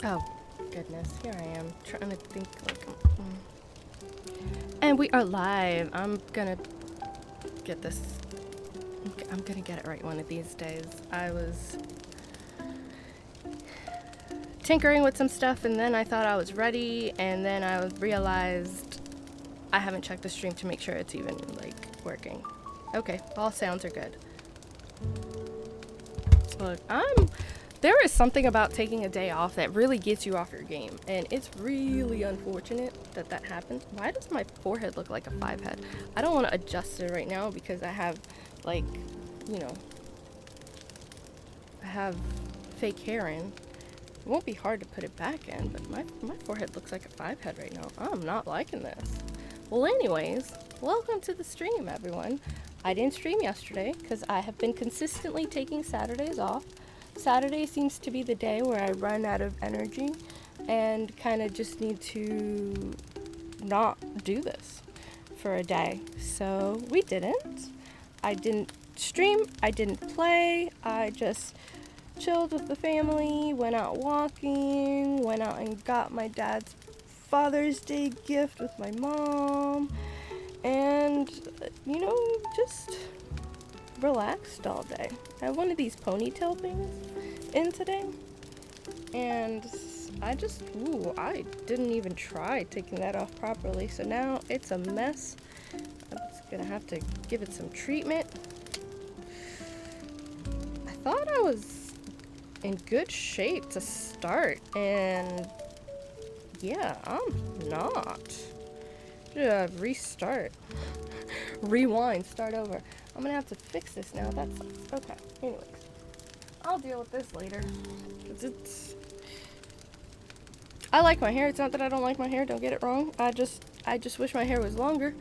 Oh, goodness. Here I am trying to think like. And we are live. I'm gonna get this. I'm gonna get it right one of these days. I was tinkering with some stuff and then I thought I was ready and then I realized I haven't checked the stream to make sure it's even like working. Okay, all sounds are good. Look, there is something about taking a day off that really gets you off your game, and it's really unfortunate that that happens. Why does my forehead look like a 5 head? I don't want to adjust it right now because I have, like, you know, I have fake hair in. It won't be hard to put it back in, but my forehead looks like a 5 head right now. I'm not liking this. Well, anyways, welcome to the stream, everyone. I didn't stream yesterday because I have been consistently taking Saturdays off. Saturday seems to be the day where I run out of energy and kind of just need to not do this for a day. So we didn't. I didn't stream. I didn't play. I just chilled with the family, went out walking, went out and got my dad's Father's Day gift with my mom, and, you know, just relaxed all day. I have one of these ponytail things in today, and I didn't even try taking that off properly, so now it's a mess. I'm just gonna have to give it some treatment. I thought I was in good shape to start, and yeah, I'm not. Restart. Rewind, start over. I'm gonna have to fix this now. That sucks. Okay, anyways. I'll deal with this later. I like my hair. It's not that I don't like my hair, don't get it wrong. I just wish my hair was longer.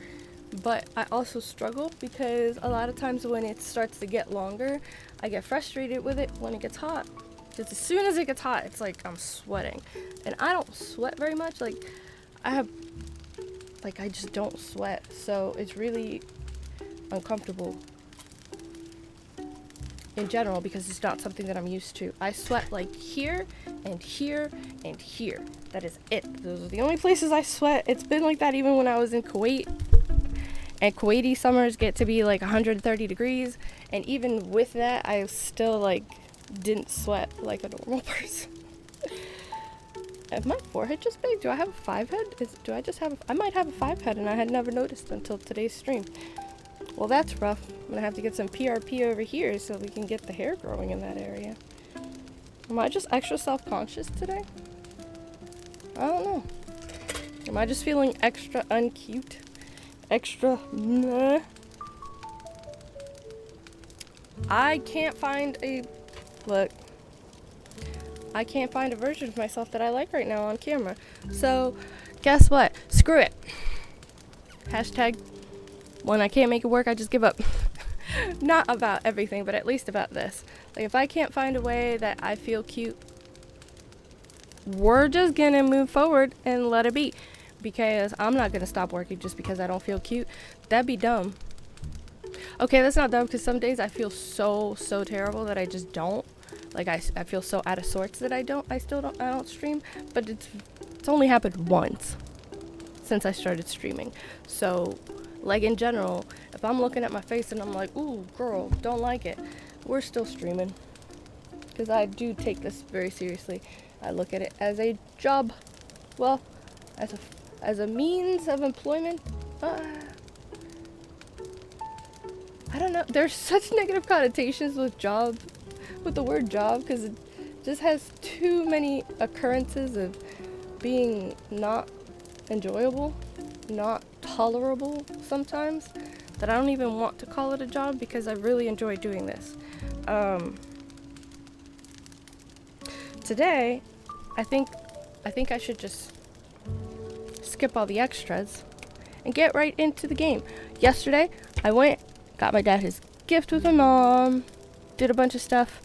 But I also struggle because a lot of times when it starts to get longer, I get frustrated with it when it gets hot. Just as soon as it gets hot, it's like I'm sweating. And I don't sweat very much. I just don't sweat. So it's really uncomfortable in general because it's not something that I'm used to. I sweat like here and here and here. That is it. Those are the only places I sweat. It's been like that even when I was in Kuwait. And Kuwaiti summers get to be like 130 degrees. And even with that, I still like didn't sweat like a normal person. Is my forehead just big? Do I have a 5 head? I might have a 5 head and I had never noticed until today's stream. Well, that's rough. I'm gonna have to get some PRP over here so we can get the hair growing in that area. Am I just extra self-conscious today? I don't know. Am I just feeling extra uncute? Extra meh? I can't find a version of myself that I like right now on camera. So, guess what? Screw it. Hashtag, when I can't make it work, I just give up. Not about everything, but at least about this. Like, if I can't find a way that I feel cute, we're just gonna move forward and let it be. Because I'm not gonna stop working just because I don't feel cute. That'd be dumb. Okay, that's not dumb because some days I feel so terrible that I just don't. Like I feel so out of sorts that I don't stream, but it's only happened once since I started streaming. So, like in general, if I'm looking at my face and I'm like, ooh, girl, don't like it, we're still streaming. Because I do take this very seriously. I look at it as a job. Well, as a means of employment. I don't know. There's such negative connotations with the word job, because it just has too many occurrences of being not enjoyable, not tolerable sometimes, that I don't even want to call it a job because I really enjoy doing this. Today, I think I should just skip all the extras and get right into the game. Yesterday, I went, got my dad his gift with my mom, did a bunch of stuff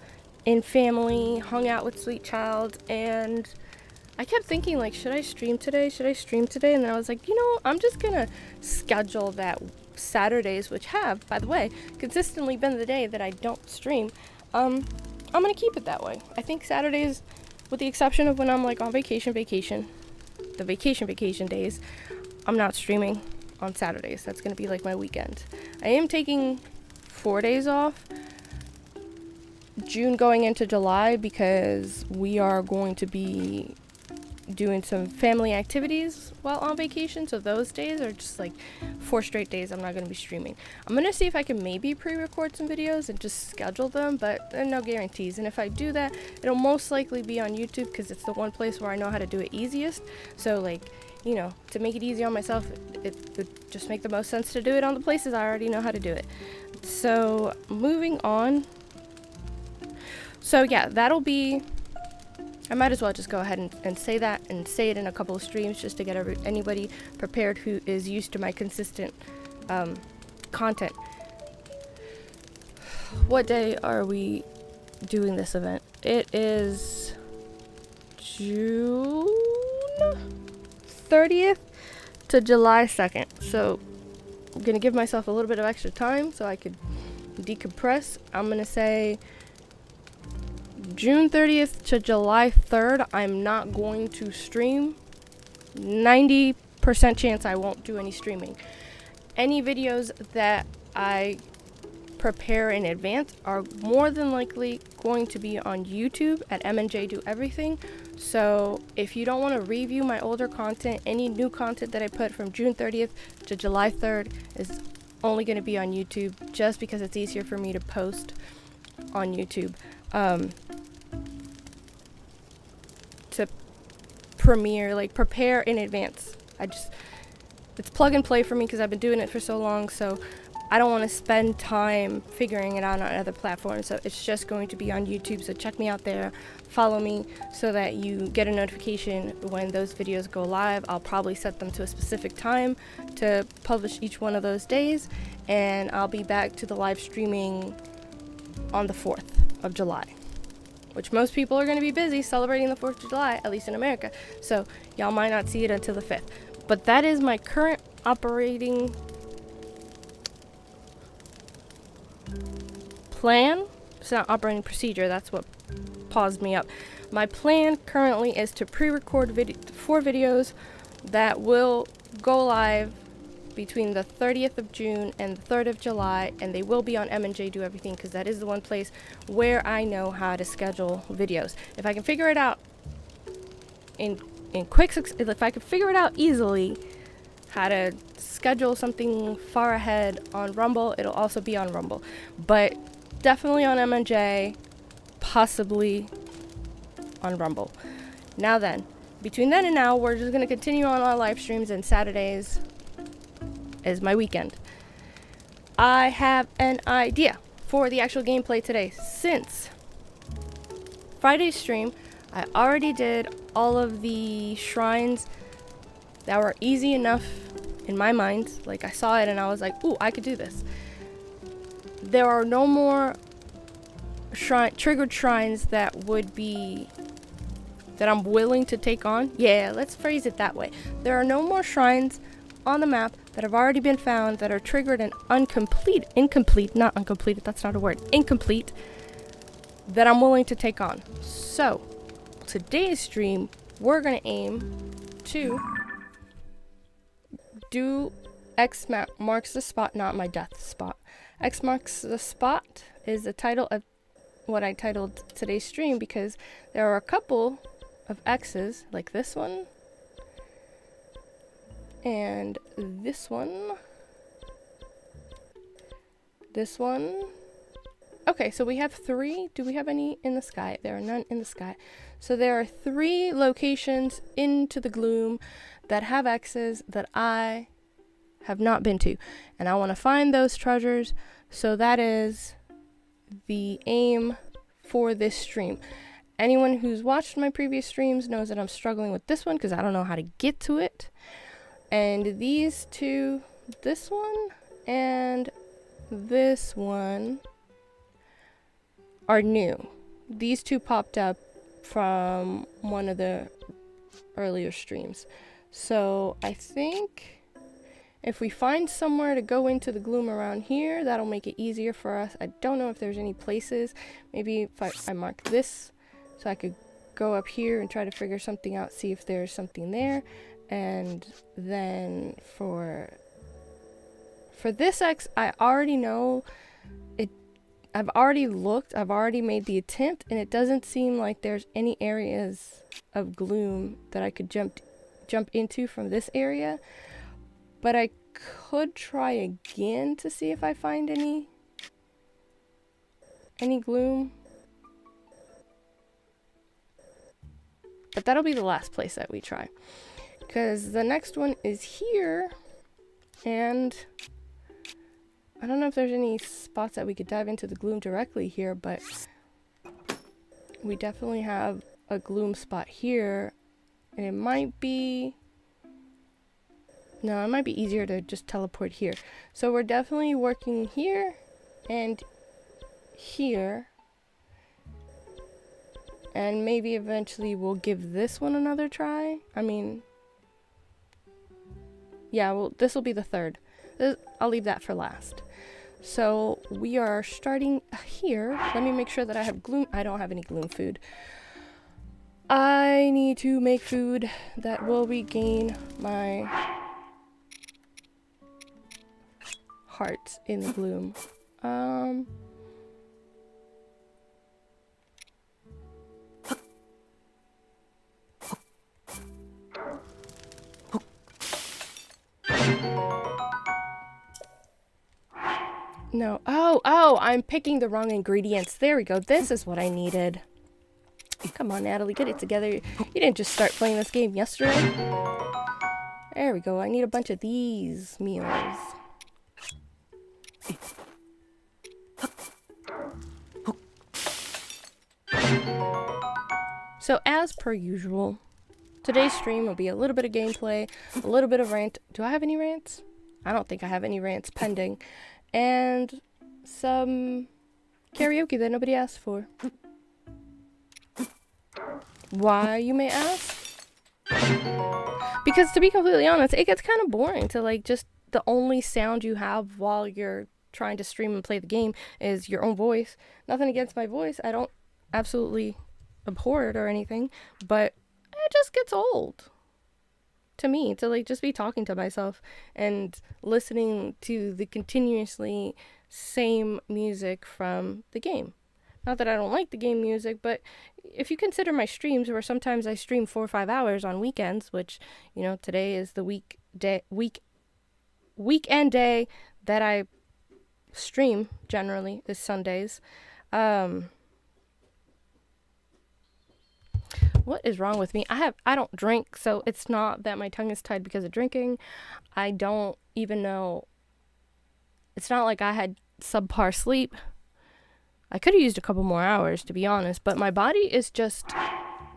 in family, hung out with Sweet Child, and I kept thinking, like, should I stream today? And then I was like, you know, I'm just gonna schedule that Saturdays, which have, by the way, consistently been the day that I don't stream. I'm gonna keep it that way. I think Saturdays with the exception of when I'm like on vacation, the vacation days, I'm not streaming on Saturdays. That's going to be like my weekend. I am taking 4 days off, June going into July, because we are going to be doing some family activities while on vacation. So those days are just like 4 straight days I'm not going to be streaming. I'm going to see if I can maybe pre-record some videos and just schedule them, but no guarantees. And if I do that, it'll most likely be on YouTube, because it's the one place where I know how to do it easiest. So like, you know, to make it easy on myself, it would just make the most sense to do it on the places I already know how to do it. So moving on. So yeah, that'll be, I might as well just go ahead and say that, and say it in a couple of streams, just to get anybody prepared who is used to my consistent content. What day are we doing this event? It is June 30th to July 2nd. So I'm going to give myself a little bit of extra time so I could decompress. I'm going to say June 30th to July 3rd, I'm not going to stream. 90% chance I won't do any streaming. Any videos that I prepare in advance are more than likely going to be on YouTube at M&J Do Everything. So if you don't want to review my older content, any new content that I put from June 30th to July 3rd is only going to be on YouTube, just because it's easier for me to post on YouTube. To prepare in advance. It's plug and play for me, because I've been doing it for so long, so I don't want to spend time figuring it out on other platforms. So it's just going to be on YouTube. So check me out there, follow me, so that you get a notification when those videos go live. I'll probably set them to a specific time to publish each one of those days, and I'll be back to the live streaming on the 4th of July, which most people are going to be busy celebrating the 4th of July, at least in America. So y'all might not see it until the 5th. But that is my current operating plan. It's not operating procedure. That's what paused me up. My plan currently is to pre-record 4 videos that will go live between the 30th of June and the 3rd of July, and they will be on M&J Do Everything, because that is the one place where I know how to schedule videos. If I can figure it out if I can figure it out easily, how to schedule something far ahead on Rumble, it'll also be on Rumble. But definitely on M&J, possibly on Rumble. Now then, between then and now, we're just going to continue on our live streams, and Saturdays is my weekend. I have an idea for the actual gameplay today. Since Friday's stream, I already did all of the shrines that were easy enough in my mind. Like, I saw it and I was like, ooh, I could do this. There are no more triggered shrines that I'm willing to take on. Yeah, let's phrase it that way. There are no more shrines on the map that have already been found that are triggered and incomplete, that's not a word, incomplete, that I'm willing to take on. So today's stream, we're gonna aim to do X marks the spot, not my death spot. X marks the spot is the title of what I titled today's stream, because there are a couple of X's, like this one and this one. Okay, so we have 3. Do we have any in the sky? There are none in the sky. So there are 3 locations into the gloom that have X's that I have not been to, and I want to find those treasures. So that is the aim for this stream. Anyone who's watched my previous streams knows that I'm struggling with this one because I don't know how to get to it. And these 2, this one and this one, are new. These 2 popped up from one of the earlier streams. So I think if we find somewhere to go into the gloom around here, that'll make it easier for us. I don't know if there's any places. Maybe if I mark this so I could go up here and try to figure something out, see if there's something there. And then for this X, I already know it. I've already looked, I've already made the attempt, and it doesn't seem like there's any areas of gloom that I could jump into from this area. But I could try again to see if I find any gloom. But that'll be the last place that we try, because the next one is here, and I don't know if there's any spots that we could dive into the gloom directly here, but we definitely have a gloom spot here, and it might be easier to just teleport here. So we're definitely working here and here. And maybe eventually we'll give this one another try. I mean, yeah, well, this will be the third. I'll leave that for last. So we are starting here. Let me make sure that I have gloom. I don't have any gloom food. I need to make food that will regain my heart in the gloom. No. Oh, I'm picking the wrong ingredients. There we go. This is what I needed. Come on, Natalie, get it together. You didn't just start playing this game yesterday. There we go. I need a bunch of these meals. So as per usual, today's stream will be a little bit of gameplay, a little bit of rant. Do I have any rants? I don't think I have any rants pending. And some karaoke that nobody asked for. Why, you may ask? Because to be completely honest, it gets kind of boring to like just the only sound you have while you're trying to stream and play the game is your own voice. Nothing against my voice. I don't absolutely abhor it or anything, but it just gets old to me to like just be talking to myself and listening to the continuously same music from the game. Not that I don't like the game music, but if you consider my streams, where sometimes I stream 4 or 5 hours on weekends, which, you know, today is the weekend day that I stream generally is Sundays. What is wrong with me? I don't drink, so it's not that my tongue is tied because of drinking. I don't even know. It's not like I had subpar sleep. I could have used a couple more hours, to be honest, but my body is just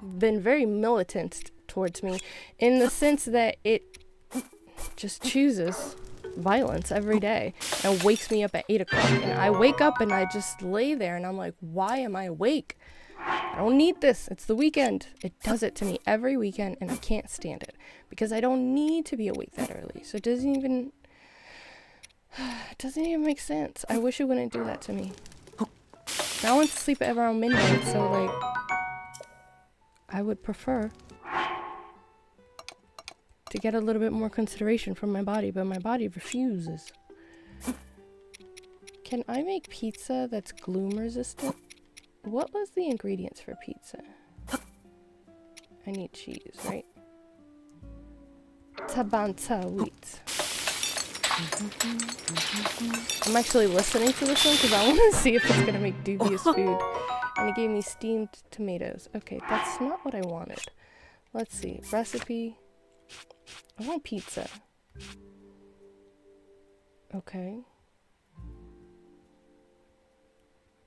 been very militant towards me in the sense that it just chooses violence every day and wakes me up at 8 o'clock. And I wake up and I just lay there and I'm like, why am I awake? I don't need this. It's the weekend. It does it to me every weekend and I can't stand it because I don't need to be awake that early. So it doesn't even make sense. I wish it wouldn't do that to me. I want to sleep at around midnight, so like I would prefer to get a little bit more consideration from my body, but my body refuses. Can I make pizza that's gloom resistant? What was the ingredients for pizza? I need cheese, right? Tabanta wheat. I'm actually listening to this one because I want to see if it's going to make dubious food. And it gave me steamed tomatoes. Okay, that's not what I wanted. Let's see. Recipe. I want pizza. Okay.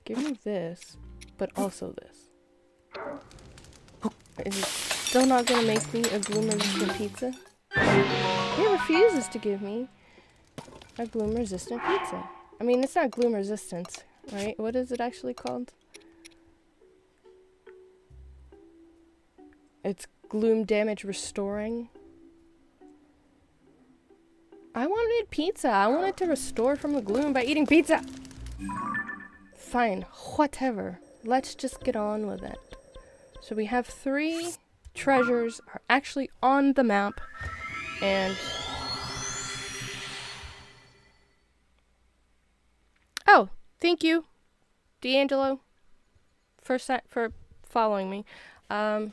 Give me this, but also this. Is it still not going to make me a gloom-resistant pizza? It refuses to give me a gloom-resistant pizza. I mean, it's not gloom resistance, right? What is it actually called? It's gloom damage restoring. I wanted pizza. I wanted to restore from the gloom by eating pizza. Fine, whatever. Let's just get on with it. So we have 3 treasures are actually on the map, and oh, thank you, D'Angelo, for following me. I'm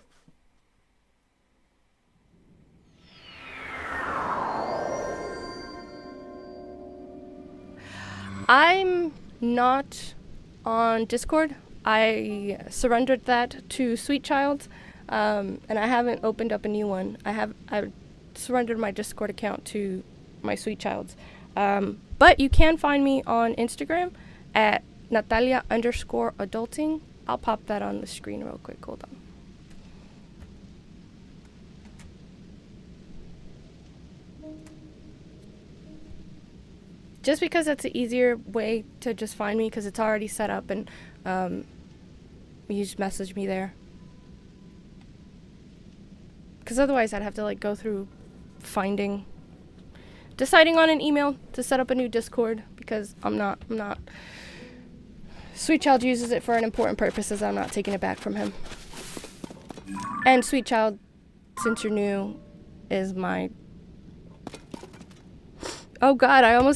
not on Discord. I surrendered that to Sweet Child, and I haven't opened up a new one. I surrendered my Discord account to my Sweet Child's. But you can find me on Instagram at Natalia_adulting. I'll pop that on the screen real quick. Hold on. Just because that's an easier way to just find me, because it's already set up, and you just message me there. Because otherwise I'd have to like go through deciding on an email to set up a new Discord, because I'm not. Sweet Child uses it for an important purposes. I'm not taking it back from him. And Sweet Child, since you're new, is my... Oh God, I'm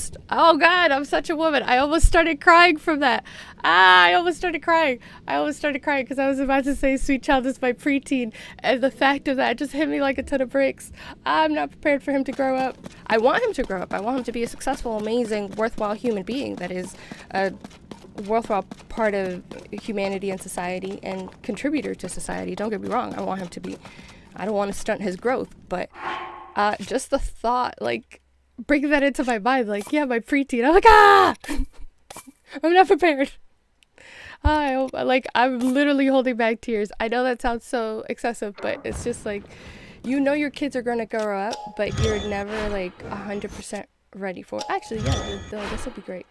such a woman. I almost started crying from that. I almost started crying because I was about to say Sweet Child is my preteen, and the fact of that just hit me like a ton of bricks. I'm not prepared for him to grow up. I want him to grow up. I want him to be a successful, amazing, worthwhile human being that is a worthwhile part of humanity and society and contributor to society. Don't get me wrong. I want him to be. I don't want to stunt his growth, but just the thought, like, bring that into my mind, like, yeah, my preteen. I'm like, I'm not prepared. I'm literally holding back tears. I know that sounds so excessive, but it's just like, you know your kids are going to grow up, but you're never like 100% ready for it. Actually, yeah, this will be great.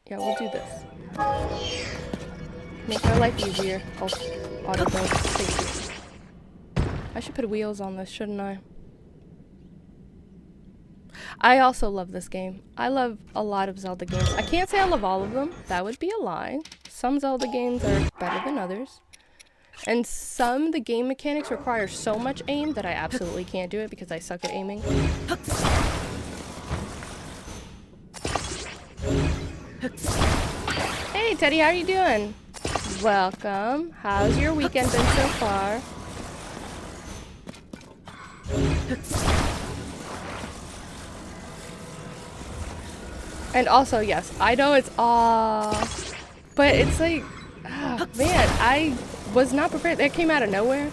Yeah, we'll do this. Make our life easier. Auto safety. I should put wheels on this, shouldn't I? I also love this game. I love a lot of Zelda games. I can't say I love all of them. That would be a lie. Some Zelda games are better than others. And the game mechanics require so much aim that I absolutely can't do it because I suck at aiming. Hey Teddy, how are you doing? Welcome. How's your weekend been so far? And also, yes, I know it's but it's like, man, I was not prepared. That came out of nowhere.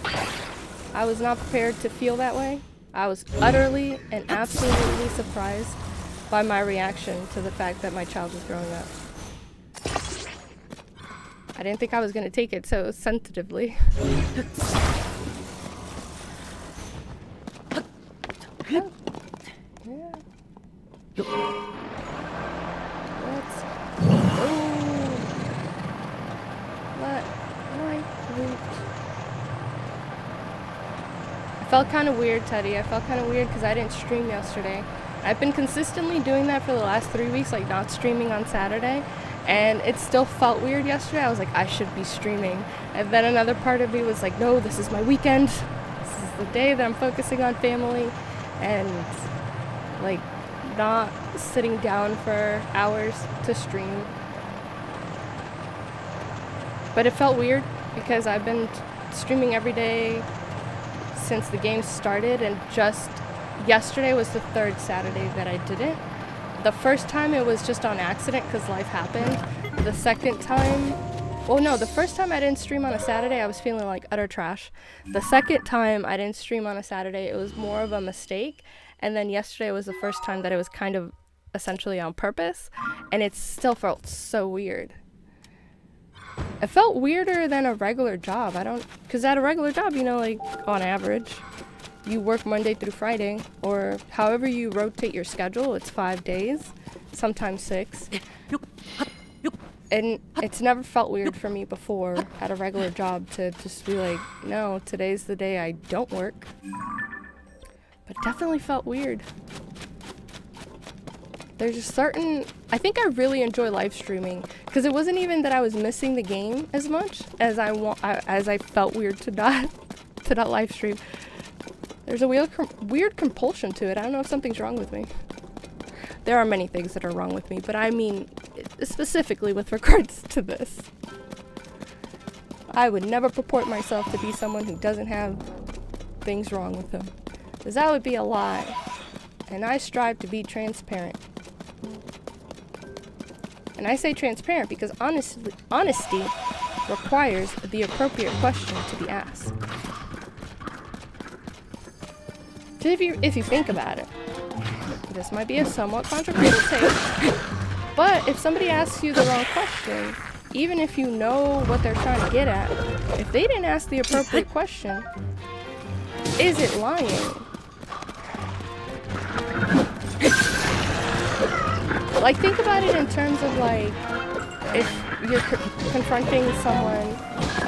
I was not prepared to feel that way. I was utterly and absolutely surprised by my reaction to the fact that my child was growing up. I didn't think I was going to take it so sensitively. Oh. Yeah. I felt kind of weird, Teddy. I felt kind of weird because I didn't stream yesterday. I've been consistently doing that for the last 3 weeks, like not streaming on Saturday, and it still felt weird yesterday. I was like, I should be streaming. And then another part of me was like, no, this is my weekend. This is the day that I'm focusing on family and like not sitting down for hours to stream. But it felt weird because I've been streaming every day since the game started, and just yesterday was the 3rd Saturday that I didn't. The first time it was just on accident because life happened. The second time, the first time I didn't stream on a Saturday, I was feeling like utter trash. The second time I didn't stream on a Saturday, it was more of a mistake. And then yesterday was the first time that it was kind of essentially on purpose, and it still felt so weird. It felt weirder than a regular job. Because at a regular job, like on average, you work Monday through Friday, or however you rotate your schedule, it's 5 days, sometimes 6. And it's never felt weird for me before at a regular job to just be like, no, today's the day I don't work. But it definitely felt weird. there's a certain, I think I really enjoy live streaming because it wasn't even that I was missing the game as much as as I felt weird to not live stream. There's a weird compulsion to it. I don't know if something's wrong with me. There are many things that are wrong with me, but I mean specifically with regards to this. I would never purport myself to be someone who doesn't have things wrong with them, because that would be a lie. And I strive to be transparent. And I say transparent because honesty requires the appropriate question to be asked. So if you think about it, this might be a somewhat controversial take, but if somebody asks you the wrong question, even if you know what they're trying to get at, if they didn't ask the appropriate question, is it lying? Like, think about it in terms of, like, if you're confronting someone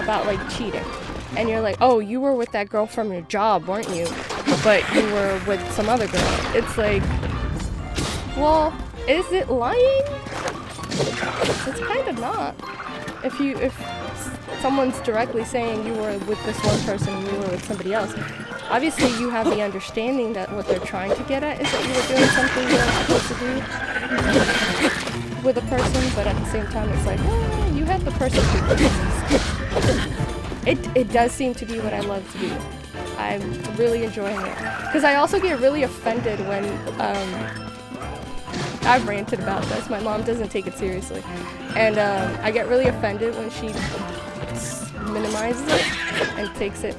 about, like, cheating, and you're like, oh, you were with that girl from your job, weren't you? But you were with some other girl. It's like, well, is it lying? It's kind of not. If someone's directly saying you were with this one person and you were with somebody else, obviously you have the understanding that what they're trying to get at is that you were doing something you weren't supposed to do with a person, but at the same time it's like, well, you had the person who it does seem to be what I love to do. I'm really enjoying it. Because I also get really offended when, I've ranted about this, my mom doesn't take it seriously. And I get really offended when she minimizes it and takes it,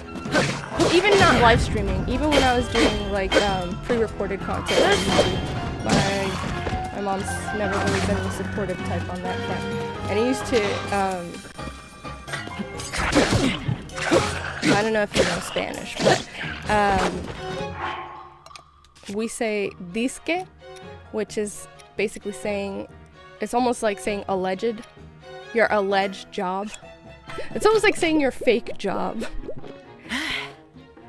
even not live streaming, even when I was doing like pre-recorded content on YouTube, my mom's never really been the supportive type on that front. And I used to, I don't know if you know Spanish, but we say disque, which is basically saying, it's almost like saying alleged, your alleged job. It's almost like saying your fake job.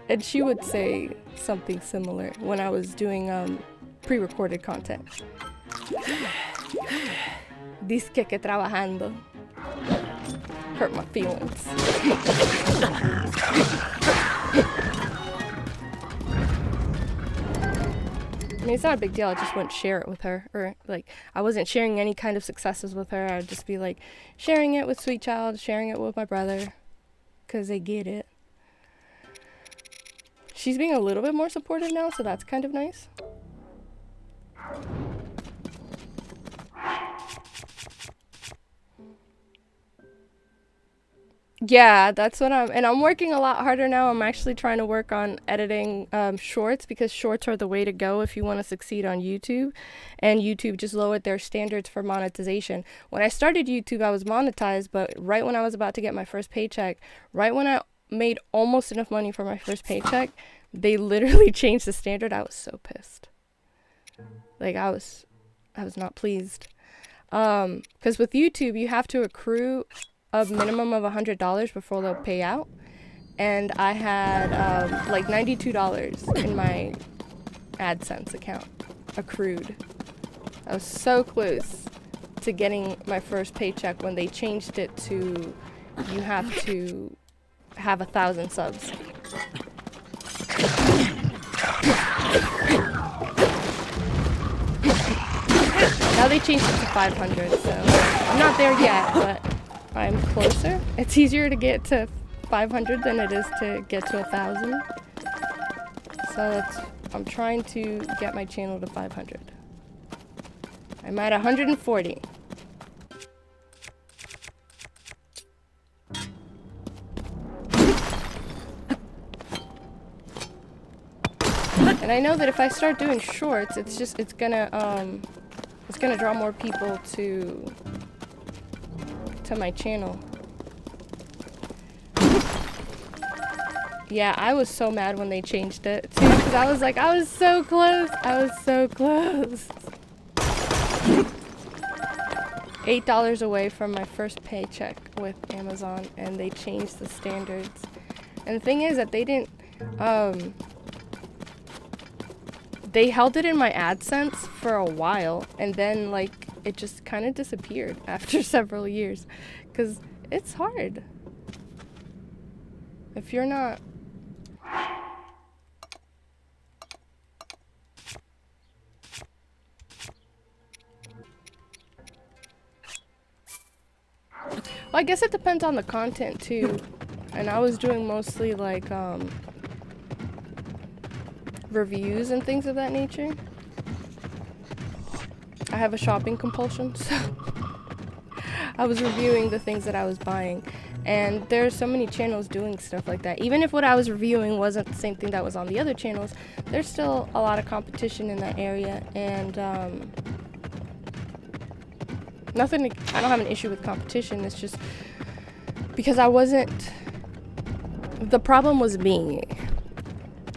And she would say something similar when I was doing pre-recorded content. Disque que trabajando. Hurt my feelings. I mean, it's not a big deal. I just wouldn't share it with her. Or, like, I wasn't sharing any kind of successes with her. I would just be, like, sharing it with Sweet Child, sharing it with my brother. Because they get it. She's being a little bit more supportive now, so that's kind of nice. Yeah, that's what I'm working a lot harder now. I'm actually trying to work on editing shorts, because shorts are the way to go if you want to succeed on YouTube. And YouTube just lowered their standards for monetization. When I started YouTube, I was monetized, but right when I was about to get my first paycheck, right when I made almost enough money for my first paycheck, they literally changed the standard. I was so pissed. Like, I was not pleased. Because with YouTube, you have to accrue a minimum of $100 before they'll pay out, and I had like $92 in my AdSense account accrued. I was so close to getting my first paycheck when they changed it to you have to have 1,000 subs. Now they changed it to 500, so I'm not there yet, but I'm closer. It's easier to get to 500 than it is to get to 1,000. So I'm trying to get my channel to 500. I'm at 140. And I know that if I start doing shorts, it's gonna draw more people to my channel. Yeah, I was so mad when they changed it too, because I was like, I was so close. $8 away from my first paycheck with Amazon, and they changed the standards. And the thing is that they didn't they held it in my AdSense for a while, and then like it just kind of disappeared after several years, because it's hard if you're not well, I guess it depends on the content too. And I was doing mostly like reviews and things of that nature. I have a shopping compulsion, so I was reviewing the things that I was buying. And there's so many channels doing stuff like that. Even if what I was reviewing wasn't the same thing that was on the other channels, there's still a lot of competition in that area. And I don't have an issue with competition. It's just because the problem was me.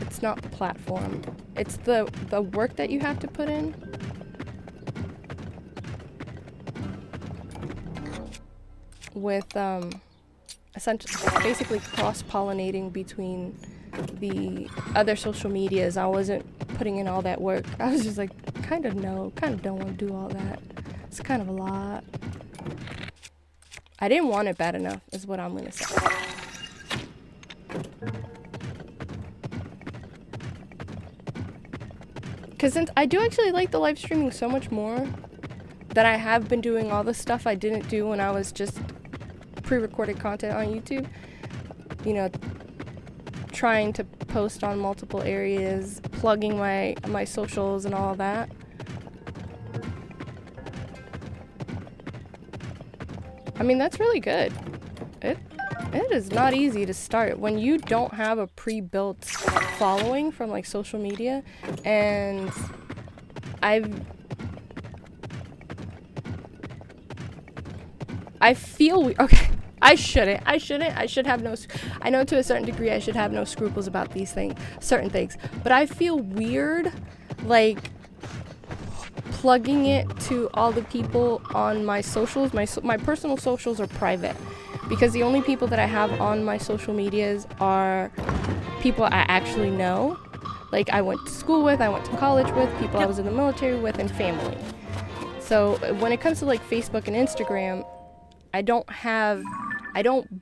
It's not the platform. It's the work that you have to put in. With essentially basically cross-pollinating between the other social medias. I wasn't putting in all that work. I was just like, kind of don't want to do all that. It's kind of a lot. I didn't want it bad enough, is what I'm gonna say. Because since I do actually like the live streaming so much more, that I have been doing all the stuff I didn't do when I was just pre-recorded content on YouTube. You know, trying to post on multiple areas, plugging my socials and all that. I mean, that's really good. It is not easy to start when you don't have a pre-built following from like social media. And I feel okay. I shouldn't. I should have no. I know to a certain degree I should have no scruples about these things, certain things. But I feel weird, like plugging it to all the people on my socials. My personal socials are private, because the only people that I have on my social medias are people I actually know, like I went to school with, I went to college with, people I was in the military with, and family. So when it comes to like Facebook and Instagram, I don't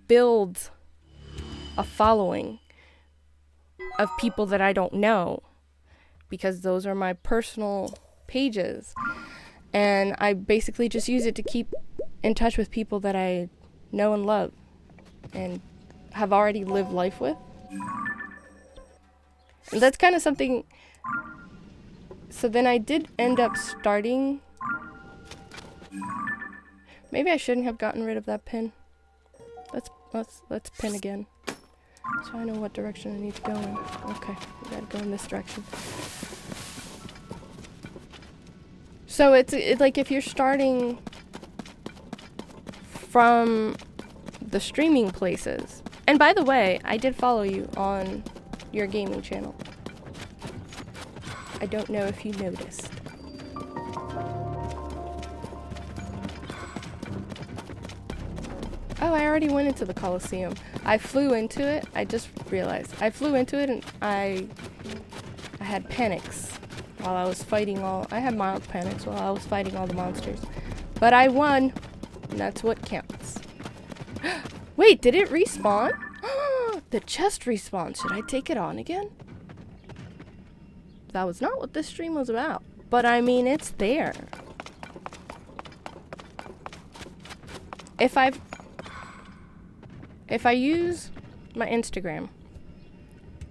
build a following of people that I don't know, because those are my personal pages. And I basically just use it to keep in touch with people that I know and love and have already lived life with. And that's kind of something. So then I did end up starting. Maybe I shouldn't have gotten rid of that pin. Let's pin again, so I know what direction I need to go in. Okay, we gotta go in this direction. So it's like if you're starting from the streaming places. And by the way, I did follow you on your gaming channel. I don't know if you noticed. Oh, I already went into the Coliseum. I flew into it. I just realized. I flew into it and I had panics while I was fighting I had mild panics while I was fighting all the monsters. But I won, and that's what counts. Wait, did it respawn? The chest respawned. Should I take it on again? That was not what this stream was about. But I mean, it's there. If I use my Instagram,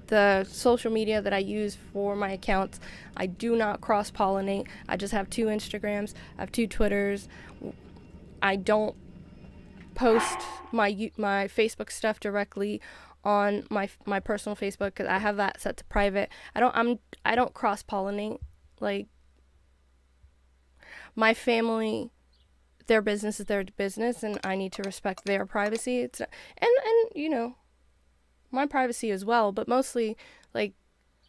the social media that I use for my accounts, I do not cross-pollinate. I just have 2 Instagrams. I have 2 Twitters. I don't post my Facebook stuff directly on my personal Facebook, because I have that set to private. I don't cross-pollinate. Like, my family, their business is their business, and I need to respect their privacy. And you know, my privacy as well, but mostly, like,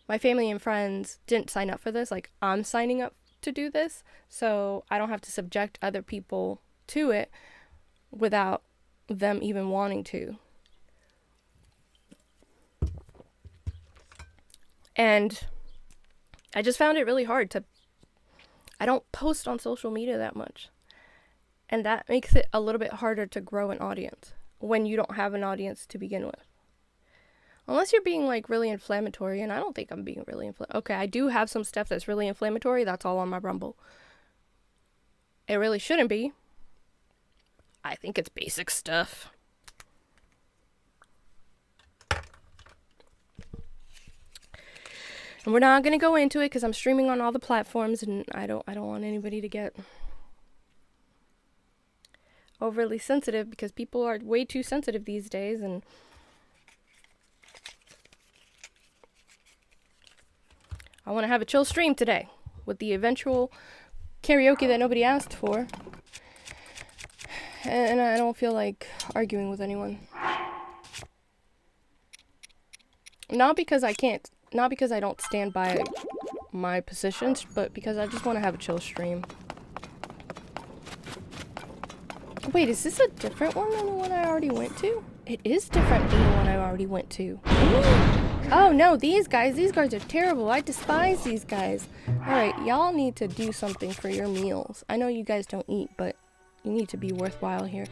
my family and friends didn't sign up for this. Like, I'm signing up to do this, so I don't have to subject other people to it without them even wanting to. And I just found it really hard to, I don't post on social media that much. And that makes it a little bit harder to grow an audience when you don't have an audience to begin with. Unless you're being like really inflammatory, and I don't think I'm being really inflammatory. Okay, I do have some stuff that's really inflammatory. That's all on my Rumble. It really shouldn't be. I think it's basic stuff. And we're not going to go into it because I'm streaming on all the platforms, and I don't want anybody to get overly sensitive, because people are way too sensitive these days. And I want to have a chill stream today with the eventual karaoke that nobody asked for. And I don't feel like arguing with anyone. Not because I can't, not because I don't stand by my positions, but because I just want to have a chill stream. Wait, is this a different one than the one I already went to? It is different than the one I already went to. Oh no, these guys are terrible. I despise these guys. Alright, y'all need to do something for your meals. I know you guys don't eat, but you need to be worthwhile here.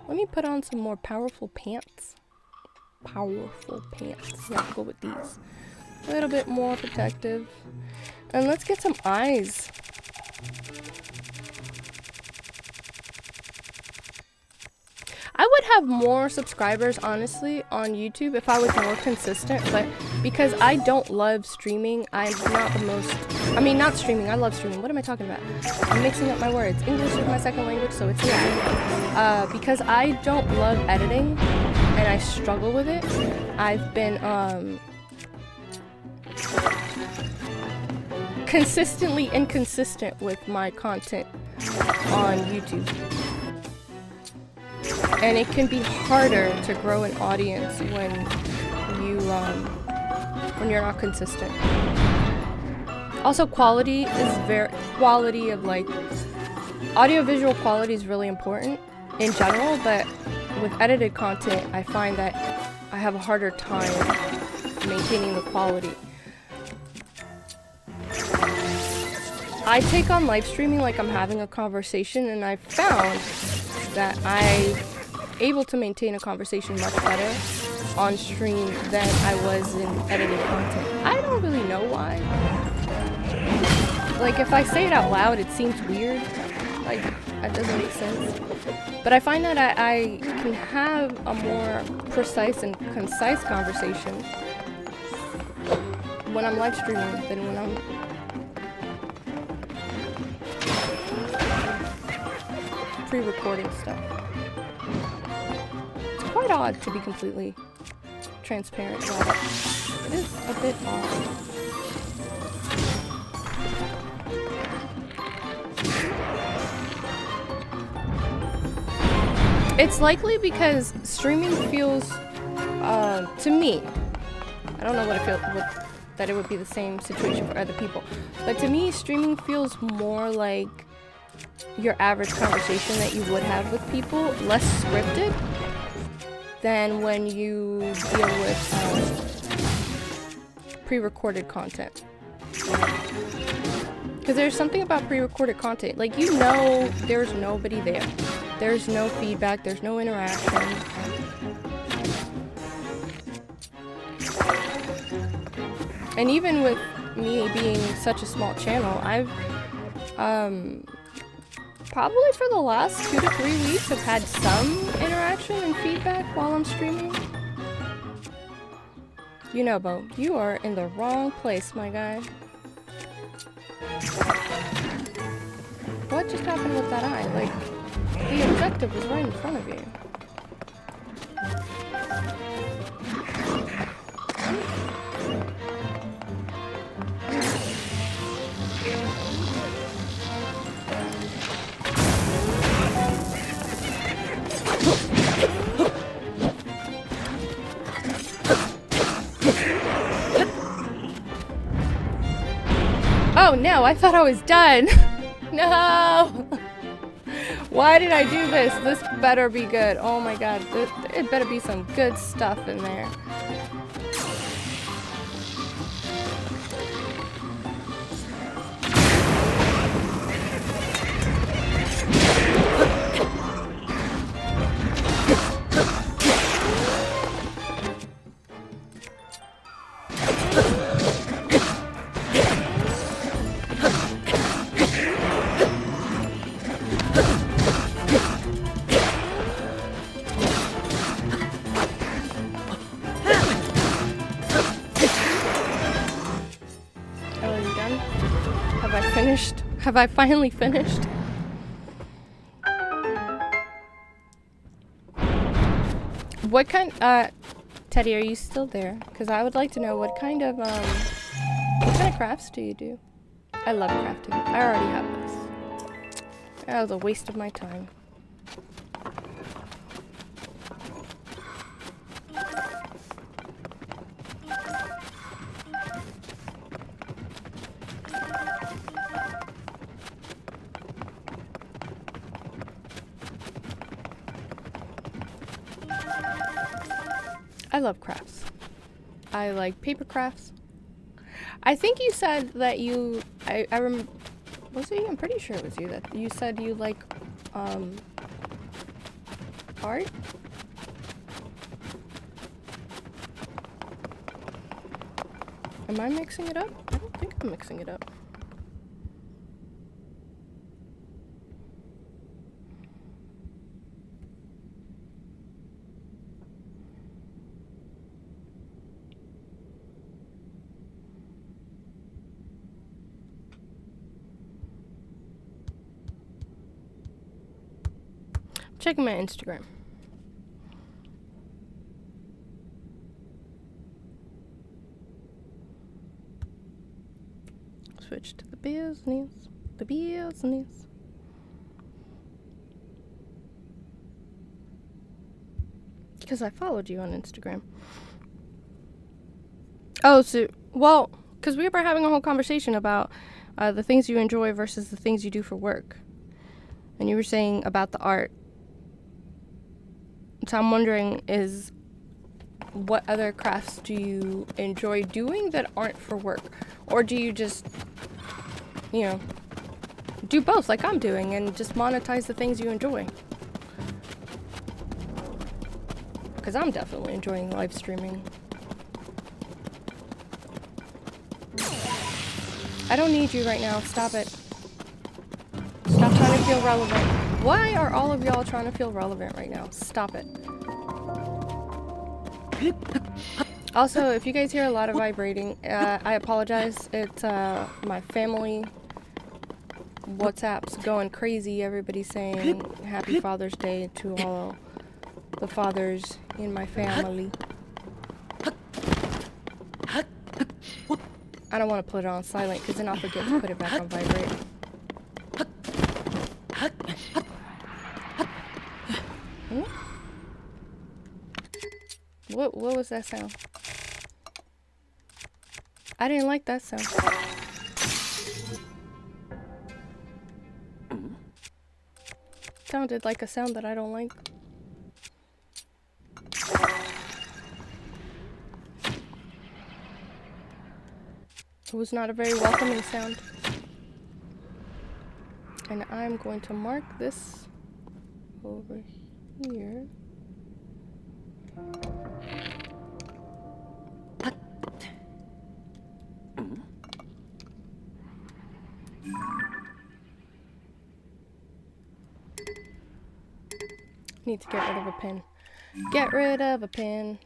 Let me put on some more powerful pants. Powerful pants. Yeah, I'll go with these. A little bit more protective. And let's get some eyes. I would have more subscribers, honestly, on YouTube if I was more consistent, but because I don't love streaming, I'm not the most, I mean, not streaming, I love streaming. What am I talking about? I'm mixing up my words. English is my second language, so it's yeah. Because I don't love editing, and I struggle with it, I've been, consistently inconsistent with my content on YouTube. And it can be harder to grow an audience when you're not consistent. Also, quality of like audiovisual quality is really important in general, but with edited content, I find that I have a harder time maintaining the quality. I take on live streaming like I'm having a conversation, and I found that I'm able to maintain a conversation much better on stream than I was in edited content. I don't really know why. Like, if I say it out loud, it seems weird. Like, that doesn't make sense. But I find that I can have a more precise and concise conversation when I'm live streaming than when I'm pre-recording stuff. It's quite odd, to be completely transparent about it. It is a bit odd. It's likely because streaming feels, to me, I don't know that it would be the same situation for other people, but to me, streaming feels more like your average conversation that you would have with people, less scripted than when you deal with pre-recorded content. Because there's something about pre-recorded content, like, you know, there's nobody there. There's no feedback, there's no interaction. And even with me being such a small channel, I've probably for the last 2 to 3 weeks have had some interaction and feedback while I'm streaming. You know, Bo, you are in the wrong place, my guy. What just happened with that eye? Like, the objective was right in front of you. Oh no, I thought I was done. No! Why did I do this? This better be good. Oh my god, it better be some good stuff in there. Have I finally finished? What kind, Teddy, are you still there? Because I would like to know what kind of crafts do you do? I love crafting. I already have this. That was a waste of my time. I love crafts. I like paper crafts. I think you said that you, I remember, was it you? I'm pretty sure it was you that you said you like, art? Am I mixing it up? I don't think I'm mixing it up. Checking my Instagram. Switch to the business. The business. Because I followed you on Instagram. Oh, so, well, because we were having a whole conversation about the things you enjoy versus the things you do for work. And you were saying about the art. So I'm wondering, what other crafts do you enjoy doing that aren't for work? Or do you just, you know, do both like I'm doing and just monetize the things you enjoy? Because I'm definitely enjoying live streaming. I don't need you right now. Stop it. Stop trying to feel relevant. Why are all of y'all trying to feel relevant right now? Stop it. Also, if you guys hear a lot of vibrating, I apologize. It's my family WhatsApp's going crazy. Everybody's saying Happy Father's Day to all the fathers in my family. I don't want to put it on silent because then I'll forget to put it back on vibrate. What was that sound? I didn't like that sound. Sounded like a sound that I don't like. It was not a very welcoming sound. And I'm going to mark this over here. Need to get rid of a pin. Get rid of a pin.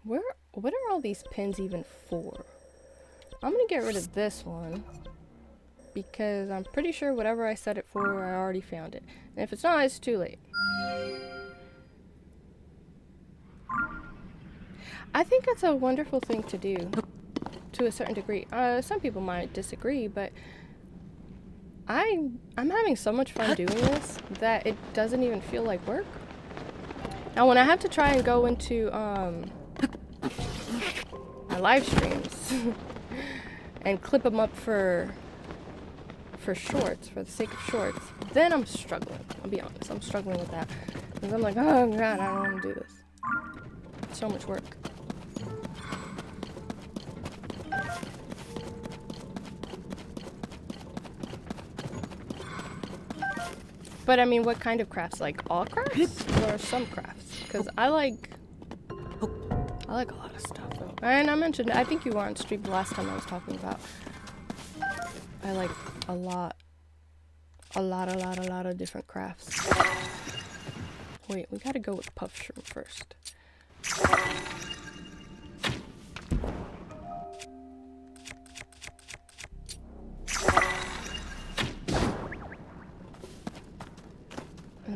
What are all these pins even for? I'm gonna get rid of this one because I'm pretty sure whatever I set it for, I already found it. And if it's not, it's too late. I think it's a wonderful thing to do to a certain degree. Some people might disagree, but I'm having so much fun doing this that it doesn't even feel like work. Now when I have to try and go into my live streams and clip them up for shorts, for the sake of shorts, then I'm struggling. I'll be honest, I'm struggling with that. Because I'm like, oh god, I don't want to do this. It's so much work. But I mean, what kind of crafts? Like all crafts or some crafts? Because I like a lot of stuff though. And I mentioned, I think you were on stream the last time I was talking about. I like a lot of different crafts. Wait, we gotta go with puff shroom first.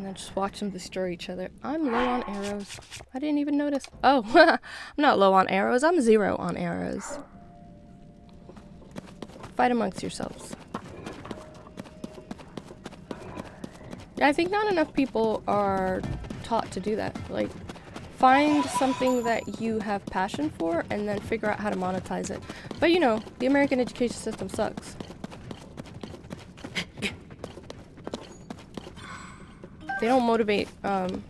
And then just watch them destroy each other. I'm low on arrows. I didn't even notice. Oh, I'm not low on arrows. I'm 0 on arrows. Fight amongst yourselves. Yeah, I think not enough people are taught to do that. Like, find something that you have passion for and then figure out how to monetize it. But you know, the American education system sucks. They don't motivate, they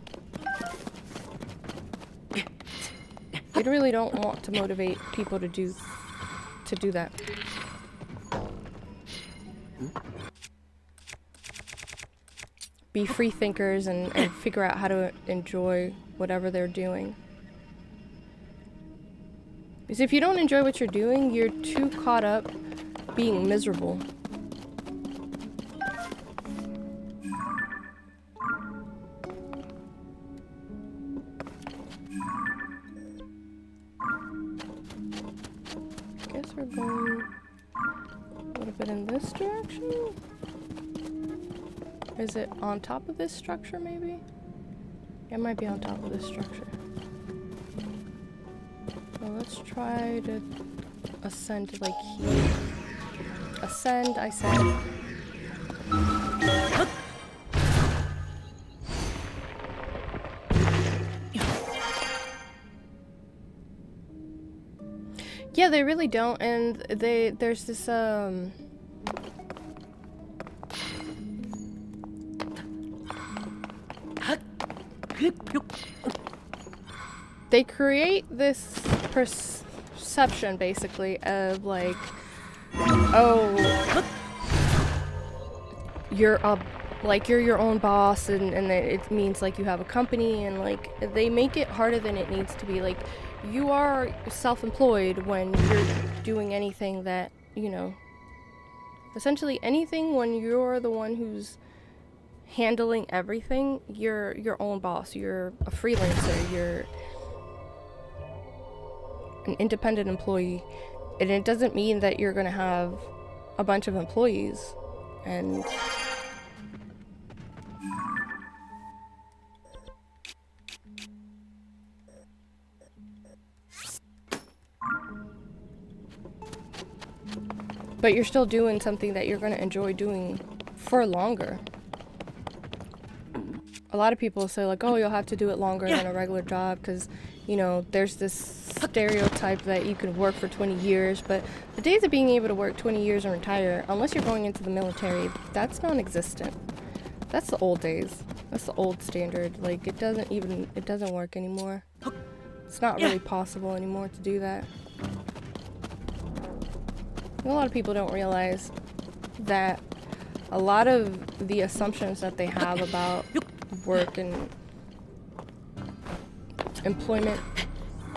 really don't want to motivate people to do that. Be free thinkers and figure out how to enjoy whatever they're doing. Because if you don't enjoy what you're doing, you're too caught up being miserable. We're going a little bit in this direction. Is it on top of this structure, maybe? It might be on top of this structure. So let's try to ascend like here. Ascend, I said. Yeah, they really don't, and there's this they create this perception basically of like, oh, you're your own boss, and it means like you have a company, and like they make it harder than it needs to be. Like, you are self-employed when you're doing anything that, you know, essentially anything when you're the one who's handling everything, you're your own boss, you're a freelancer, you're an independent employee, and it doesn't mean that you're gonna have a bunch of employees and but you're still doing something that you're going to enjoy doing for longer. A lot of people say like, oh, you'll have to do it longer than a regular job because, you know, there's this stereotype that you can work for 20 years, but the days of being able to work 20 years and retire, unless you're going into the military, that's non-existent. That's the old days. That's the old standard. Like, it doesn't work anymore. It's not really possible anymore to do that. A lot of people don't realize that a lot of the assumptions that they have about work and employment,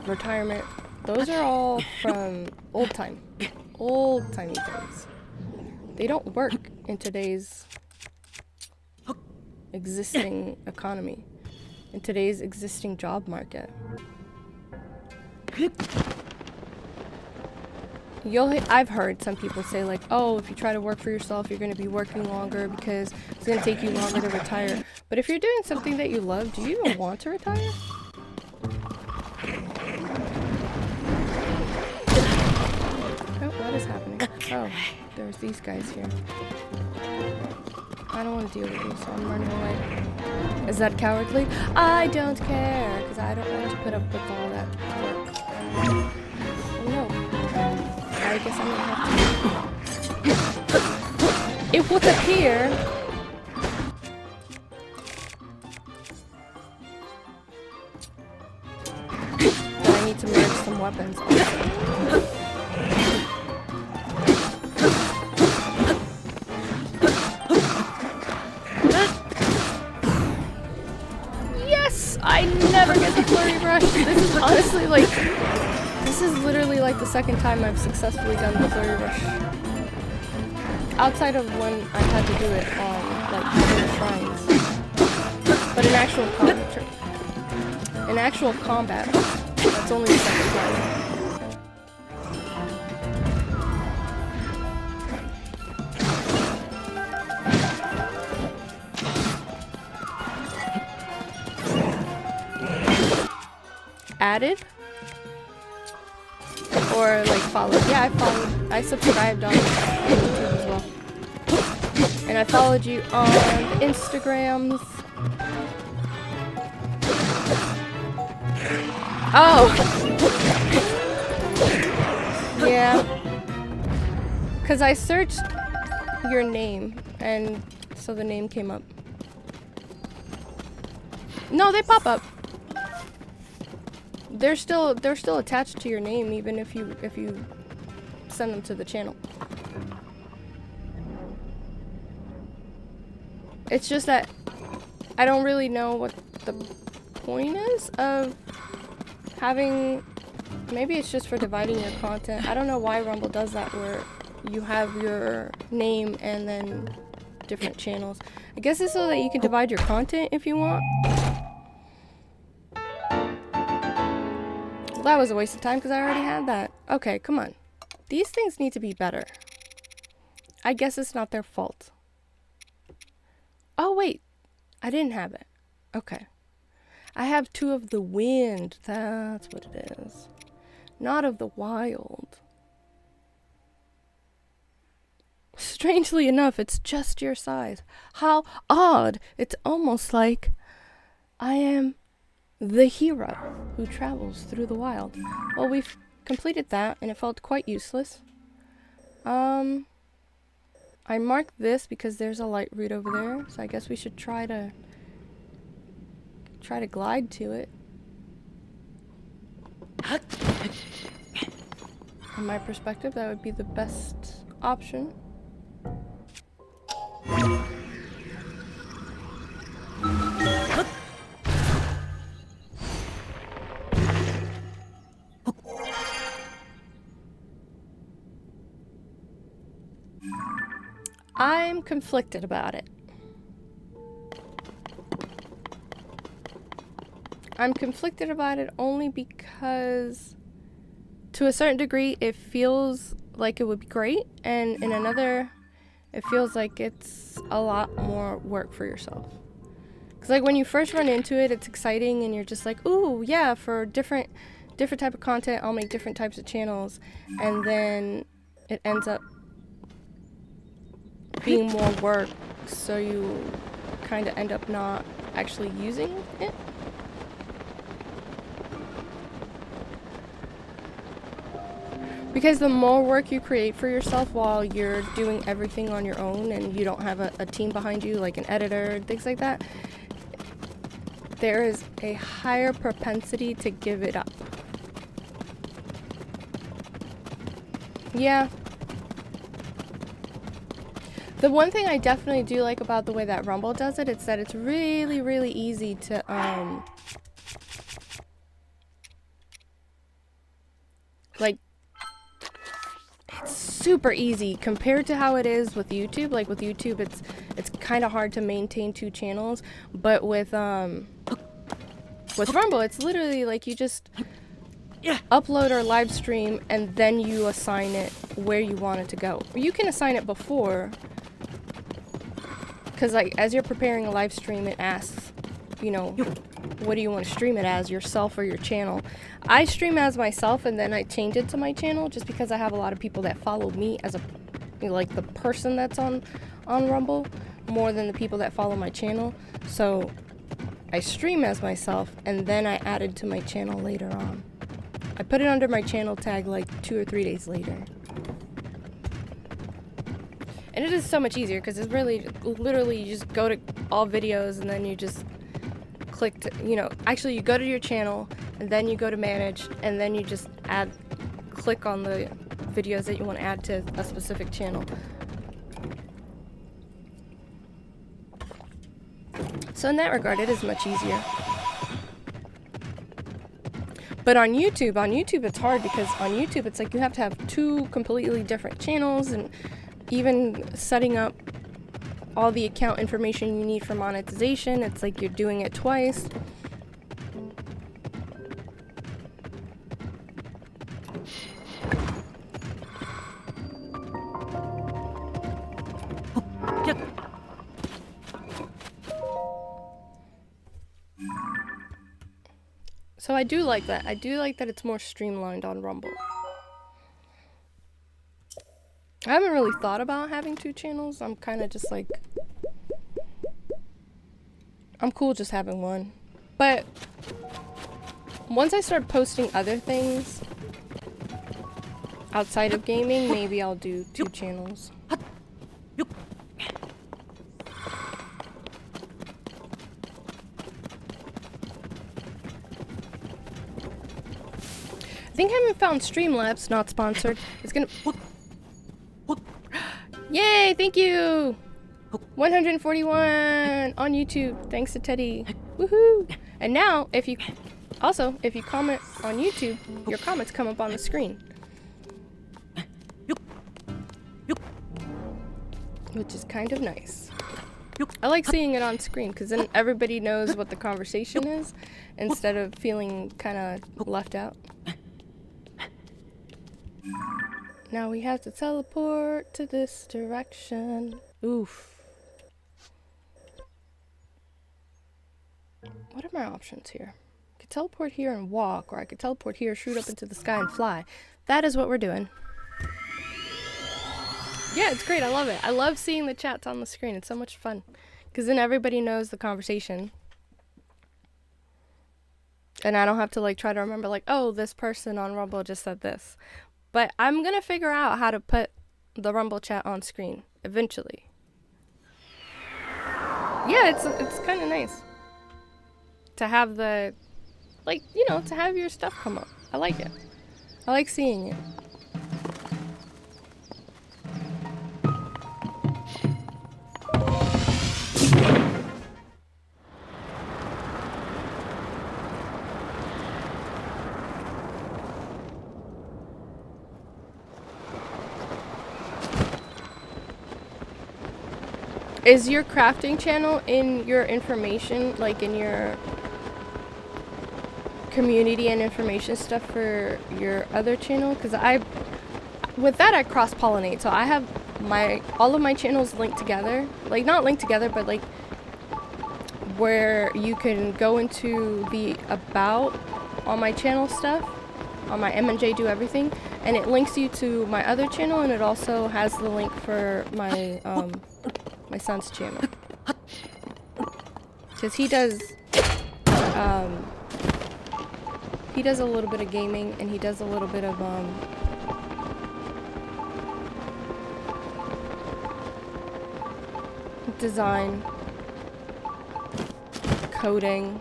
retirement, those are all from old-timey things. They don't work in today's existing economy, in today's existing job market. I've heard some people say like, oh, if you try to work for yourself, you're going to be working longer because it's going to take you longer to retire. But if you're doing something that you love, do you even want to retire? Oh, what is happening? Oh, there's these guys here. I don't want to deal with you, so I'm running away. Is that cowardly? I don't care, because I don't want to put up with all that work. Oh, no. I guess I'm gonna have to. It would appear. I need to merge some weapons also. Yes! I never get the flurry brush. This is honestly like. This is literally like the second time I've successfully done the flurry rush. Outside of when I had to do it on like shrines. But in actual combat, that's only the second time. added or like followed. Yeah, I subscribed on YouTube as well. And I followed you on Instagrams. Oh! Yeah. Because I searched your name, and so the name came up. No, they pop up. They're still attached to your name, even if you send them to the channel. It's just that I don't really know what the point is of having. Maybe it's just for dividing your content. I don't know why Rumble does that, where you have your name and then different channels. I guess it's so that you can divide your content if you want. Well, that was a waste of time because I already had that. Okay, come on. These things need to be better. I guess it's not their fault. Oh, wait. I didn't have it. Okay. I have 2 of the wind. That's what it is. Not of the wild. Strangely enough, it's just your size. How odd. It's almost like I am the hero who travels through the wild. Well, we've completed that, and it felt quite useless. I marked this because there's a light route over there, so I guess we should try to glide to it. From my perspective, that would be the best option. I'm conflicted about it. I'm conflicted about it only because to a certain degree it feels like it would be great, and in another it feels like it's a lot more work for yourself. Because like when you first run into it, it's exciting and you're just like, ooh yeah, for different type of content I'll make different types of channels, and then it ends up being more work, so you kind of end up not actually using it. Because the more work you create for yourself while you're doing everything on your own and you don't have a team behind you, like an editor and things like that, there is a higher propensity to give it up. Yeah. The one thing I definitely do like about the way that Rumble does it, it's that it's really, really easy to, like, it's super easy compared to how it is with YouTube. Like with YouTube, it's kind of hard to maintain 2 channels, but with Rumble, it's literally like you just upload or live stream and then you assign it where you want it to go. You can assign it before, because like as you're preparing a live stream, it asks, you know, what do you want to stream it as, yourself or your channel? I stream as myself, and then I change it to my channel just because I have a lot of people that follow me as a, like, the person that's on Rumble more than the people that follow my channel. So I stream as myself, and then I add it to my channel later on. I put it under my channel tag like 2 or 3 days later. And it is so much easier because it's really, literally, you just go to all videos and then you just click to, you know, actually you go to your channel and then you go to manage and then you just click on the videos that you want to add to a specific channel. So in that regard, it is much easier. But on YouTube it's hard because on YouTube it's like you have to have 2 completely different channels, and even setting up all the account information you need for monetization, it's like you're doing it twice. So I do like that. I do like that it's more streamlined on Rumble. I haven't really thought about having 2 channels. I'm kind of just like, I'm cool just having one. But once I start posting other things outside of gaming, maybe I'll do 2 channels. I think I haven't found Streamlabs, not sponsored. It's gonna... Yay, thank you! 141 on YouTube, thanks to Teddy. Woohoo! And now, if you comment on YouTube, your comments come up on the screen. Which is kind of nice. I like seeing it on screen, because then everybody knows what the conversation is, instead of feeling kind of left out. Now we have to teleport to this direction. Oof. What are my options here? I could teleport here and walk, or I could teleport here, shoot up into the sky and fly. That is what we're doing. Yeah, it's great. I love it. I love seeing the chats on the screen. It's so much fun. Because then everybody knows the conversation. And I don't have to like try to remember like, oh, this person on Rumble just said this. But I'm going to figure out how to put the Rumble chat on screen eventually. Yeah, it's kind of nice to have the, like, you know, to have your stuff come up. I like it. I like seeing it. Is your crafting channel in your information, like in your community and information stuff for your other channel? Because with that I cross-pollinate, so I have all of my channels linked together. Like, not linked together, but like where you can go into the about on my channel stuff, on my M&J Do Everything, and it links you to my other channel, and it also has the link for my my son's channel, because he does a little bit of gaming, and he does a little bit of design, coding.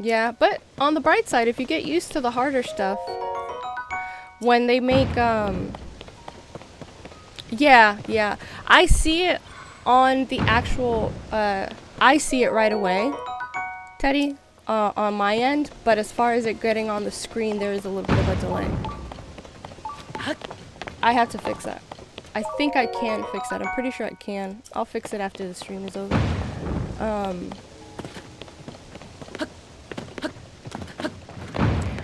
Yeah, but on the bright side, if you get used to the harder stuff, when they make, yeah, I see it on the actual, I see it right away, Teddy, on my end, but as far as it getting on the screen, there is a little bit of a delay. I have to fix that. I think I can fix that. I'm pretty sure I can. I'll fix it after the stream is over.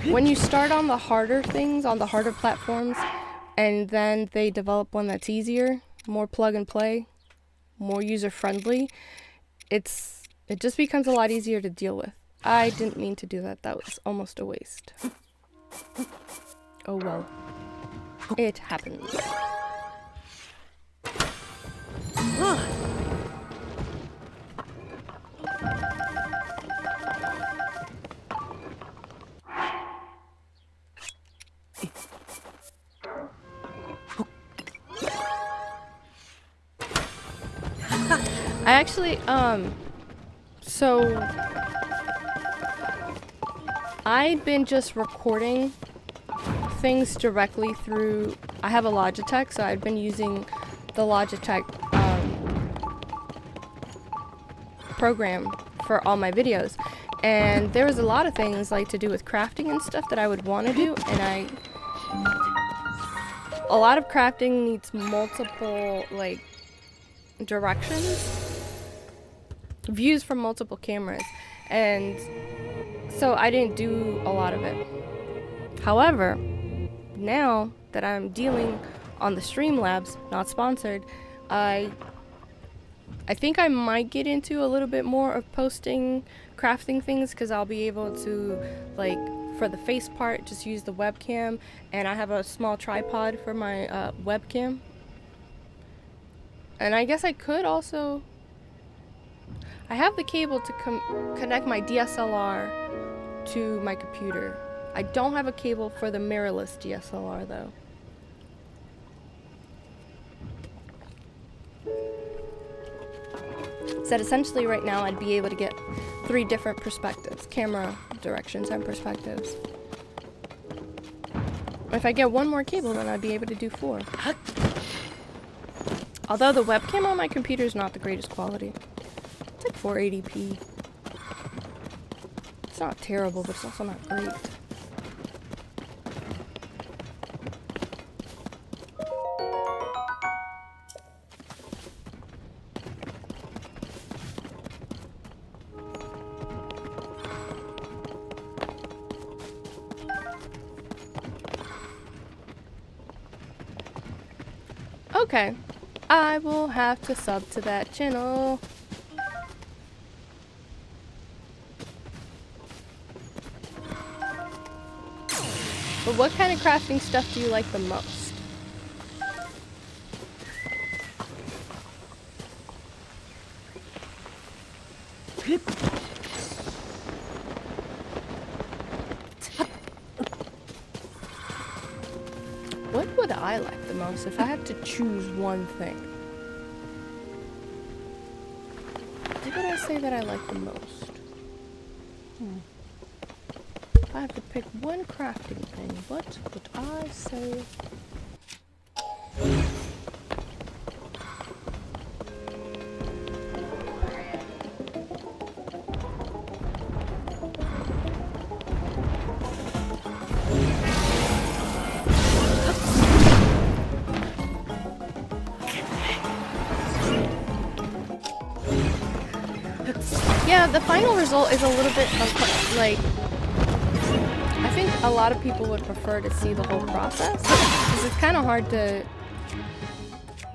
When you start on the harder things, on the harder platforms, and then they develop one that's easier, more plug and play, more user friendly, it just becomes a lot easier to deal with. I didn't mean to do that. That was almost a waste. Oh well. It happens. I actually, so I've been just recording things directly through, I have a Logitech, so I've been using the Logitech program for all my videos, and there was a lot of things like to do with crafting and stuff that I would want to do, and a lot of crafting needs multiple like directions, views from multiple cameras, and so I didn't do a lot of it. However, now that I'm dealing on the Streamlabs, not sponsored, I think I might get into a little bit more of posting crafting things, because I'll be able to, like, for the face part, just use the webcam, and I have a small tripod for my webcam. And I guess I could also, I have the cable to connect my DSLR to my computer. I don't have a cable for the mirrorless DSLR though. So that essentially right now I'd be able to get 3 different perspectives, camera directions and perspectives. If I get 1 more cable, then I'd be able to do 4. Although the webcam on my computer is not the greatest quality. It's like 480p. It's not terrible, but it's also not great. Okay, I will have to sub to that channel. But what kind of crafting stuff do you like the most? What would I like the most if I had to choose one thing? What would I say that I like the most? If I have to pick one crafting thing, what would I say? Yeah, the final result is a little bit like, I think a lot of people would prefer to see the whole process, because it's kind of hard to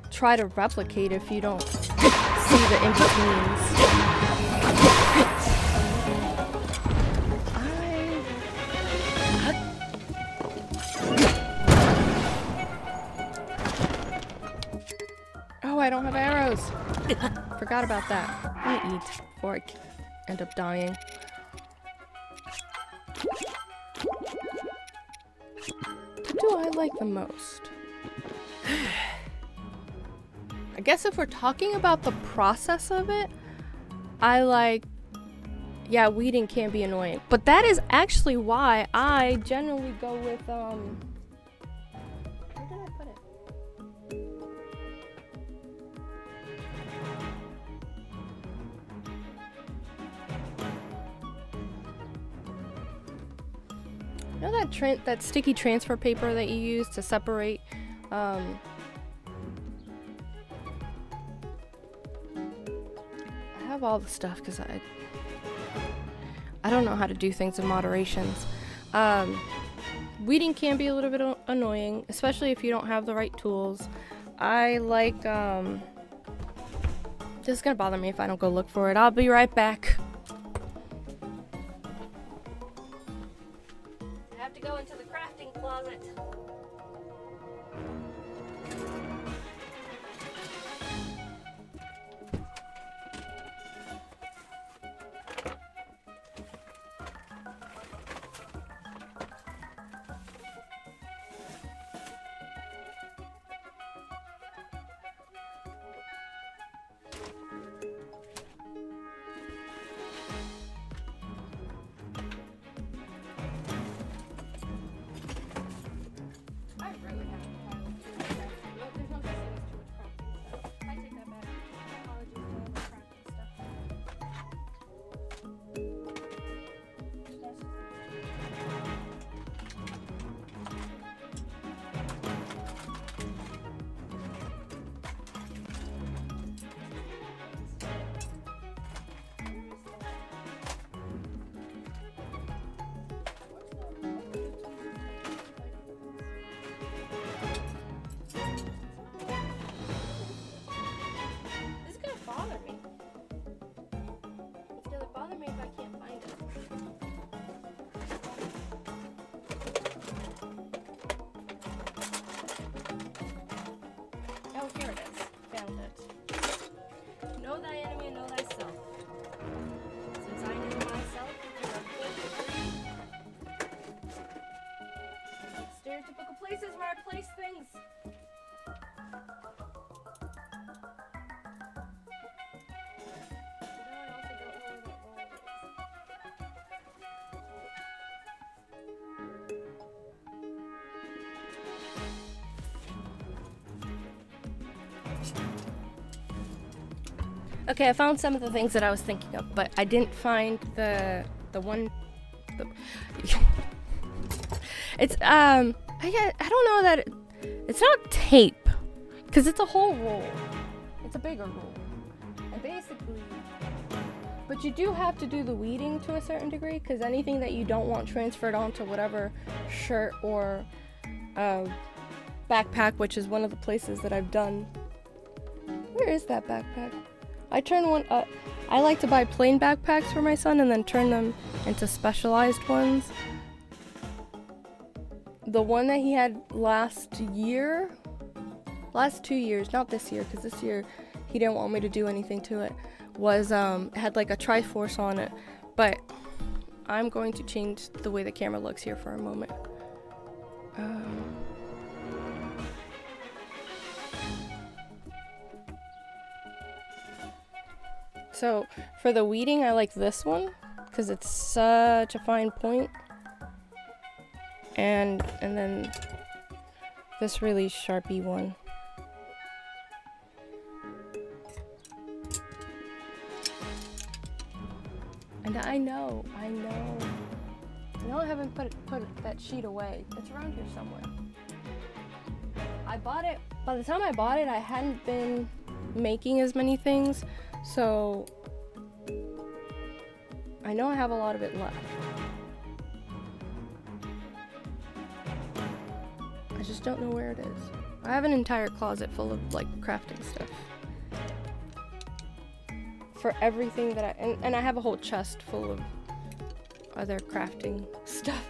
try to replicate if you don't see the in-betweens. Oh, I don't have arrows. Forgot about that. Let me eat before I end up dying. What do I like the most? I guess if we're talking about the process of it, I like, yeah, weeding can be annoying. But that is actually why I generally go with, where did I put it? You know that sticky transfer paper that you use to separate, I have all the stuff because I don't know how to do things in moderations. Weeding can be a little bit annoying, especially if you don't have the right tools. I like, this is gonna bother me if I don't go look for it. I'll be right back. I have to go into the crafting closet. here it is. Found it. Know thy enemy and know thyself. Since I knew myself to a good degree. Stereotypical places where I place things. Okay, I found some of the things that I was thinking of, but I didn't find the one. It's I don't know that it's not tape, because it's a whole roll. It's a bigger roll, and basically, but you do have to do the weeding to a certain degree, because anything that you don't want transferred onto whatever shirt or backpack, which is one of the places that I've done. Where is that backpack? I turn one up. I like to buy plain backpacks for my son and then turn them into specialized ones. The one that he had last 2 years, not this year, because this year he didn't want me to do anything to it, was it had like a Triforce on it. But I'm going to change the way the camera looks here for a moment. So for the weeding, I like this one because it's such a fine point. And then this really Sharpie one. And I know I haven't put that sheet away. It's around here somewhere. I bought it, by the time I bought it, I hadn't been making as many things, so I know I have a lot of it left. I just don't know where it is. I have an entire closet full of like crafting stuff. For everything that and I have a whole chest full of other crafting stuff.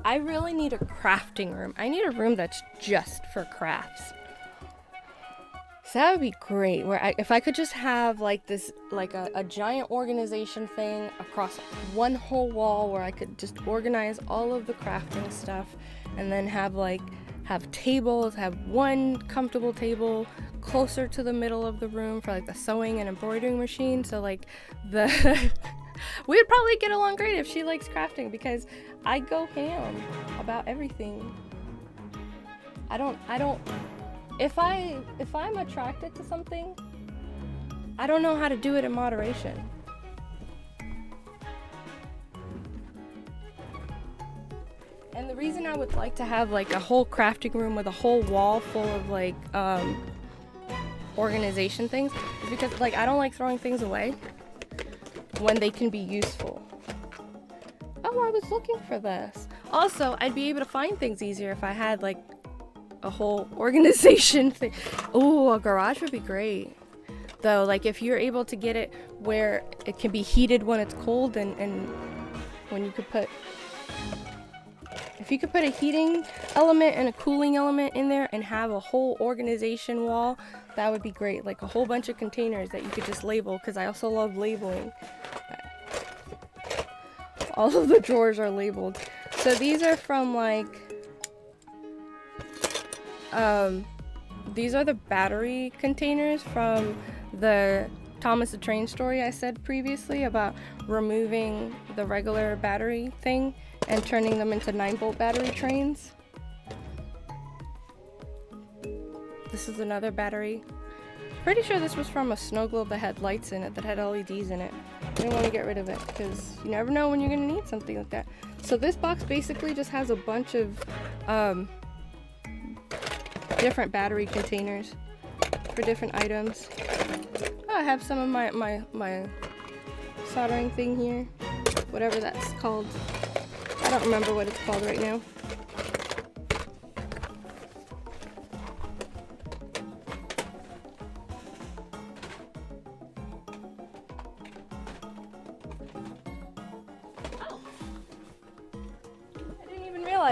I really need a crafting room. I need a room that's just for crafts. So that would be great. Where if I could just have like this, like a giant organization thing across one whole wall where I could just organize all of the crafting stuff, and then have tables, have one comfortable table closer to the middle of the room for like the sewing and embroidering machine. So like we'd probably get along great if she likes crafting, because I go ham about everything. If I'm attracted to something, I don't know how to do it in moderation. And the reason I would like to have like a whole crafting room with a whole wall full of like organization things is because like I don't like throwing things away when they can be useful. Oh, I was looking for this. Also, I'd be able to find things easier if I had like a whole organization thing. Oh, a garage would be great. Though, like if you're able to get it where it can be heated when it's cold, and when you could put, if you could put a heating element and a cooling element in there and have a whole organization wall, that would be great. Like a whole bunch of containers that you could just label, because I also love labeling. All of the drawers are labeled. So these are from like, these are the battery containers from the Thomas the Train story I said previously about removing the regular battery thing and turning them into 9-volt battery trains. This is another battery. Pretty sure this was from a snow globe that had lights in it, that had LEDs in it. I didn't want to get rid of it because you never know when you're going to need something like that. So this box basically just has a bunch of different battery containers for different items. Oh, I have some of my soldering thing here, whatever that's called. I don't remember what it's called right now.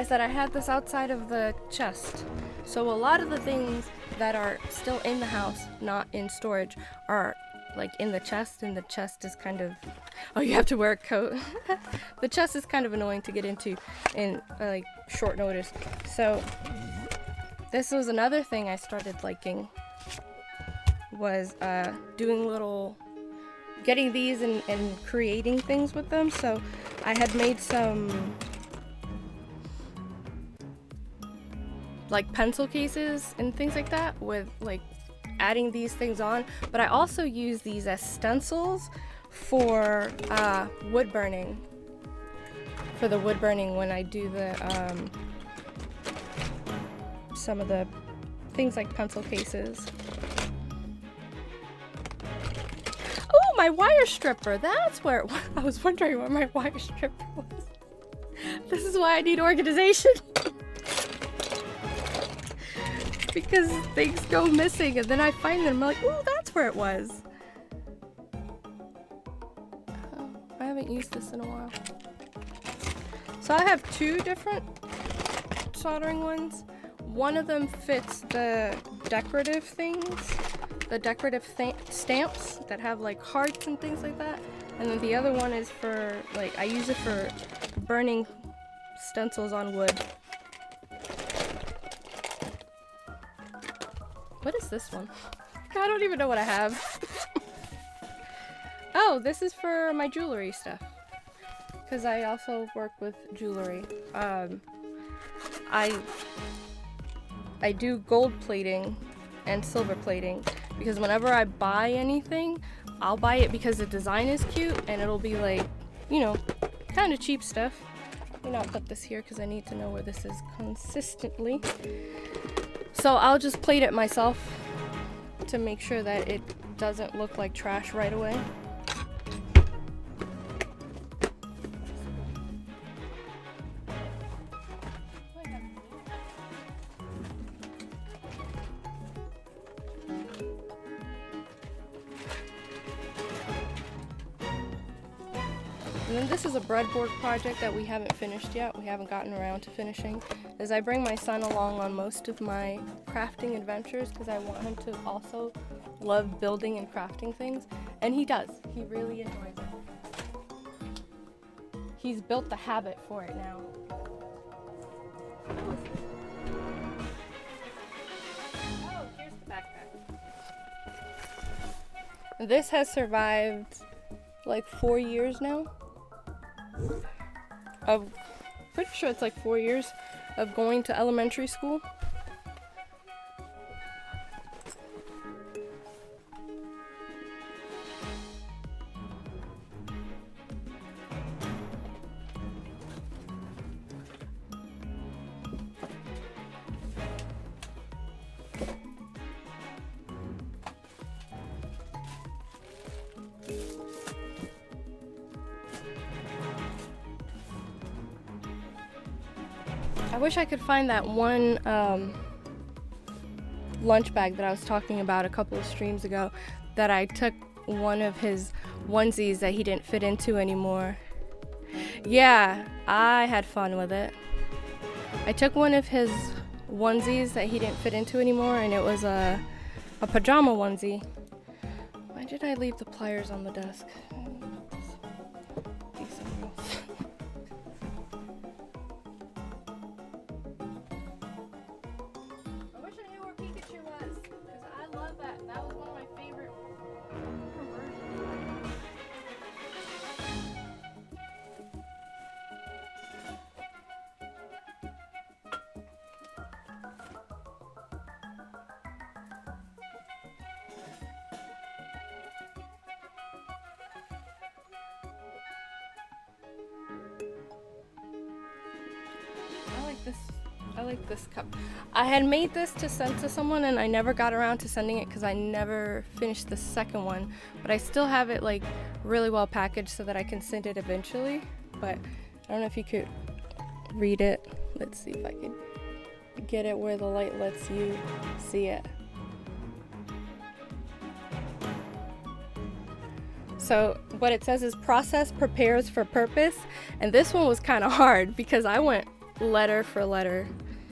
That I had this outside of the chest. So a lot of the things that are still in the house, not in storage, are like in the chest, and the chest is kind of, oh, you have to wear a coat. The chest is kind of annoying to get into in like short notice. So this was another thing I started liking, was getting these and creating things with them. So I had made some like pencil cases and things like that, with like adding these things on, but I also use these as stencils for wood burning. For the wood burning when I do the some of the things like pencil cases. Oh, my wire stripper! That's where it was. I was wondering where my wire stripper was. This is why I need organization. Because things go missing and then I find them, I'm like, oh, that's where it was. Oh, I haven't used this in a while. So I have two different soldering ones. One of them fits the decorative things, the decorative stamps that have like hearts and things like that. And then the other one is for, like, I use it for burning stencils on wood. What is this one? I don't even know what I have. Oh, this is for my jewelry stuff. Because I also work with jewelry. I do gold plating and silver plating. Because whenever I buy anything, I'll buy it because the design is cute. And it'll be like, you know, kind of cheap stuff. Let me not put this here because I need to know where this is consistently. So I'll just plate it myself to make sure that it doesn't look like trash right away. And then this is a breadboard project that we haven't finished yet. We haven't gotten around to finishing. Is I bring my son along on most of my crafting adventures because I want him to also love building and crafting things. And he does. He really enjoys it. He's built the habit for it now. Oh, here's the backpack. This has survived like 4 years now. I'm pretty sure it's like 4 years of going to elementary school. I wish I could find that one lunch bag that I was talking about a couple of streams ago, that I took one of his onesies that he didn't fit into anymore. Yeah, I had fun with it. I took one of his onesies that he didn't fit into anymore, and it was a pajama onesie. Why did I leave the pliers on the desk? Be somewhere else. like this cup. I had made this to send to someone and I never got around to sending it because I never finished the second one, but I still have it like really well packaged so that I can send it eventually. But I don't know if you could read it. Let's see if I can get it where the light lets you see it. So what it says is process prepares for purpose, and this one was kind of hard because I went letter for letter.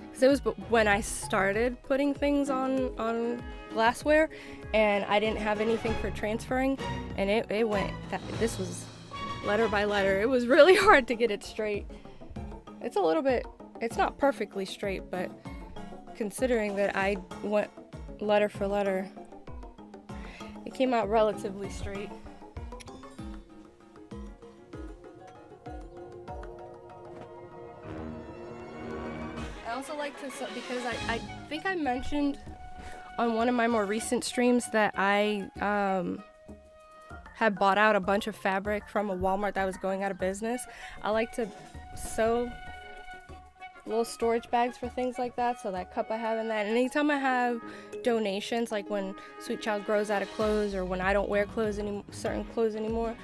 Because it was when I started putting things on glassware and I didn't have anything for transferring, and it went, this was letter by letter. It was really hard to get it straight. It's a little bit, it's not perfectly straight, but considering that I went letter for letter, it came out relatively straight. I also like to, because I think I mentioned on one of my more recent streams that I had bought out a bunch of fabric from a Walmart that was going out of business. I like to sew little storage bags for things like that, so that cup I have in that. And anytime I have donations, like when Sweet Child grows out of clothes or when I don't wear clothes certain clothes anymore,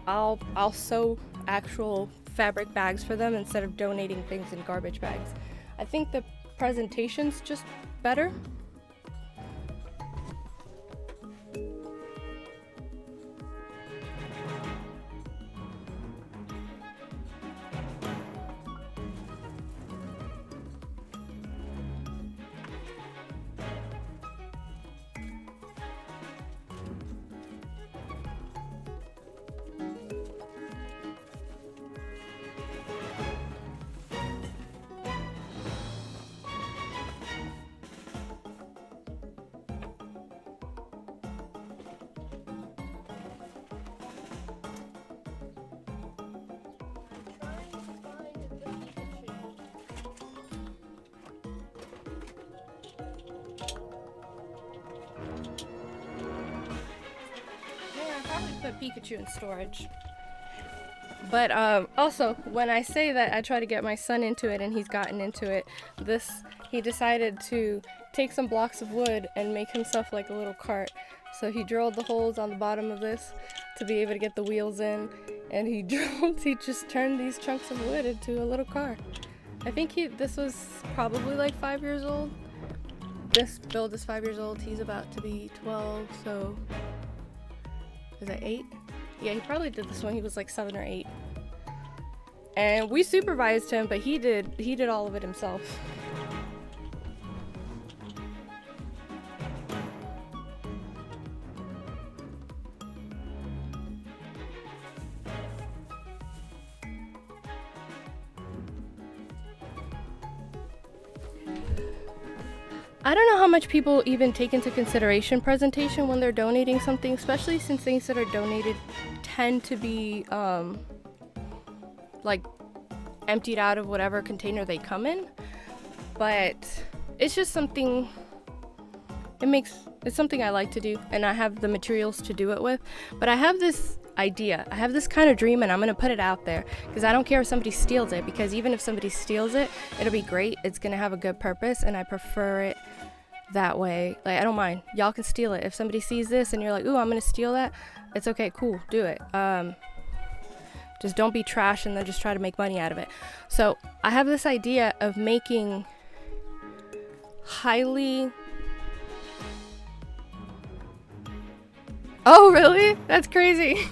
I'll sew actual fabric bags for them instead of donating things in garbage bags. I think the presentation's just better. Put Pikachu in storage. But also, when I say that I try to get my son into it and he's gotten into it, he decided to take some blocks of wood and make himself like a little cart. So he drilled the holes on the bottom of this to be able to get the wheels in, and he just turned these chunks of wood into a little car. I think this was probably like 5 years old. This build is 5 years old. He's about to be 12, so is that 8? Yeah, he probably did this when he was like 7 or 8. And we supervised him, but he did all of it himself. I don't know how much people even take into consideration presentation when they're donating something, especially since things that are donated tend to be like emptied out of whatever container they come in. But it's just something, it's something I like to do, and I have the materials to do it with. But I have this idea, I have this kind of dream, and I'm gonna put it out there because I don't care if somebody steals it, because even if somebody steals it, it'll be great. It's gonna have a good purpose, and I prefer it that way. Like, I don't mind. Y'all can steal it. If somebody sees this and you're like, ooh, I'm gonna steal that, it's okay, cool, do it. Just don't be trash and then just try to make money out of it. So I have this idea of making highly... Oh, really? That's crazy.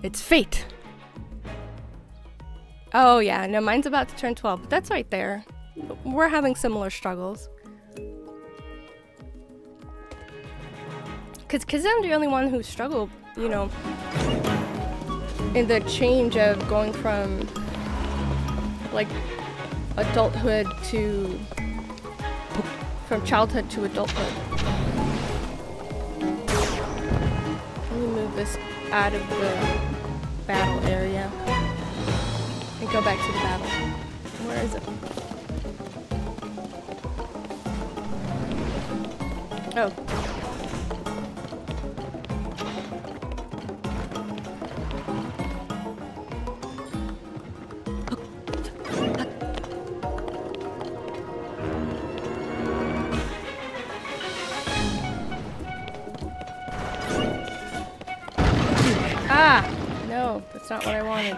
It's fate. Oh yeah, no, mine's about to turn 12, but that's right there. We're having similar struggles. Cause I'm the only one who struggled, you know, in the change of going from like adulthood to, from childhood to adulthood. Let me move this out of the battle area and go back to the battle. Where is it? Oh. not what I wanted.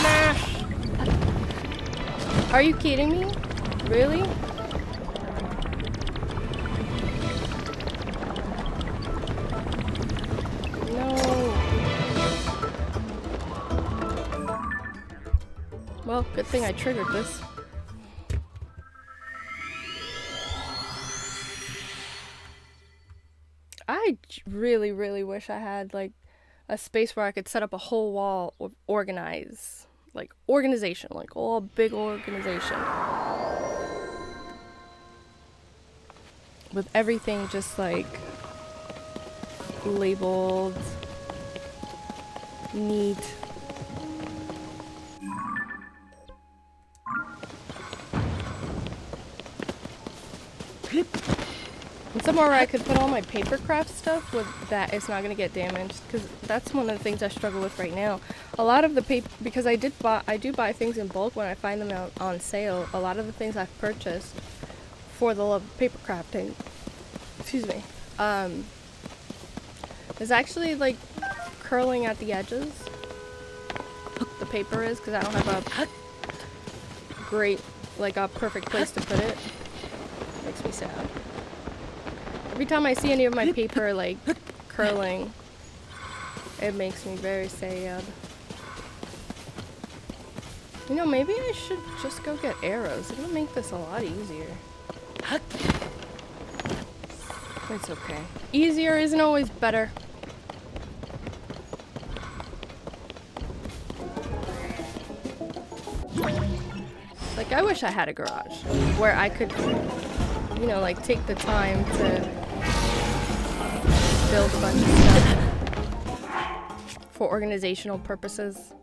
Smash! Are you kidding me? Really? No. Well, good thing I triggered this. I really, really wish I had like a space where I could set up a whole wall of organization, like all big organization. With everything just like labeled, neat. And somewhere where I could put all my paper craft stuff with that it's not going to get damaged, because that's one of the things I struggle with right now. A lot of the paper, because I do buy things in bulk when I find them out on sale. A lot of the things I've purchased for the love of paper crafting, excuse me, is actually like curling at the edges. The paper is, because I don't have a great, like a perfect place to put it. Makes me sad. Every time I see any of my paper like curling, it makes me very sad. You know, maybe I should just go get arrows. It'll make this a lot easier. It's okay. Easier isn't always better. Like, I wish I had a garage where I could, you know, like take the time to build a bunch of stuff for organizational purposes.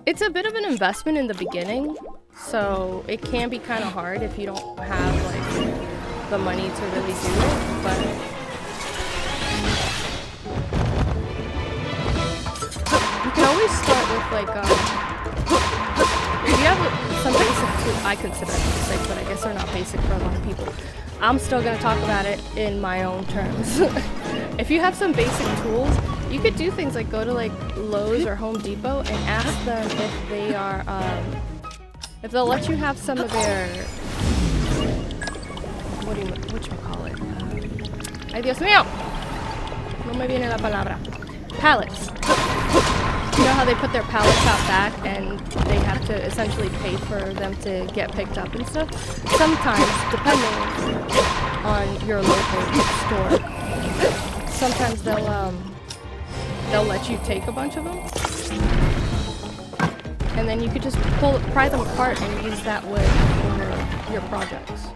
It's a bit of an investment in the beginning, so it can be kind of hard if you don't have like the money to really do it, but you can always start with like if you have some basic tools. I consider them basic, but I guess they're not basic for a lot of people. I'm still going to talk about it in my own terms. If you have some basic tools, you could do things like go to like Lowe's or Home Depot and ask them if they are, if they'll let you have some of their, whatchamacallit? Ay, Dios mío! No me viene la palabra. Pallets. You know how they put their pallets out back and they have to essentially pay for them to get picked up and stuff? Sometimes, depending on your local store, sometimes they'll let you take a bunch of them. And then you could just pry them apart and use that wood for your projects.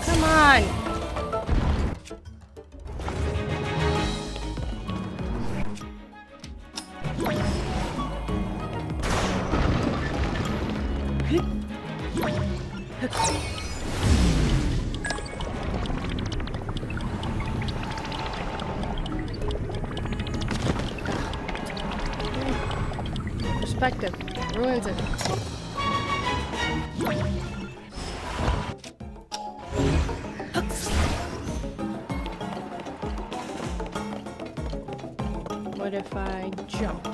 Come on! perspective. Ruins it. What if I jump?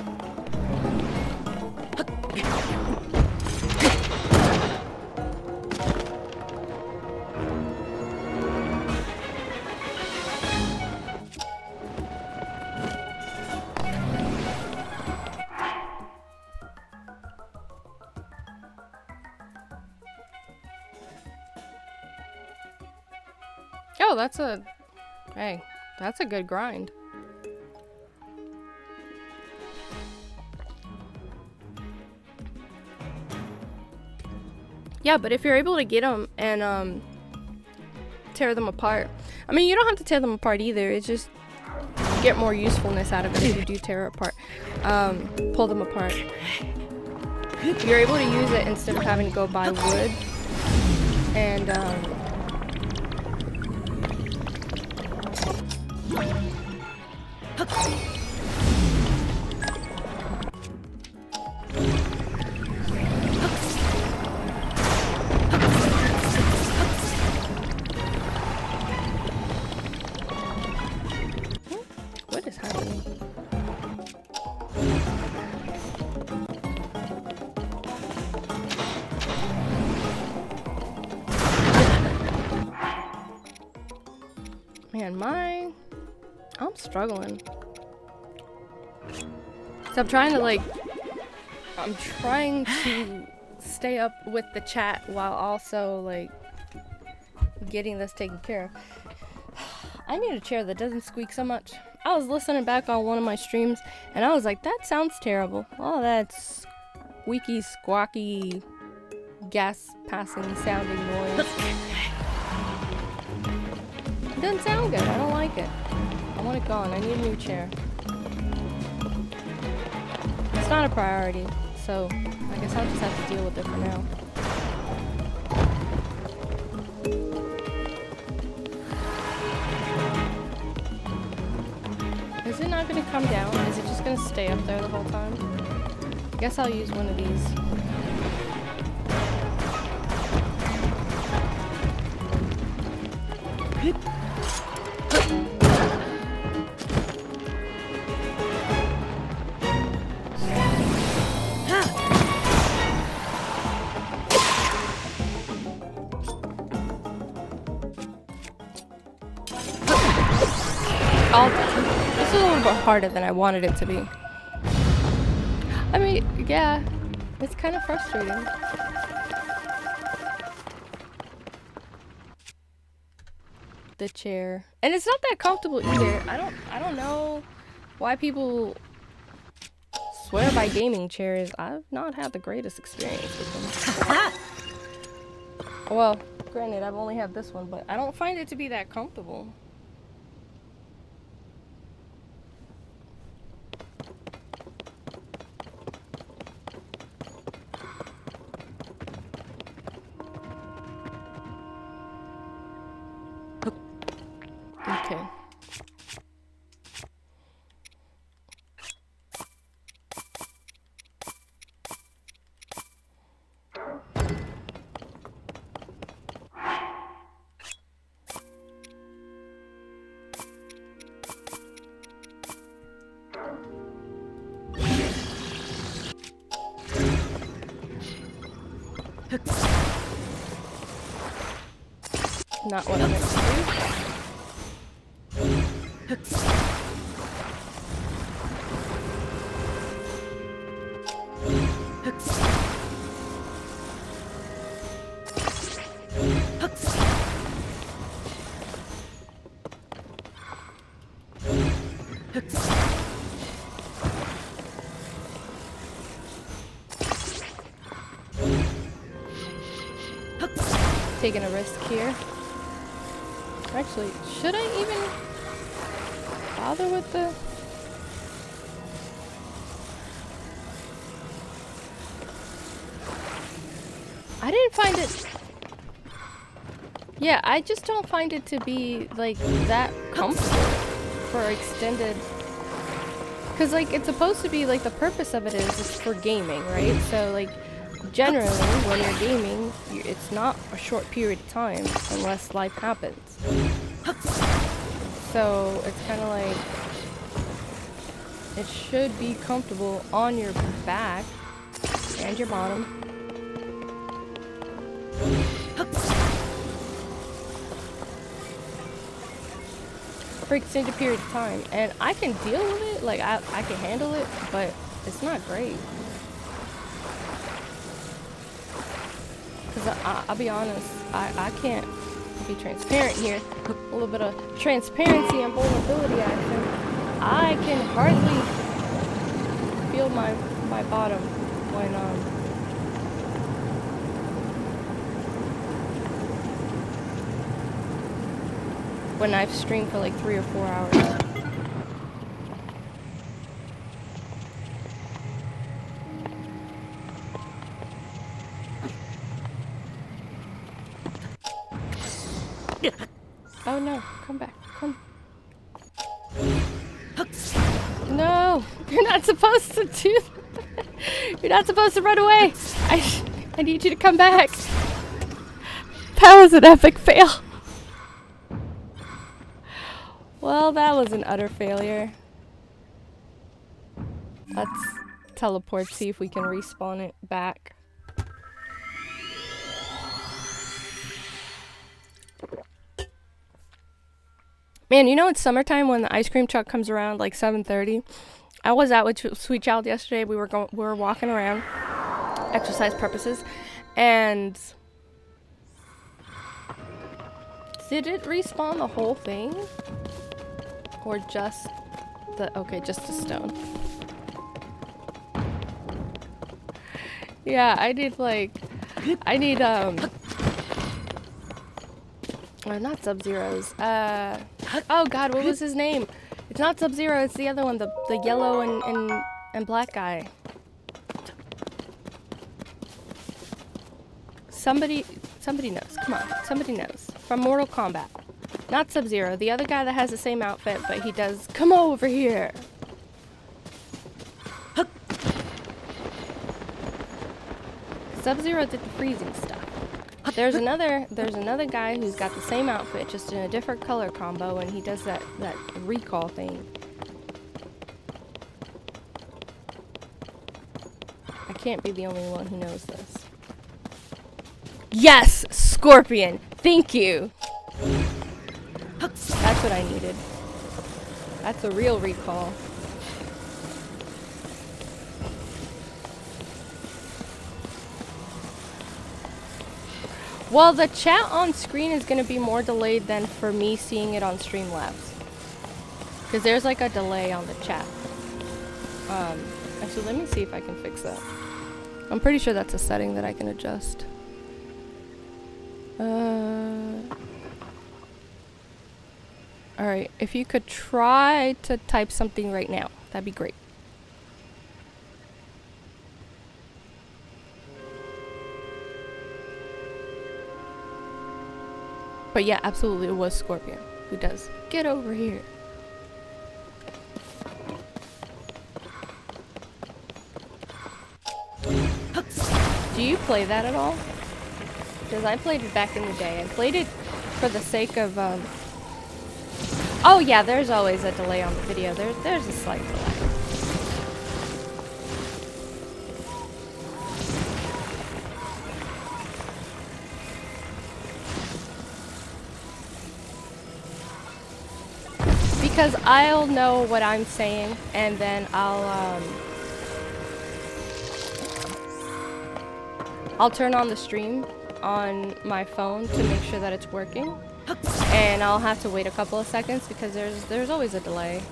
Oh, that's a... Hey, that's a good grind. Yeah, but if you're able to get them and tear them apart, I mean, you don't have to tear them apart either. It's just you get more usefulness out of it if you do tear it apart. Pull them apart. You're able to use it instead of having to go buy wood and what is happening? Man, I'm struggling. So I'm trying to stay up with the chat while also like getting this taken care of. I need a chair that doesn't squeak so much. I was listening back on one of my streams and I was like, that sounds terrible. All that squeaky, squawky, gas passing sounding noise. It doesn't sound good. I don't like it. I want it gone. I need a new chair. It's not a priority, so I guess I'll just have to deal with it for now. Is it not going to come down? Is it just going to stay up there the whole time? I guess I'll use one of these. This is a little bit harder than I wanted it to be. I mean, yeah, it's kind of frustrating. The chair, and it's not that comfortable either. I don't know why people swear by gaming chairs. I've not had the greatest experience with them. Well, granted, I've only had this one, but I don't find it to be that comfortable. Okay. Not what I meant to do. Taking a risk here. Actually, should I even bother with the... I didn't find it... Yeah, I just don't find it to be, like, that comfortable for extended Cause like it's supposed to be like the purpose of it is it's for gaming, right? So like generally when you're gaming, it's not a short period of time unless life happens. So it's kind of like it should be comfortable on your back and your bottom. For extended period of time, and I can deal with it, like I can handle it, but it's not great. Because I'll be honest, I can't be transparent here. A little bit of transparency and vulnerability action. I can hardly feel my bottom when I've streamed for like 3 or 4 hours. Oh no, come back, come. No, you're not supposed to do that. You're not supposed to run away. I need you to come back. That was an epic fail. Well, that was an utter failure. Let's teleport, see if we can respawn it back. Man, you know it's summertime when the ice cream truck comes around like 7:30. I was out with Sweet Child yesterday. We were walking around, exercise purposes, and did it respawn the whole thing? Or just just a stone. Yeah, I need not Sub-Zero's. Oh god, what was his name? It's not Sub-Zero, it's the other one, the yellow and black guy. Somebody knows. Come on, somebody knows. From Mortal Kombat. Not Sub-Zero, the other guy that has the same outfit, but he does, come over here! Sub-Zero did the freezing stuff. There's another guy who's got the same outfit, just in a different color combo, and he does that recall thing. I can't be the only one who knows this. Yes! Scorpion! Thank you! That's what I needed. That's a real recall. Well, the chat on screen is going to be more delayed than for me seeing it on Streamlabs. Because there's like a delay on the chat. Actually, let me see if I can fix that. I'm pretty sure that's a setting that I can adjust. Alright, if you could try to type something right now, that'd be great. But yeah, absolutely, it was Scorpion who does. Get over here. Do you play that at all? Because I played it back in the day. I played it for the sake of, Oh yeah, there's always a delay on the video. There's a slight delay. Because I'll know what I'm saying, and then I'll turn on the stream on my phone to make sure that it's working. And I'll have to wait a couple of seconds because there's always a delay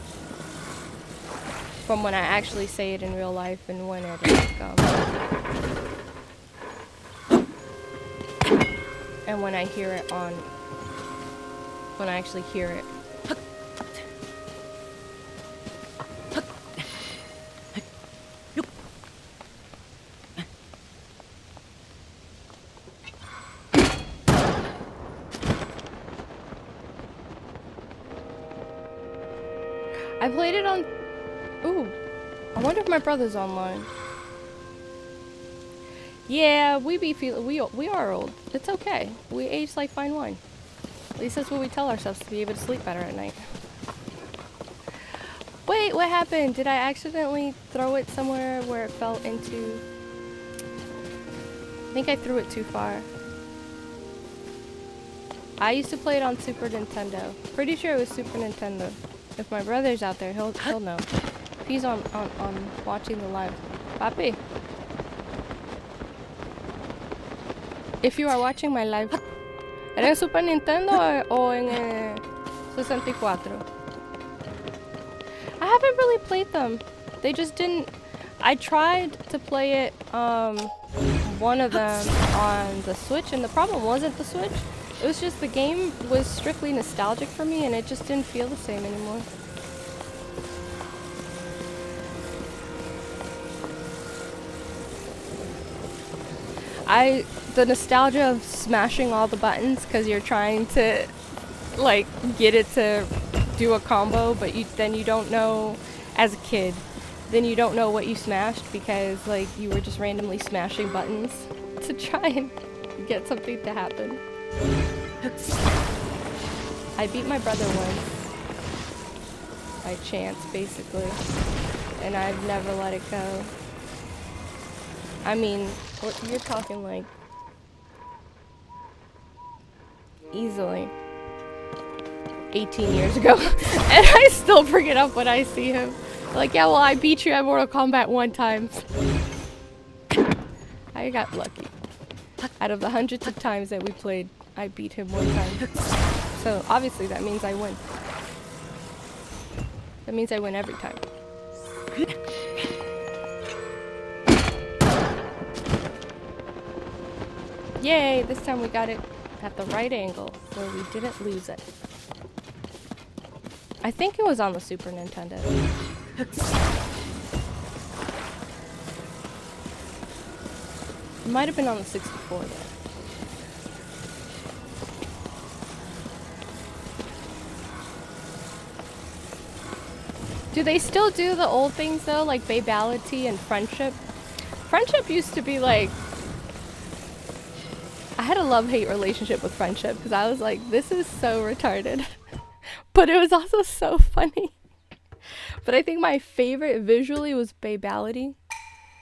from when I actually say it in real life and when it and when I hear it when I actually hear it. I played it on... Ooh, I wonder if my brother's online. Yeah, we are old. It's okay. We age like fine wine. At least that's what we tell ourselves to be able to sleep better at night. Wait, what happened? Did I accidentally throw it somewhere where it fell into... I think I threw it too far. I used to play it on Super Nintendo. Pretty sure it was Super Nintendo. If my brother's out there, he'll know. If he's on watching the live. Papi. If you are watching my live, ¿era en Super Nintendo o en 64? I haven't really played them. They just didn't... I tried to play it, one of them on the Switch, and the problem wasn't the Switch. It was just the game was strictly nostalgic for me, and it just didn't feel the same anymore. The nostalgia of smashing all the buttons because you're trying to, like, get it to do a combo, but then you don't know, as a kid, then you don't know what you smashed because, like, you were just randomly smashing buttons to try and get something to happen. I beat my brother once. By chance, basically. And I've never let it go. I mean, you're talking like... easily 18 years ago. And I still bring it up when I see him. Like, yeah, well, I beat you at Mortal Kombat one time. I got lucky. Out of the hundreds of times that we played, I beat him one time. So, obviously, that means I win. That means I win every time. Yay! This time we got it at the right angle, where we didn't lose it. I think it was on the Super Nintendo. It might have been on the 64 though. Do they still do the old things though, like babality and friendship? Friendship used to be like... I had a love-hate relationship with friendship because I was like, this is so retarded. But it was also so funny. But I think my favorite visually was babality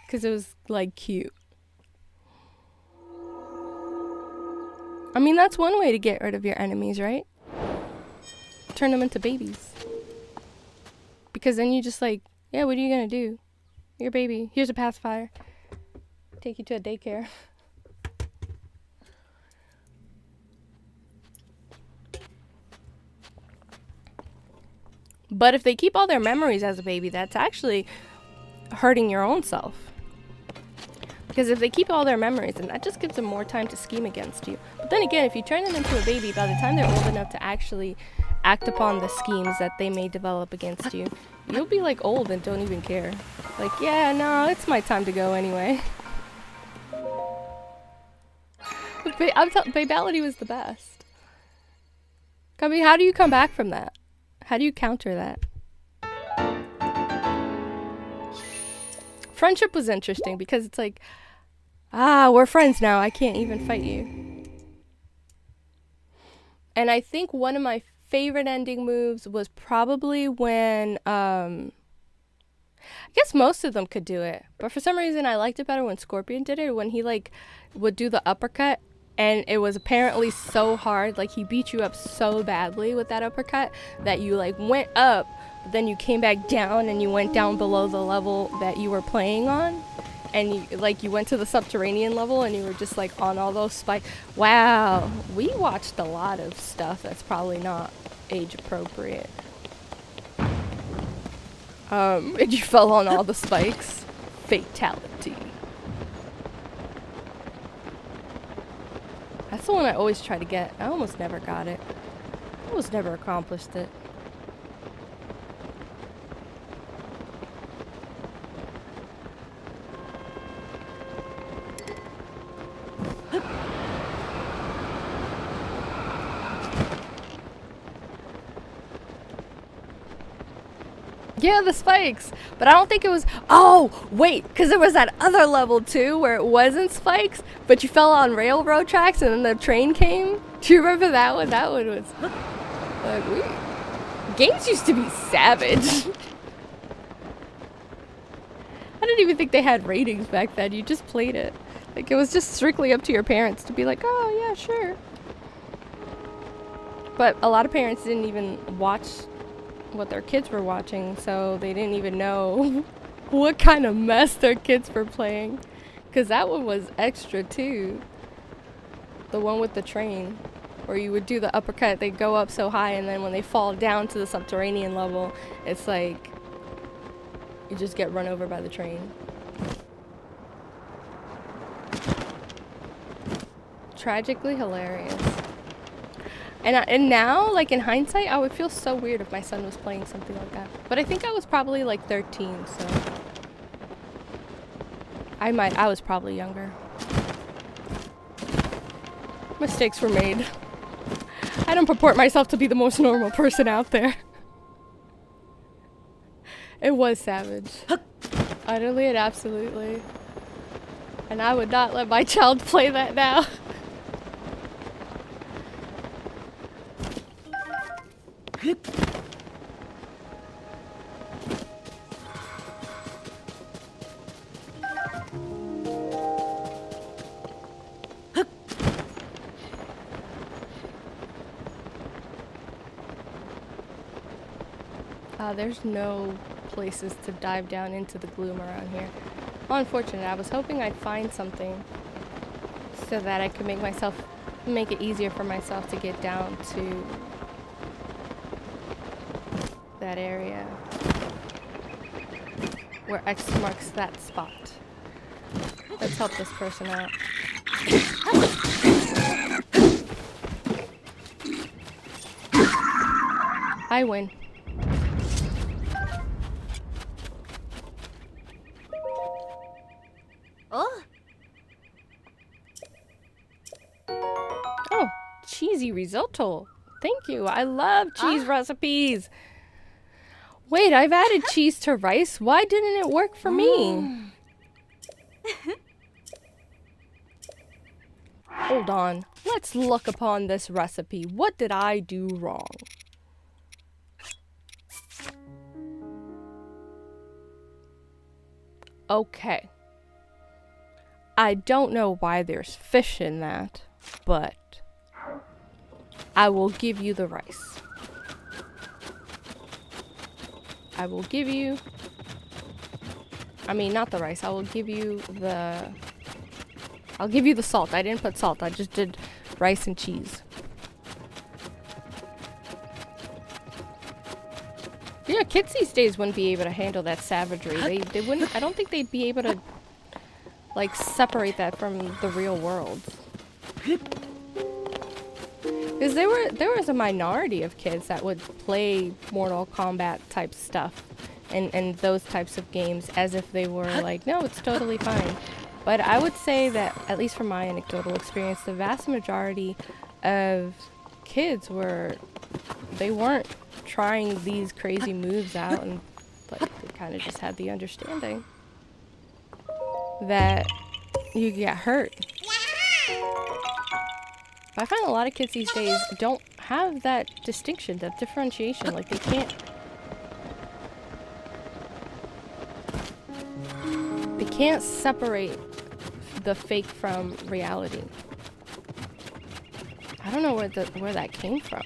because it was like cute. I mean, that's one way to get rid of your enemies, right? Turn them into babies. Because then you just like, yeah, what are you gonna do? You're a baby. Here's a pacifier. Take you to a daycare. But if they keep all their memories as a baby, that's actually hurting your own self. Because if they keep all their memories, then that just gives them more time to scheme against you. But then again, if you turn them into a baby, by the time they're old enough to actually act upon the schemes that they may develop against you, you'll be like old and don't even care. Like, yeah, no, it's my time to go anyway. Babality was the best. I mean, how do you come back from that? How do you counter that? Friendship was interesting because it's like, we're friends now. I can't even fight you. And I think one of my favorite ending moves was probably when, I guess most of them could do it. But for some reason, I liked it better when Scorpion did it. When he, like, would do the uppercut. And it was apparently so hard, like he beat you up so badly with that uppercut that you like went up, but then you came back down and you went down below the level that you were playing on. And you went to the subterranean level and you were just like on all those spikes. Wow, we watched a lot of stuff that's probably not age appropriate. And you fell on all the spikes. Fatality. That's the one I always try to get. I almost never got it. I almost never accomplished it. Yeah, the spikes. But I don't think it was... Oh, wait. Because there was that other level, too, where it wasn't spikes, but you fell on railroad tracks and then the train came. Do you remember that one? That one was... Like, games used to be savage. I didn't even think they had ratings back then. You just played it. Like, it was just strictly up to your parents to be like, oh, yeah, sure. But a lot of parents didn't even watch what their kids were watching, so they didn't even know what kind of mess their kids were playing. Because that one was extra, too. The one with the train. Where you would do the uppercut, they go up so high, and then when they fall down to the subterranean level, it's like you just get run over by the train. Tragically hilarious. And now, like in hindsight, I would feel so weird if my son was playing something like that. But I think I was probably like 13, so I was probably younger. Mistakes were made. I don't purport myself to be the most normal person out there. It was savage. Utterly and absolutely. And I would not let my child play that now. There's no places to dive down into the gloom around here. Well, unfortunate. I was hoping I'd find something so that I could make it easier for myself to get down to that area where X marks that spot. Let's help this person out. I win. Oh, cheesy risotto. Thank you. I love cheese recipes. Wait, I've added cheese to rice. Why didn't it work for me? Hold on. Let's look upon this recipe. What did I do wrong? Okay. I don't know why there's fish in that, but I will give you the rice. I will give you... I mean, not the rice. I will give you the... I'll give you the salt. I didn't put salt. I just did rice and cheese. Yeah, kids these days wouldn't be able to handle that savagery. They wouldn't... I don't think they'd be able to, like, separate that from the real world. Because there was a minority of kids that would play Mortal Kombat type stuff and those types of games as if they were like, no, it's totally fine. But I would say that, at least from my anecdotal experience, the vast majority of kids they weren't trying these crazy moves out, and like they kind of just had the understanding that you get hurt. I find a lot of kids these days don't have that distinction, that differentiation. Like, they can't separate the fake from reality. I don't know where that came from.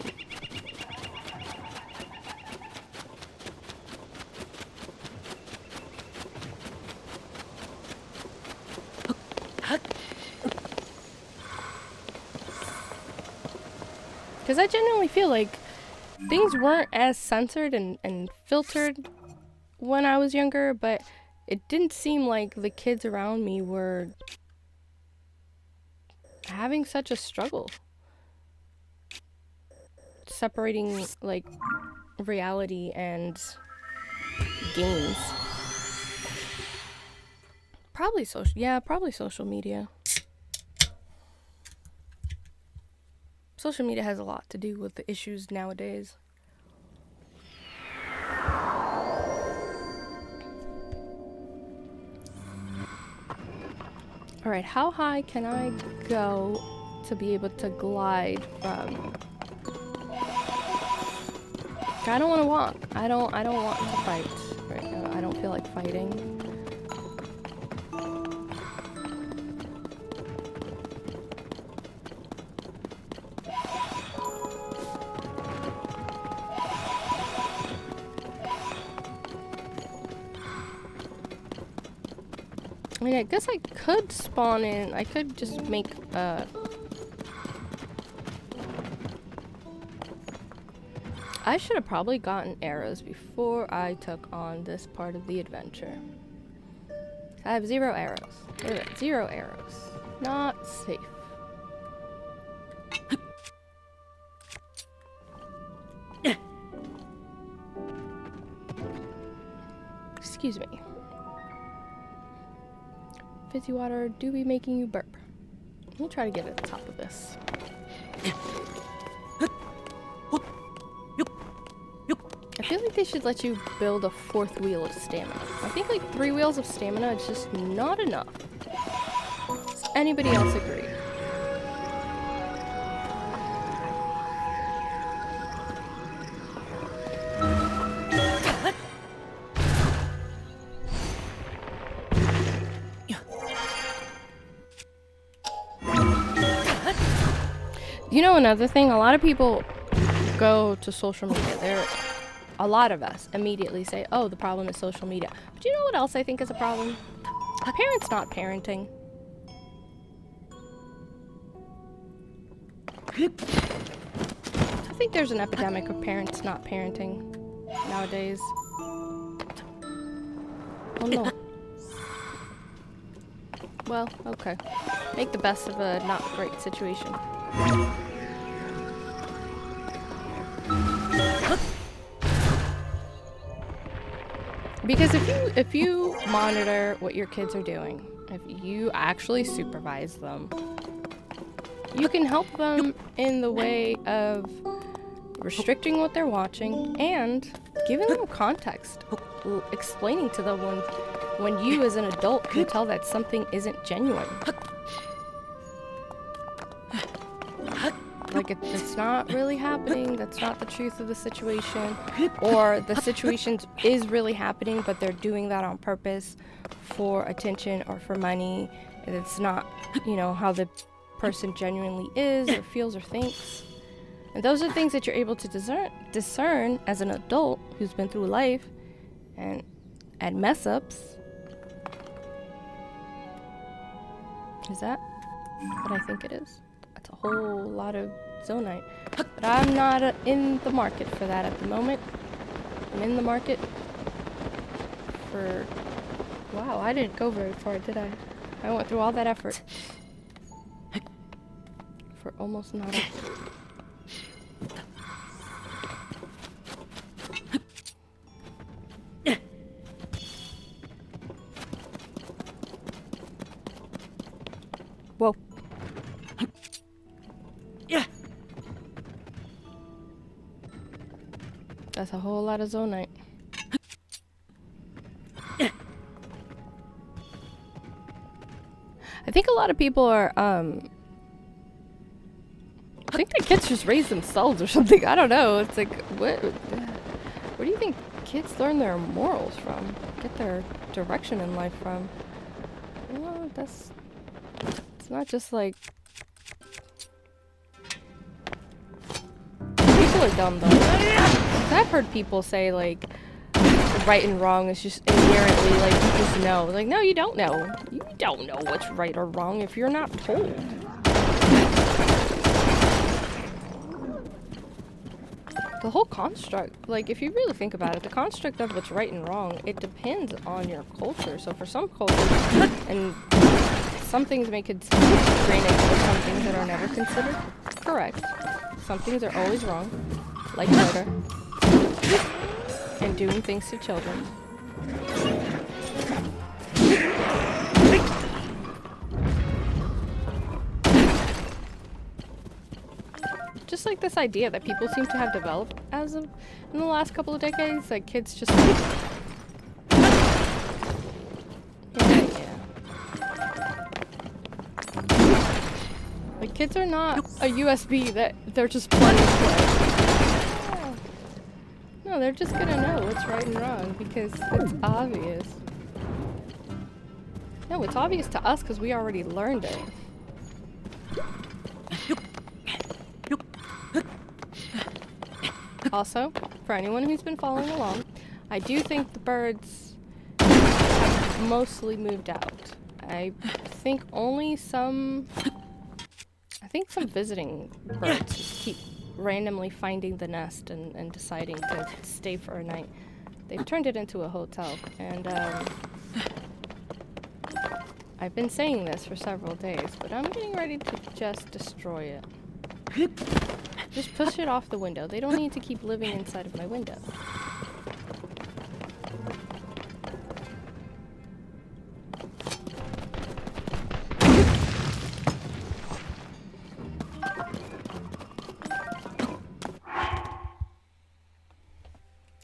Because I genuinely feel like things weren't as censored and filtered when I was younger, but it didn't seem like the kids around me were having such a struggle separating, like, reality and games. Probably social media. Social media has a lot to do with the issues nowadays. Alright, how high can I go to be able to glide from... I don't want to walk. I don't want to fight right now. I don't feel like fighting. I mean, I guess I could spawn in. I could just make I should have probably gotten arrows before I took on this part of the adventure. I have 0 arrows. Look at that, 0 arrows. Not safe. Excuse me. Fizzy water do be making you burp. Let me try to get at the top of this. I feel like they should let you build a 4th wheel of stamina. I think like 3 wheels of stamina is just not enough. Does anybody else agree? You know, another thing, a lot of people go to social media. A lot of us immediately say, oh, the problem is social media. But you know what else I think is a problem? Parents not parenting. I think there's an epidemic of parents not parenting nowadays. Oh no. Well, okay. Make the best of a not great situation. Because if you monitor what your kids are doing, if you actually supervise them, you can help them in the way of restricting what they're watching and giving them context, explaining to them when you as an adult can tell that something isn't genuine. Like it's not really happening, that's not the truth of the situation, or the situation is really happening but they're doing that on purpose for attention or for money, and it's not, you know, how the person genuinely is or feels or thinks. And those are things that you're able to discern as an adult who's been through life and at mess ups. Is that what I think it is? That's a whole lot of zonite. But I'm not in the market for that at the moment. I'm in the market for... Wow, I didn't go very far, did I? I went through all that effort for almost nothing. Whoa. That's a whole lot of zonite. I think a lot of people are, I think the kids just raise themselves or something. I don't know. It's like, where do you think kids learn their morals from? Get their direction in life from? Well, it's not just like... People are dumb, though. I've heard people say, like, right and wrong is just inherently, like, you just know. Like, no, you don't know. You don't know what's right or wrong if you're not told. The whole construct, like, if you really think about it, the construct of what's right and wrong, it depends on your culture. So for some cultures, and some things may consider granted, there's some things that are never considered correct. Some things are always wrong, like murder and doing things to children. Just like this idea that people seem to have developed as of in the last couple of decades, like kids just like, yeah. Kids are not a USB that they're just plugged with. No, they're just gonna know what's right and wrong because it's obvious. No, it's obvious to us because we already learned it. Also, for anyone who's been following along, I do think the birds have mostly moved out. I think only some visiting birds just keep randomly finding the nest and deciding to stay for a night. They've turned it into a hotel, and I've been saying this for several days, but I'm getting ready to just destroy it. Just push it off the window. They don't need to keep living inside of my window.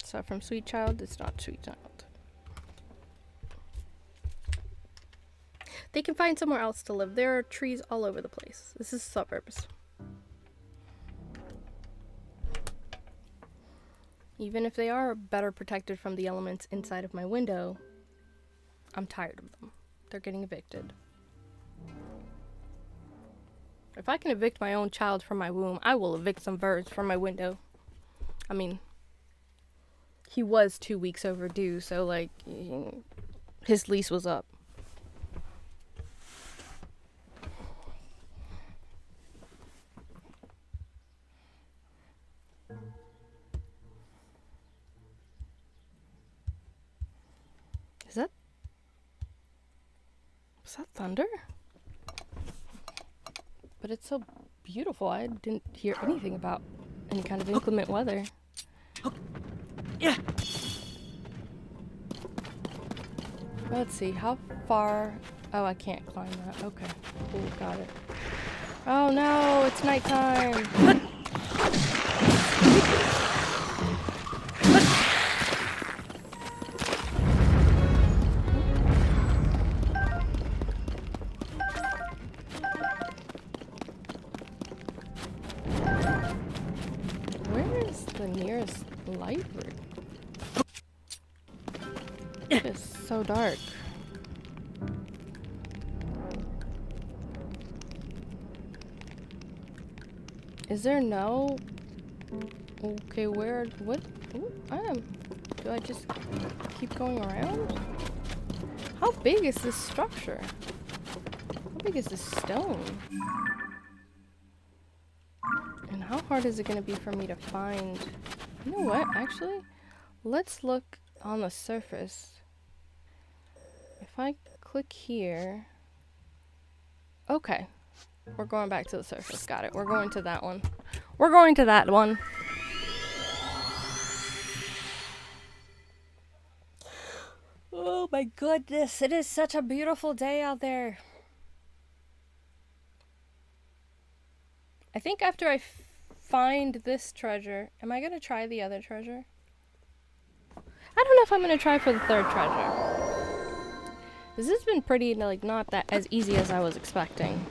So from Sweet Child, it's not Sweet Child. They can find somewhere else to live. There are trees all over the place. This is suburbs. Even if they are better protected from the elements inside of my window, I'm tired of them. They're getting evicted. If I can evict my own child from my womb, I will evict some birds from my window. I mean, he was 2 weeks overdue, so like, his lease was up. Is that thunder? But it's so beautiful. I didn't hear anything about any kind of inclement weather. Yeah. Let's see, how far? Oh, I can't climb that. Okay. Cool, got it. Oh no, it's nighttime. Library. It's so dark. Is there no... Okay, where... What? Ooh, do I just keep going around? How big is this structure? How big is this stone? And how hard is it going to be for me to find... You know what, actually? Let's look on the surface. If I click here... Okay. We're going back to the surface. Got it. We're going to that one. We're going to that one. Oh my goodness. It is such a beautiful day out there. I think after I find this treasure, am I gonna try the other treasure? I don't know if I'm gonna try for the third treasure. This has been pretty, like, not that as easy as I was expecting.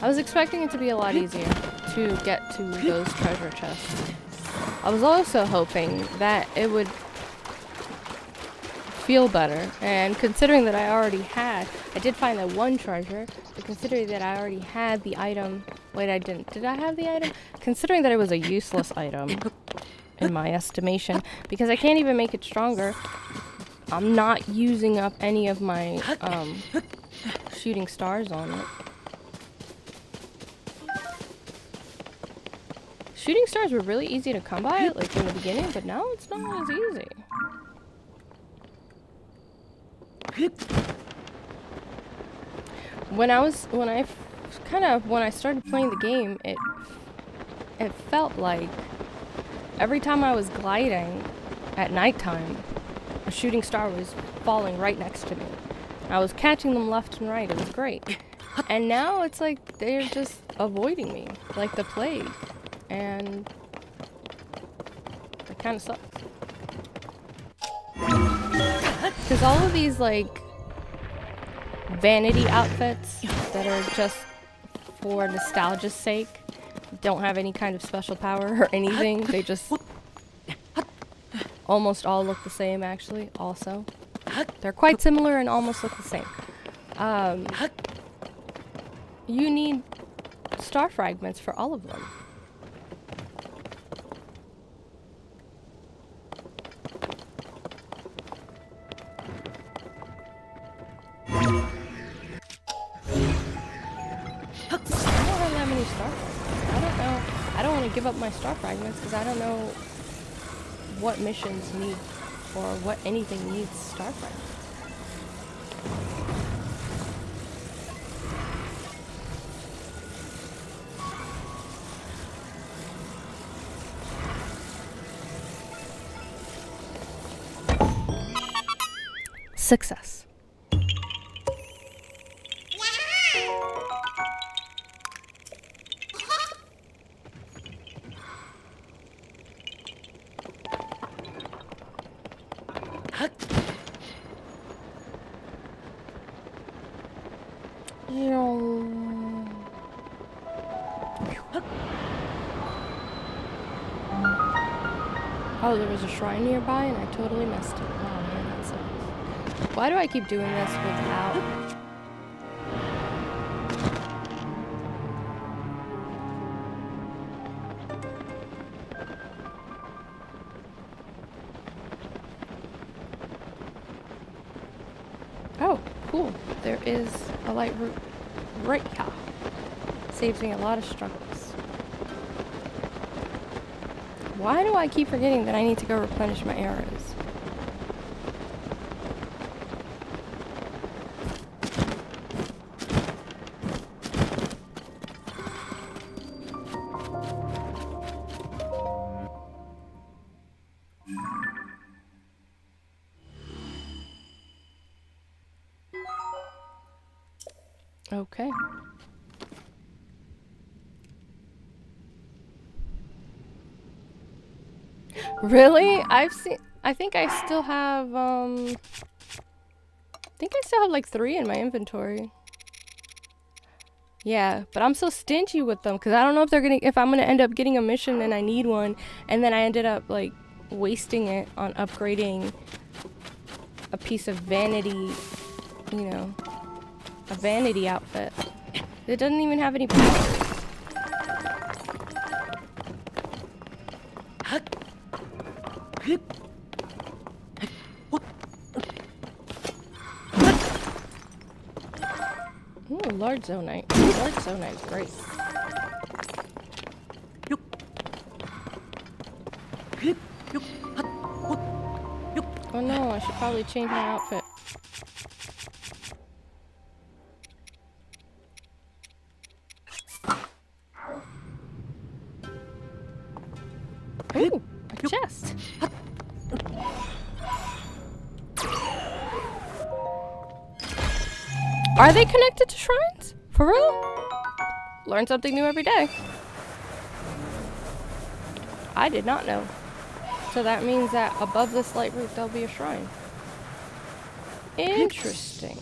I was expecting it to be a lot easier to get to those treasure chests. I was also hoping that it would feel better, and considering that I did find that one treasure, but considering that I already had the item, wait, I didn't, did I have the item? Considering that it was a useless item, in my estimation, because I can't even make it stronger, I'm not using up any of my, shooting stars on it. Shooting stars were really easy to come by, like in the beginning, but now it's not as easy. When I started playing the game, it felt like every time I was gliding, at nighttime, a shooting star was falling right next to me. I was catching them left and right. It was great. And now it's like they're just avoiding me like the plague. And it kind of sucks. Because all of these like vanity outfits that are just for nostalgia's sake don't have any kind of special power or anything. They just almost all look the same, actually, also. They're quite similar and almost look the same. You need star fragments for all of them. I don't have that many star fragments. I don't know. I don't want to give up my star fragments because I don't know what missions need or what anything needs star fragments. Success. Oh, there was a shrine nearby and I totally missed it. Oh man, that sucks. Why do I keep doing this without... Oh, cool. There is a light route right here. Saves me a lot of struggles. Why do I keep forgetting that I need to go replenish my arrows? Okay. Really? I think I still have, like 3 in my inventory. Yeah, but I'm so stingy with them because I don't know if I'm gonna end up getting a mission and I need one, and then I ended up like wasting it on upgrading a piece of vanity, you know, a vanity outfit. It doesn't even have any powers. Ooh, large zonite. Large zonite is great. Oh no, I should probably change my outfit. Ooh, a chest. Are they connected to shrines? For real? Learn something new every day. I did not know. So that means that above this light route there'll be a shrine. Interesting.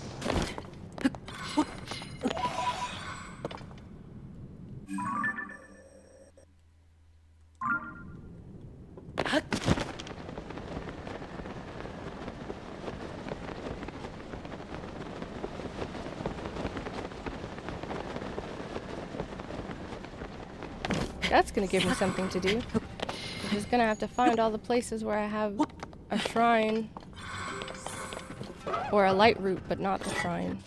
That's gonna give me something to do. I'm just gonna have to find all the places where I have a shrine. Or a light route, but not the shrine.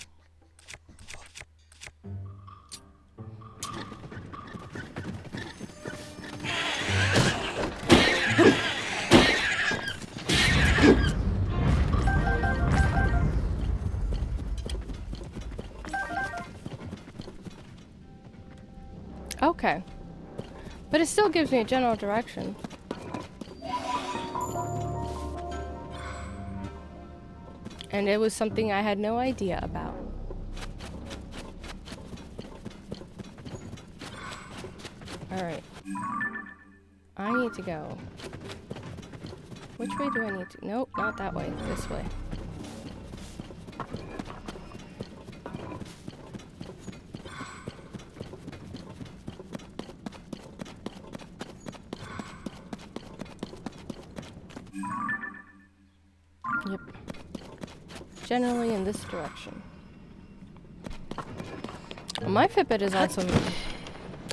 Okay. But it still gives me a general direction. And it was something I had no idea about. Alright. I need to go. Which way do I need to? Nope, not that way. This way. Yep. Generally in this direction. My Fitbit is on some...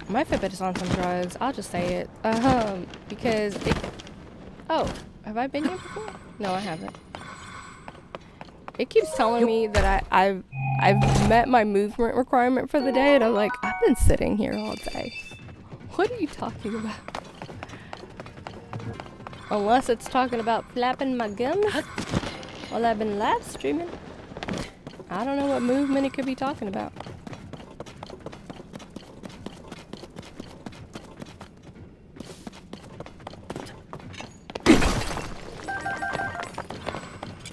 My Fitbit is on some drugs. I'll just say it. Because it... Oh, have I been here before? No, I haven't. It keeps telling me that I've met my movement requirement for the day, and I'm like, I've been sitting here all day. What are you talking about? Unless it's talking about flapping my gums while I've been live streaming. I don't know what movement it could be talking about.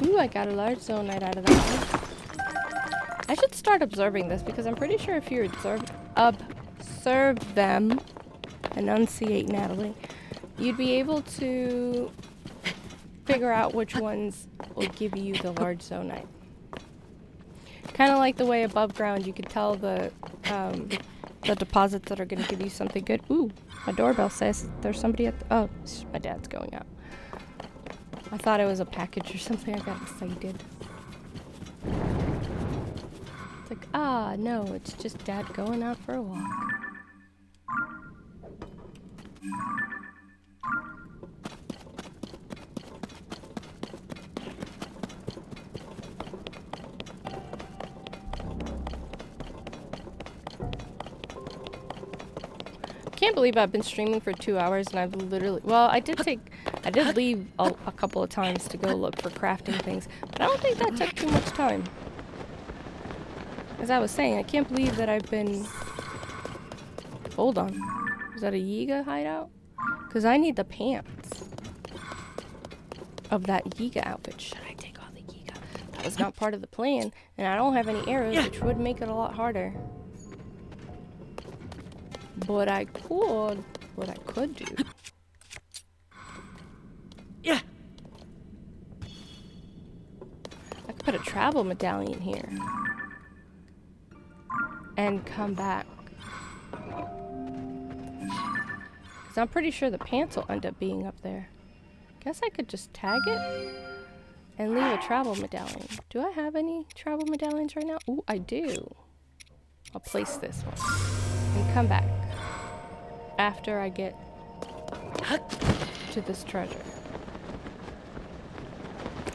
Ooh, I got a large zonite out of that one. I should start observing this because I'm pretty sure if you observe them, enunciate Natalie, you'd be able to figure out which ones will give you the large zonite. Kind of like the way above ground you could tell the deposits that are going to give you something good. Ooh, my doorbell says there's somebody at the... Oh, my dad's going out. I thought it was a package or something. I got excited. It's like, ah, no, it's just Dad going out for a walk. Can't believe I've been streaming for 2 hours and I've literally... Well, I did leave a couple of times to go look for crafting things, but I don't think that took too much time. As I was saying, I can't believe that I've been... Hold on. Is that a Yiga hideout? Because I need the pants of that Yiga outfit. Should I take all the Yiga? That was not part of the plan, and I don't have any arrows, which would make it a lot harder. But I could... What I could do... Yeah. I could put a travel medallion here. And come back. Because I'm pretty sure the pants will end up being up there. Guess I could just tag it and leave a travel medallion. Do I have any travel medallions right now? Ooh, I do. I'll place this one. And come back. After I get to this treasure.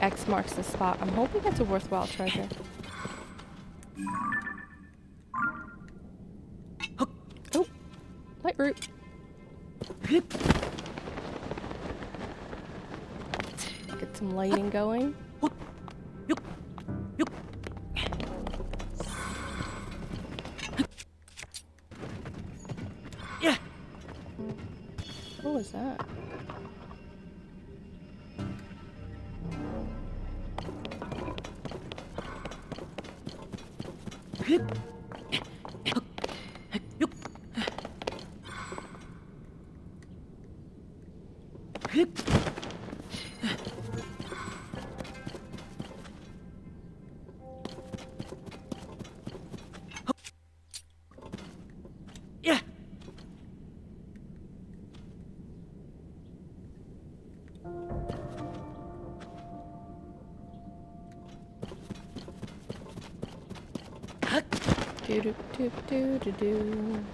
X marks the spot. I'm hoping it's a worthwhile treasure. Oh, light root. Get some lighting going. Yeah. What was that? Yeah. Do.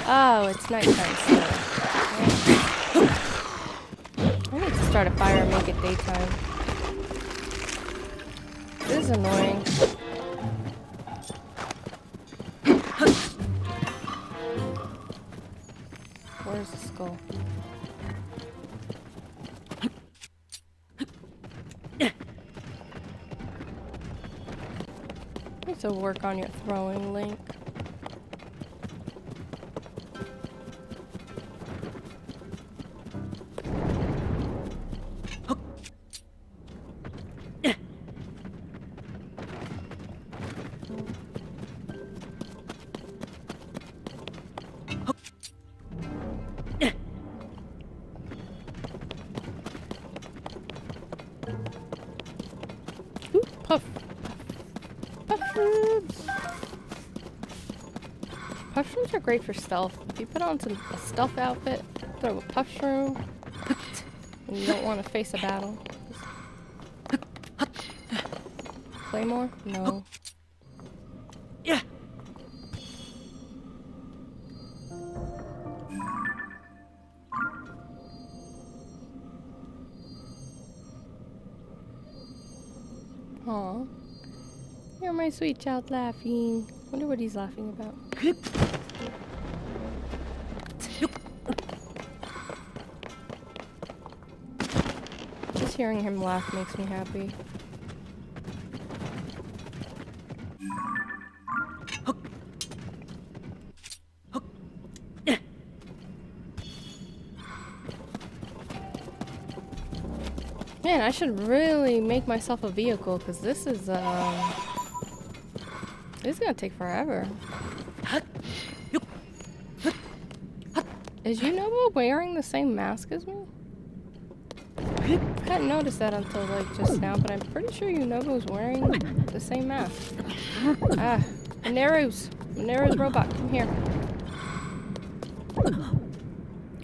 Oh, it's nighttime still. I need to start a fire and make it daytime. This is annoying. Where's the skull? Need to work on your throwing, Link. Puff. Mushrooms. Mushrooms are great for stealth. If you put on a stealth outfit, throw a mushroom, and you don't want to face a battle. Claymore? No. Yeah. Aw. You're my sweet child laughing. Wonder what he's laughing about. Just hearing him laugh makes me happy. Man, I should really make myself a vehicle, because this is gonna take forever. Is Yunobo wearing the same mask as me? I hadn't noticed that until like just now, but I'm pretty sure Yunobo's wearing the same mask. Ah, Mineru's robot, come here.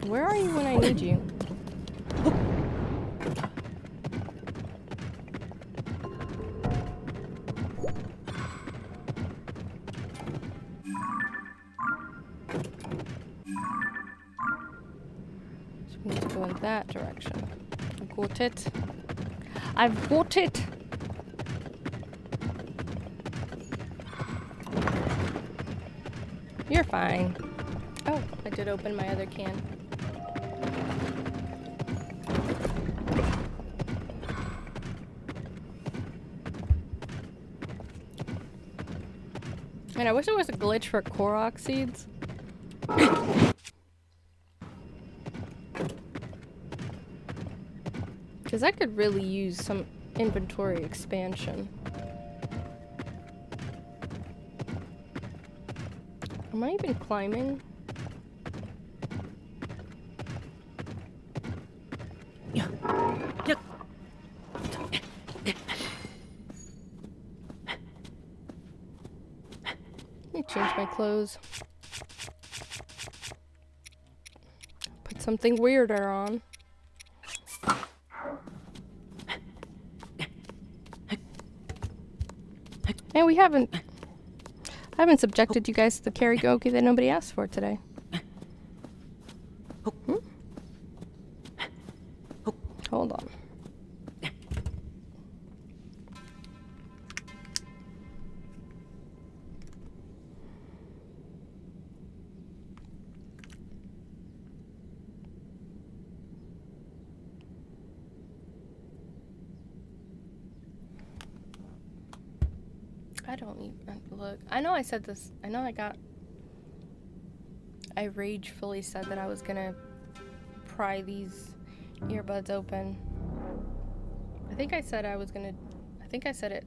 Where are you when I need you? We need to go in that direction. Got it. I've got it! You're fine. Oh, I did open my other can. And I wish there was a glitch for Korok seeds. Because I could really use some inventory expansion. Am I even climbing? Yeah. Let me change my clothes. Put something weirder on. And I haven't subjected you guys to the karaoke that nobody asked for today. Hmm? Hold on. I don't even look. I know I said this. I know I ragefully said that I was gonna pry these earbuds open. I think I said it.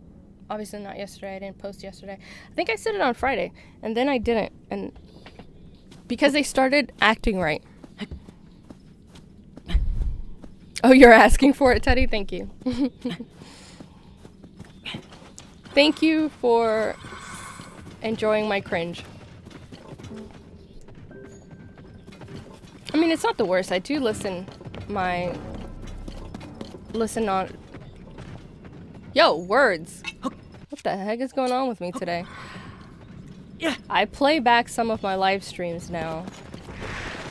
Obviously not yesterday. I didn't post yesterday. I think I said it on Friday, and then I didn't. And because they started acting right. Oh, you're asking for it, Teddy? Thank you. Thank you for enjoying my cringe. I mean, it's not the worst. I do listen on... Yo, words. What the heck is going on with me today? Yeah. I play back some of my live streams now.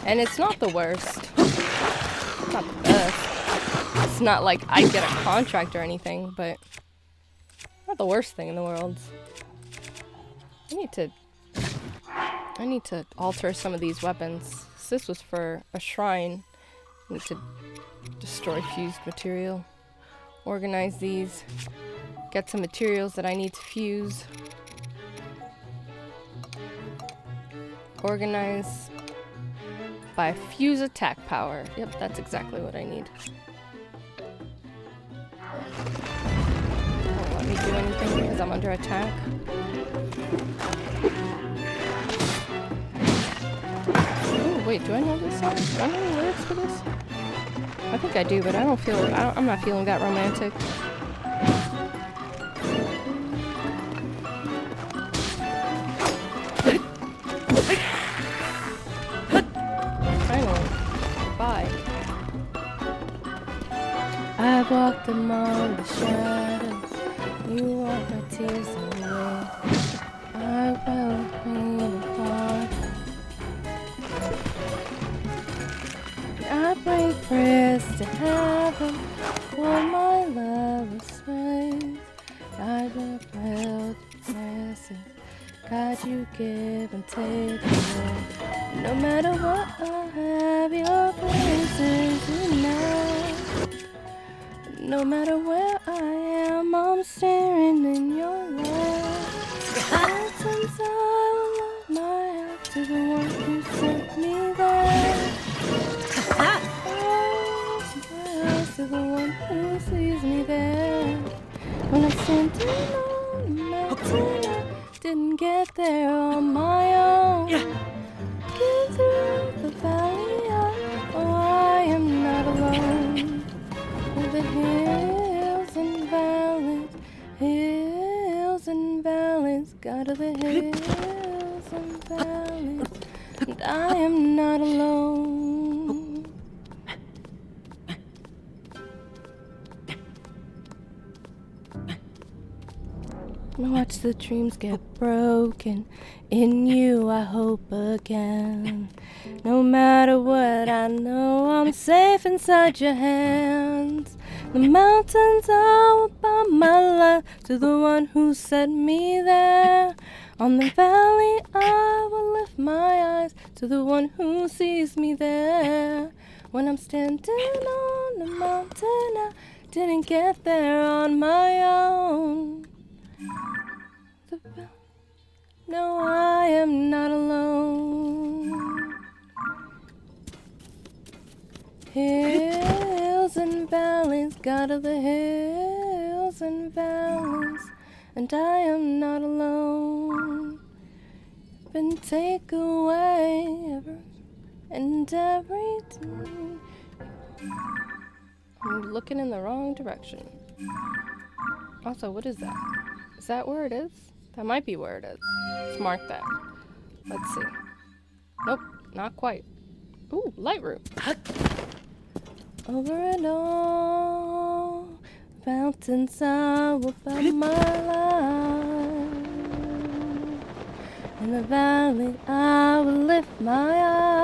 And it's not the worst. It's not the best. It's not like I get a contract or anything, but... Not the worst thing in the world. I need to alter some of these weapons. This was for a shrine. I need to destroy fused material. Organize these. Get some materials that I need to fuse. Organize by fuse attack power. Yep, that's exactly what I need. Won't let me do anything because I'm under attack. Oh wait, do I know this song? Do I know the lyrics for this? I think I do, but I'm not feeling that romantic. tears away. I will rain apart. I pray prayers to heaven for my lover's face. I will pray prayers. God, you give and take away. No matter what I have, your presence enough. No matter where I am, I'm staring in your light. Mountains I will love my heart to the one who sent me there. My eyes to the one who sees me there. When I'm standing on a mountain, I didn't get there on my own. Get through the valley, I am not alone. With the hills and valleys, God of the hills and valleys, and I am not alone. Watch the dreams get broken. In you I hope again. No matter what, I know I'm safe inside your hands. The mountains I will bow my life to the one who set me there. On the valley I will lift my eyes to the one who sees me there. When I'm standing on the mountain, I didn't get there on my own. No, I am not alone. Hills and valleys, God of the hills and valleys, and I am not alone. Been taken away ever and every time. I'm looking in the wrong direction. Also, what is that? Is that where it is? That might be where it is. Let's mark that. Let's see. Nope, not quite. Ooh, Lightroom. Over and all, mountains I will bow my life. In the valley I will lift my eyes.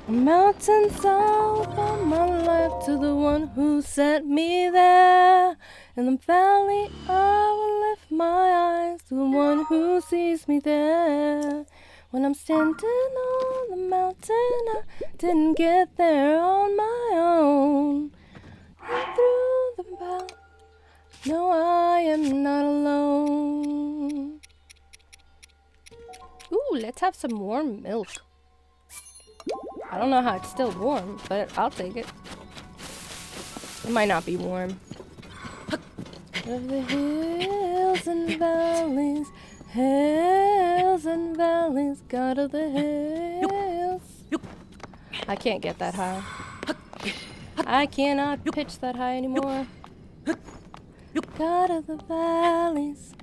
Mountains I will bow my life to the one who sent me there. In the valley I will lift my eyes to the one who sees me there. When I'm standing on the mountain, I didn't get there on my own. Through the valley, no, I am not alone. Ooh, let's have some warm milk. I don't know how it's still warm, but I'll take it. It might not be warm. Of the hills and valleys, hills and valleys, God of the hills. I can't get that high. I cannot pitch that high anymore. God of the valleys,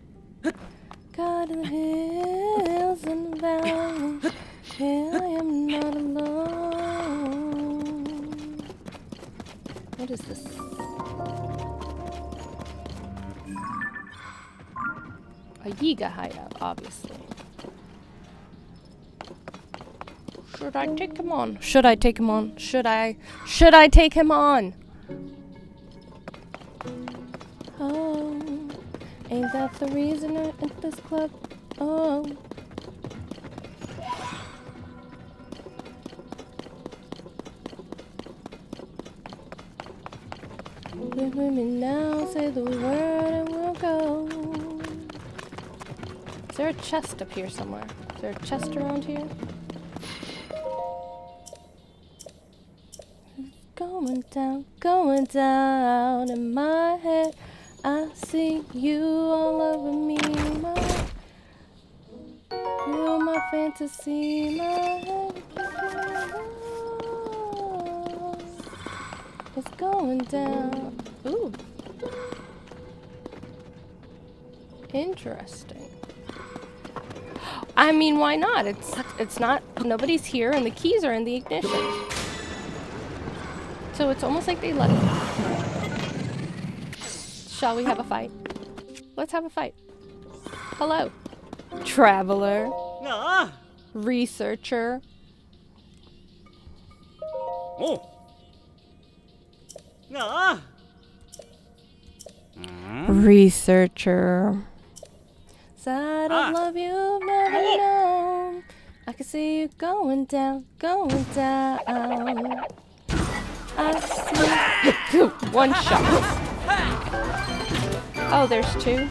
God of the hills and valleys, here I am not alone. What is this? A Yiga hideout, obviously. Should I take him on? Should I take him on? Should I take him on? Oh, ain't that the reason I'm at this club? Oh. Live with me now, say the word and we'll go. Is there a chest up here somewhere? Is there a chest around here? Going down in my head. I see you all over me, you're my fantasy, my head. It's going down. Ooh. Interesting. I mean, why not? It's not, nobody's here and the keys are in the ignition. So it's almost like they let. Shall we have a fight? Let's have a fight. Hello. Traveler. Researcher. Oh. Researcher. Side of love you've never known. I can see you going down, going down. I see. One shot. Oh, there's two.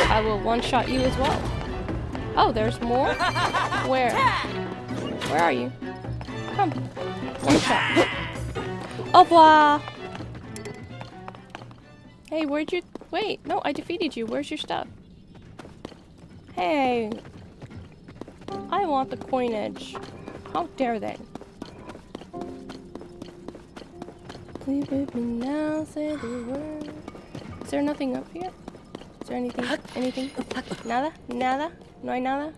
I will one shot you as well. Oh, there's more? Where? Where are you? Come. One shot. Au revoir. Hey, where'd you... Wait, no, I defeated you. Where's your stuff? Hey. I want the coinage. How dare they? Please with me now, say the word. Is there nothing up here? Is there anything? Anything? Nada? Nada? No hay nada?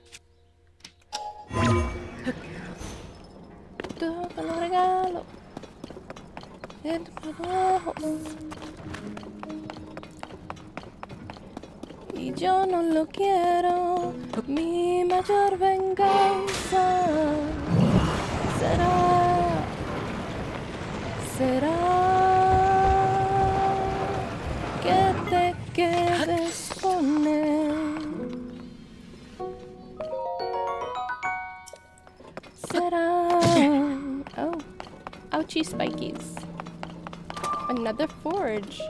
Te lo regalo. Y yo no lo quiero. Mi mayor venganza será que te quedes con él. Será. Oh, ouchie spikies. Another forge.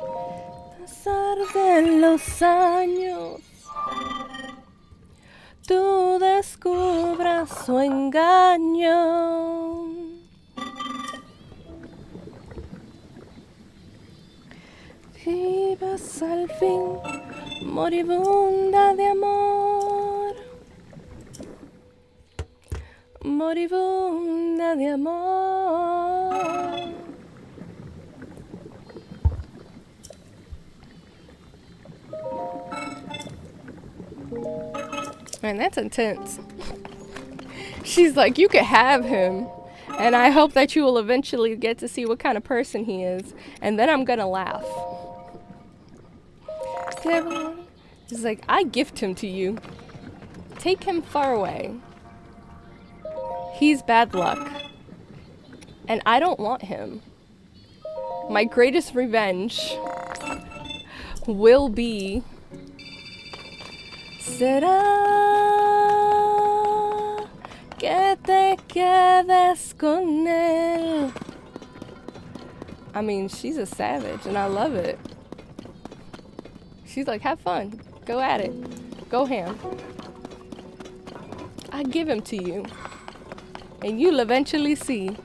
Pasar de los años, tú descubras su engaño. Vivas al fin moribunda de amor, moribunda de amor. Man, that's intense. She's like, you could have him, and I hope that you will eventually get to see what kind of person he is, and then I'm gonna laugh. She's like, I gift him to you. Take him far away. He's bad luck, and I don't want him. My greatest revenge will be... Será que te quedes con él. I mean, she's a savage, and I love it. She's like, have fun. Go at it. Go ham. I give him to you. And you'll eventually see.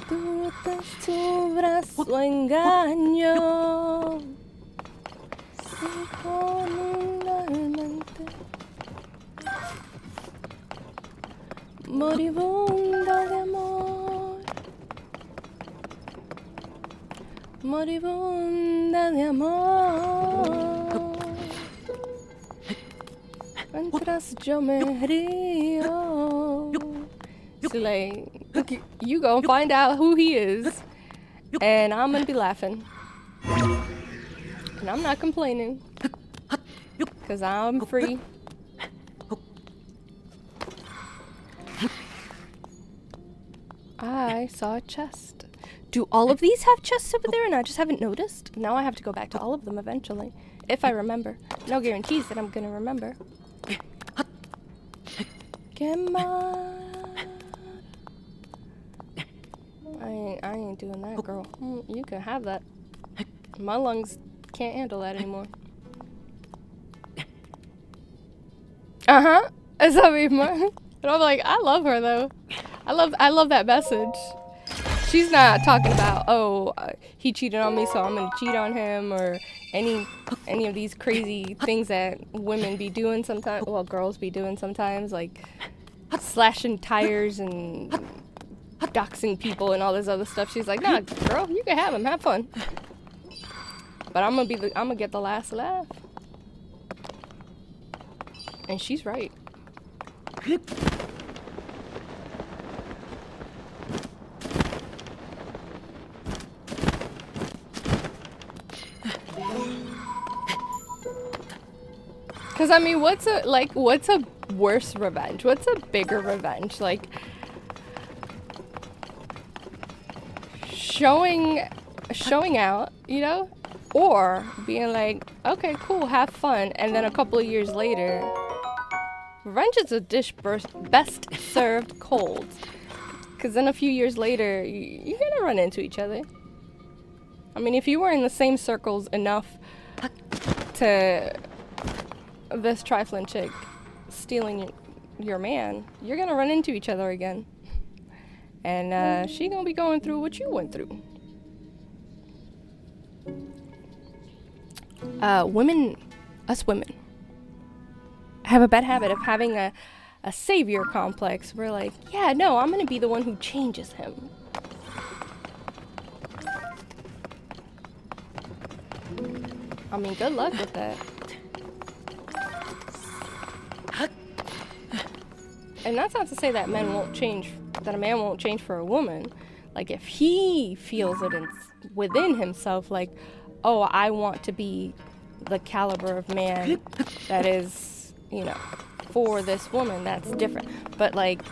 Tú descubras su engaño. Moribunda de amor, moribunda de amor. Mientras yo me río. She's like, you go find out who he is, and I'm gonna be laughing. And I'm not complaining, because I'm free. I saw a chest. Do all of these have chests over there and I just haven't noticed? Now I have to go back to all of them eventually, if I remember. No guarantees that I'm gonna remember. I ain't doing that, girl. You can have that. My lungs can't handle that anymore. Is that me? But I'm like, I love her though. I love that message. She's not talking about, oh, he cheated on me, so I'm gonna cheat on him, or any of these crazy things that women be doing sometimes. Well, girls be doing sometimes, like slashing tires and doxing people and all this other stuff. She's like, nah, girl, you can have him, have fun. But I'm gonna get the last laugh. And she's right. Cause I mean, what's a worse revenge? What's a bigger revenge? Like showing out, you know, or being like, okay, cool, have fun, and then a couple of years later, revenge is a dish best served cold. Cause then a few years later, you're gonna run into each other. I mean, if you were in the same circles enough to this trifling chick stealing your man, you're gonna run into each other again. And she gonna be going through what you went through. Us women, have a bad habit of having a savior complex. We're like, yeah, no, I'm gonna be the one who changes him. I mean, good luck with that. And that's not to say that men won't change, that a man won't change for a woman. Like, if he feels it within himself, like, oh, I want to be the caliber of man that is, you know, for this woman, that's different. But, like,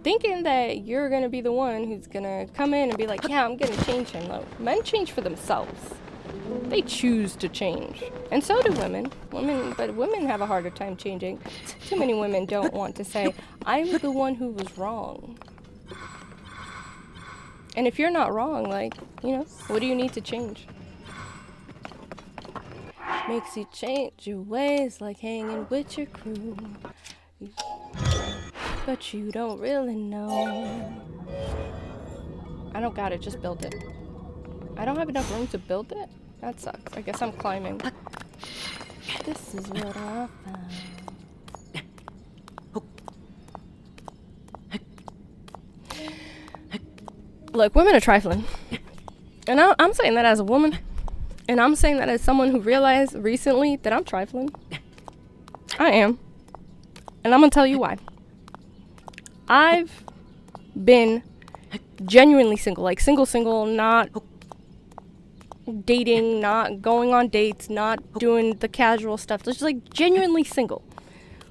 thinking that you're gonna be the one who's gonna come in and be like, yeah, I'm gonna change him. Like, men change for themselves. They choose to change. And so do women. But women have a harder time changing. Too many women don't want to say, I'm the one who was wrong. And if you're not wrong, like, you know, what do you need to change? Makes you change your ways, like hanging with your crew. But you don't really know. I don't got it, just build it. I don't have enough room to build it? That sucks. I guess I'm climbing. This is what I found. Look, women are trifling. And I'm saying that as a woman. And I'm saying that as someone who realized recently that I'm trifling. I am. And I'm gonna tell you why. I've been genuinely single. Like, single, not dating, not going on dates, not doing the casual stuff. Just like genuinely single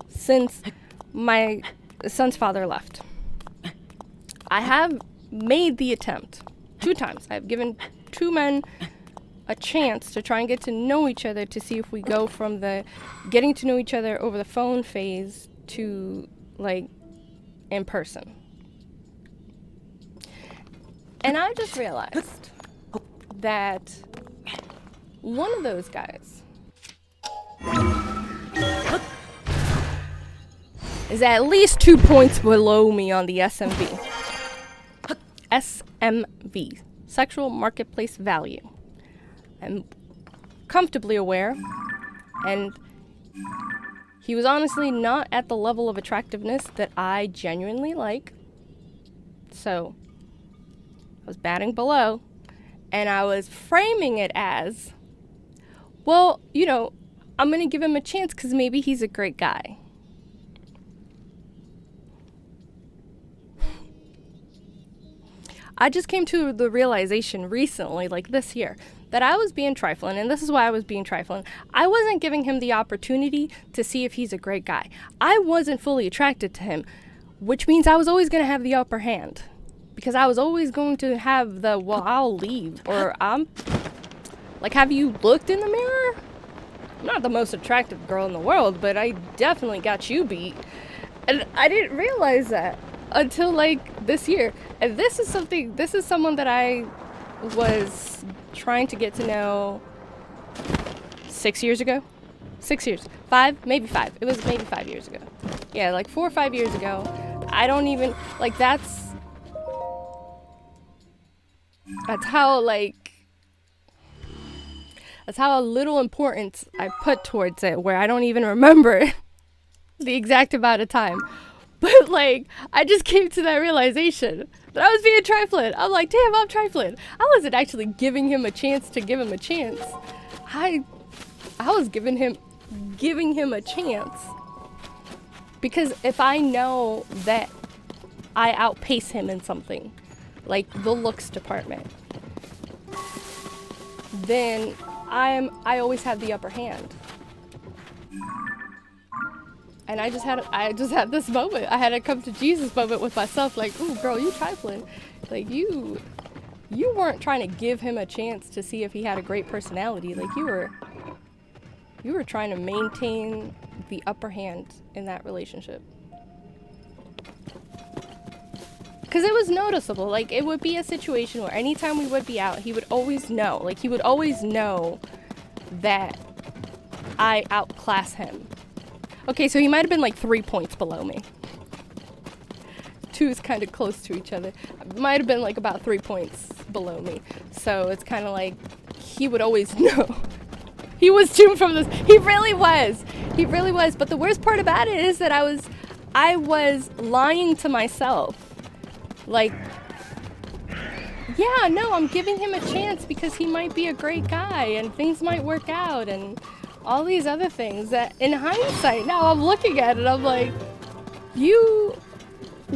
since my son's father left. I have made the attempt 2 times. I've given 2 men a chance to try and get to know each other, to see if we go from the getting to know each other over the phone phase to like in person. And I just realized that one of those guys is at least 2 points below me on the SMV. SMV, sexual marketplace value. I'm comfortably aware, and he was honestly not at the level of attractiveness that I genuinely like. So I was batting below, and I was framing it as, well, you know, I'm gonna give him a chance because maybe he's a great guy. I just came to the realization recently, like this year, that I was being trifling, and this is why I was being trifling. I wasn't giving him the opportunity to see if he's a great guy. I wasn't fully attracted to him, which means I was always going to have the upper hand. Because I was always going to have the, well, I'll leave, or I'm, like, have you looked in the mirror? I'm not the most attractive girl in the world, but I definitely got you beat. And I didn't realize that until, like, this year. And this is someone that I was trying to get to know 6 years ago. 6 years. 5? Maybe 5. It was maybe 5 years ago. Yeah, like 4 or 5 years ago. I don't even, like, that's how, like, that's how little importance I put towards it, where I don't even remember the exact amount of time. But, like, I just came to that realization that I was being trifling. I'm like, damn, I'm trifling. I wasn't actually giving him a chance to give him a chance. I was giving him a chance. Because if I know that I outpace him in something, like the looks department, then I always have the upper hand. And I just had this moment. I had a come to Jesus moment with myself, like, ooh, girl, you trifling. Like, you weren't trying to give him a chance to see if he had a great personality. Like, you were trying to maintain the upper hand in that relationship. Because it was noticeable. Like, it would be a situation where anytime we would be out, he would always know. Like, he would always know that I outclass him. Okay, so he might have been like 3 points below me. 2 is kind of close to each other. Might have been like about 3 points below me. So it's kind of like he would always know. He was doomed from this. He really was. He really was. But the worst part about it is that I was lying to myself. Like, yeah, no, I'm giving him a chance because he might be a great guy and things might work out and all these other things that in hindsight, now I'm looking at it, I'm like, you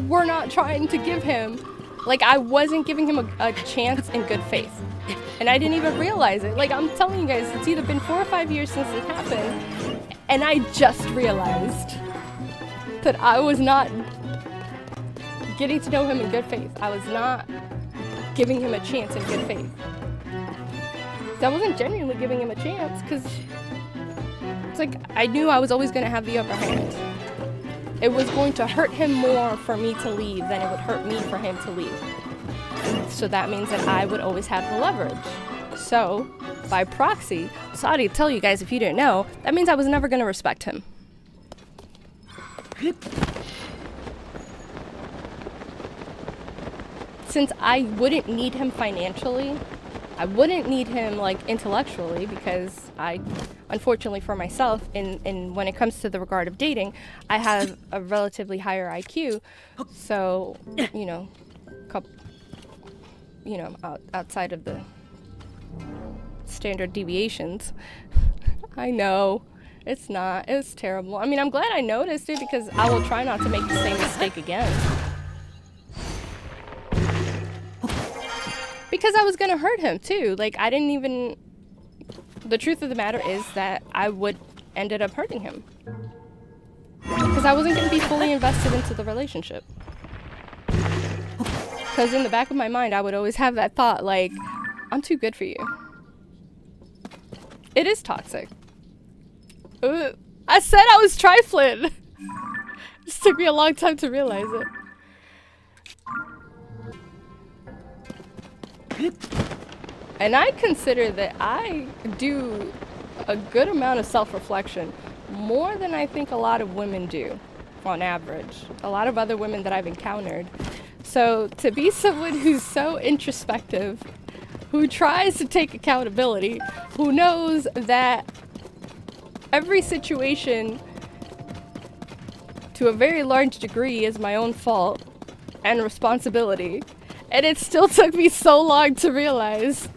were not trying to give him, like, I wasn't giving him a chance in good faith. And I didn't even realize it. Like, I'm telling you guys, it's either been 4 or 5 years since it happened, and I just realized that I was not getting to know him in good faith. I was not giving him a chance in good faith. I wasn't genuinely giving him a chance, because it's like I knew I was always going to have the upper hand. It was going to hurt him more for me to leave than it would hurt me for him to leave. So that means that I would always have the leverage. So, by proxy, sorry to tell you guys if you didn't know, that means I was never going to respect him. Since I wouldn't need him financially, I wouldn't need him like intellectually, because I, unfortunately for myself, in when it comes to the regard of dating, I have a relatively higher IQ. So, you know, outside of the standard deviations. I know, it's terrible. I mean, I'm glad I noticed it, because I will try not to make the same mistake again. Because I was gonna hurt him too. Like, the truth of the matter is that I ended up hurting him. Because I wasn't gonna be fully invested into the relationship. Because in the back of my mind, I would always have that thought, like, I'm too good for you. It is toxic. I said I was trifling. It just took me a long time to realize it. And I consider that I do a good amount of self-reflection, more than I think a lot of women do, on average. A lot of other women that I've encountered. So to be someone who's so introspective, who tries to take accountability, who knows that every situation to a very large degree is my own fault and responsibility, and it still took me so long to realize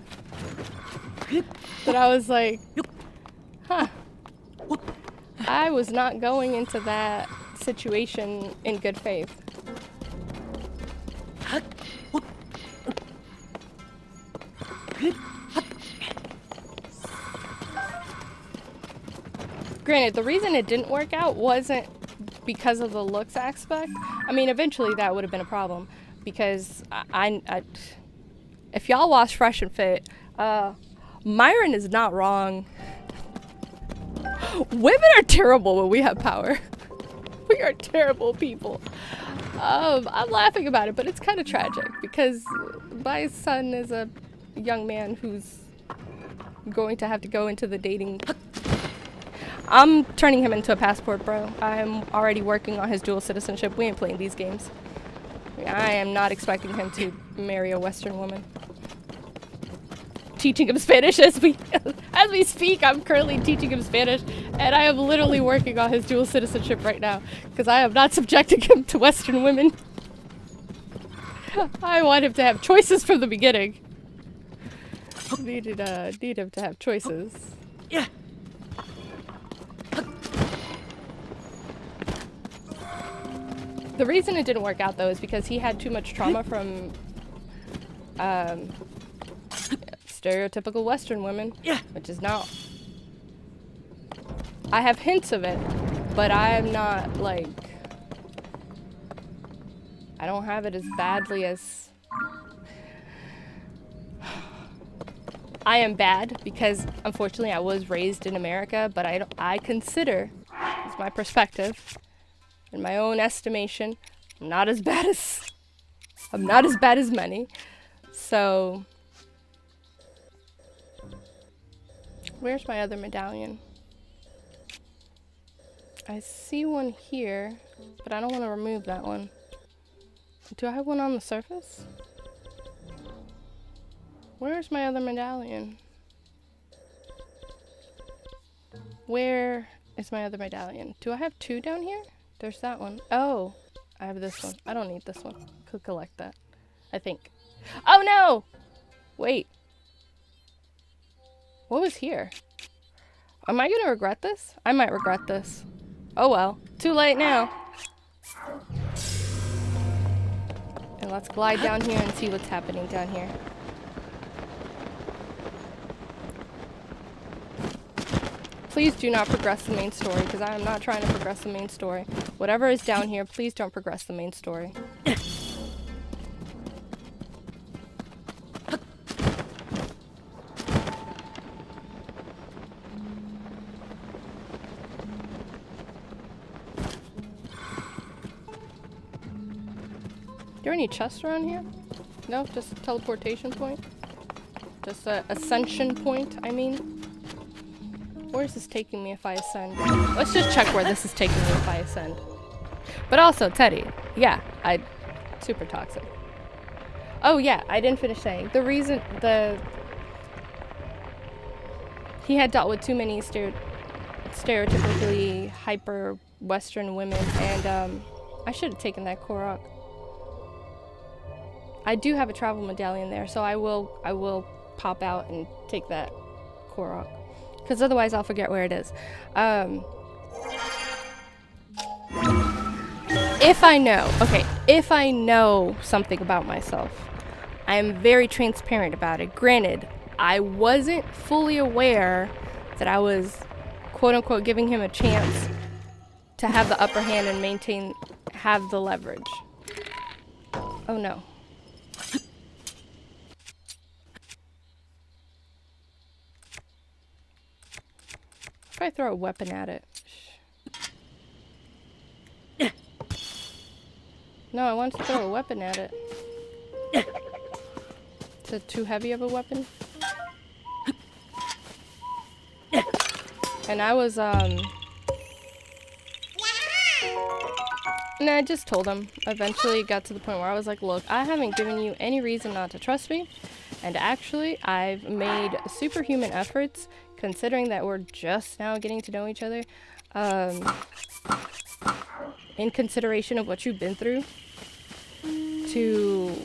that I was like, huh, I was not going into that situation in good faith. Granted, the reason it didn't work out wasn't because of the looks aspect. I mean, eventually that would have been a problem, because if y'all watch Fresh and Fit, Myron is not wrong. Women are terrible when we have power. We are terrible people. I'm laughing about it, but it's kind of tragic, because my son is a young man who's going to have to go into the dating. I'm turning him into a passport bro. I'm already working on his dual citizenship. We ain't playing these games. I am not expecting him to marry a Western woman. Teaching him Spanish as we speak. I'm currently teaching him Spanish, and I am literally working on his dual citizenship right now, because I am not subjecting him to Western women. I want him to have choices from the beginning. Need him to have choices. Yeah. The reason it didn't work out, though, is because he had too much trauma from stereotypical Western women, which is not. I have hints of it, But I'm not, like... I don't have it as badly as... I am bad because, unfortunately, I was raised in America, but I consider, it's my perspective, in my own estimation, I'm not as bad as many. So, where's my other medallion? I see one here, but I don't want to remove that one. Do I have one on the surface? Where's my other medallion? Where is my other medallion? Do I have two down here? There's that one. Oh, I have this one. I don't need this one. Could collect that, I think. Oh no! Wait. What was here? Am I gonna regret this? I might regret this. Oh well. Too late now. And let's glide down here and see what's happening down here. Please do not progress the main story, because I am not trying to progress the main story. Whatever is down here, please don't progress the main story. Are there any chests around here? No, just a teleportation point? Just a ascension point, I mean. Where is this taking me if I ascend? Let's just check where this is taking me if I ascend. But also, Teddy, yeah, super toxic. Oh yeah, I didn't finish saying. The reason, he had dealt with too many stereotypically hyper Western women, and I should have taken that Korok. I do have a travel medallion there, so I will pop out and take that Korok. Because otherwise I'll forget where it is. If I know something about myself, I am very transparent about it. Granted, I wasn't fully aware that I was, quote unquote, giving him a chance to have the upper hand and have the leverage. Oh no. If I throw a weapon at it. No, I want to throw a weapon at it. Is it too heavy of a weapon? And I was, and I just told him. Eventually it got to the point where I was like, look, I haven't given you any reason not to trust me. And actually, I've made superhuman efforts, considering that we're just now getting to know each other, in consideration of what you've been through, to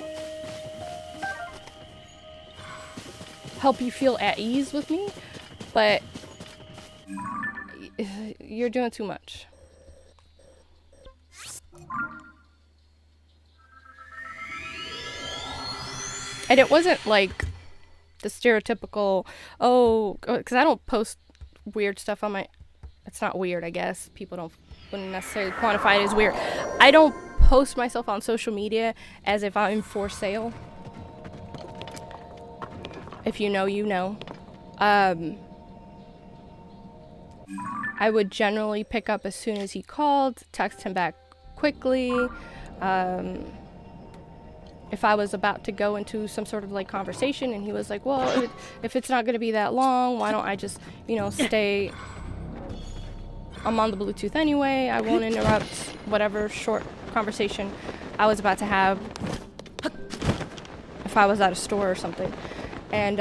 help you feel at ease with me, but you're doing too much. And it wasn't like the stereotypical, because I don't post weird stuff on my, it's not weird, I guess. People wouldn't necessarily quantify it as weird. I don't post myself on social media as if I'm for sale. If you know, you know. I would generally pick up as soon as he called, text him back quickly. If I was about to go into some sort of like conversation and he was like, well, if it's not going to be that long, why don't I just, stay, I'm on the Bluetooth anyway, I won't interrupt whatever short conversation I was about to have if I was at a store or something. And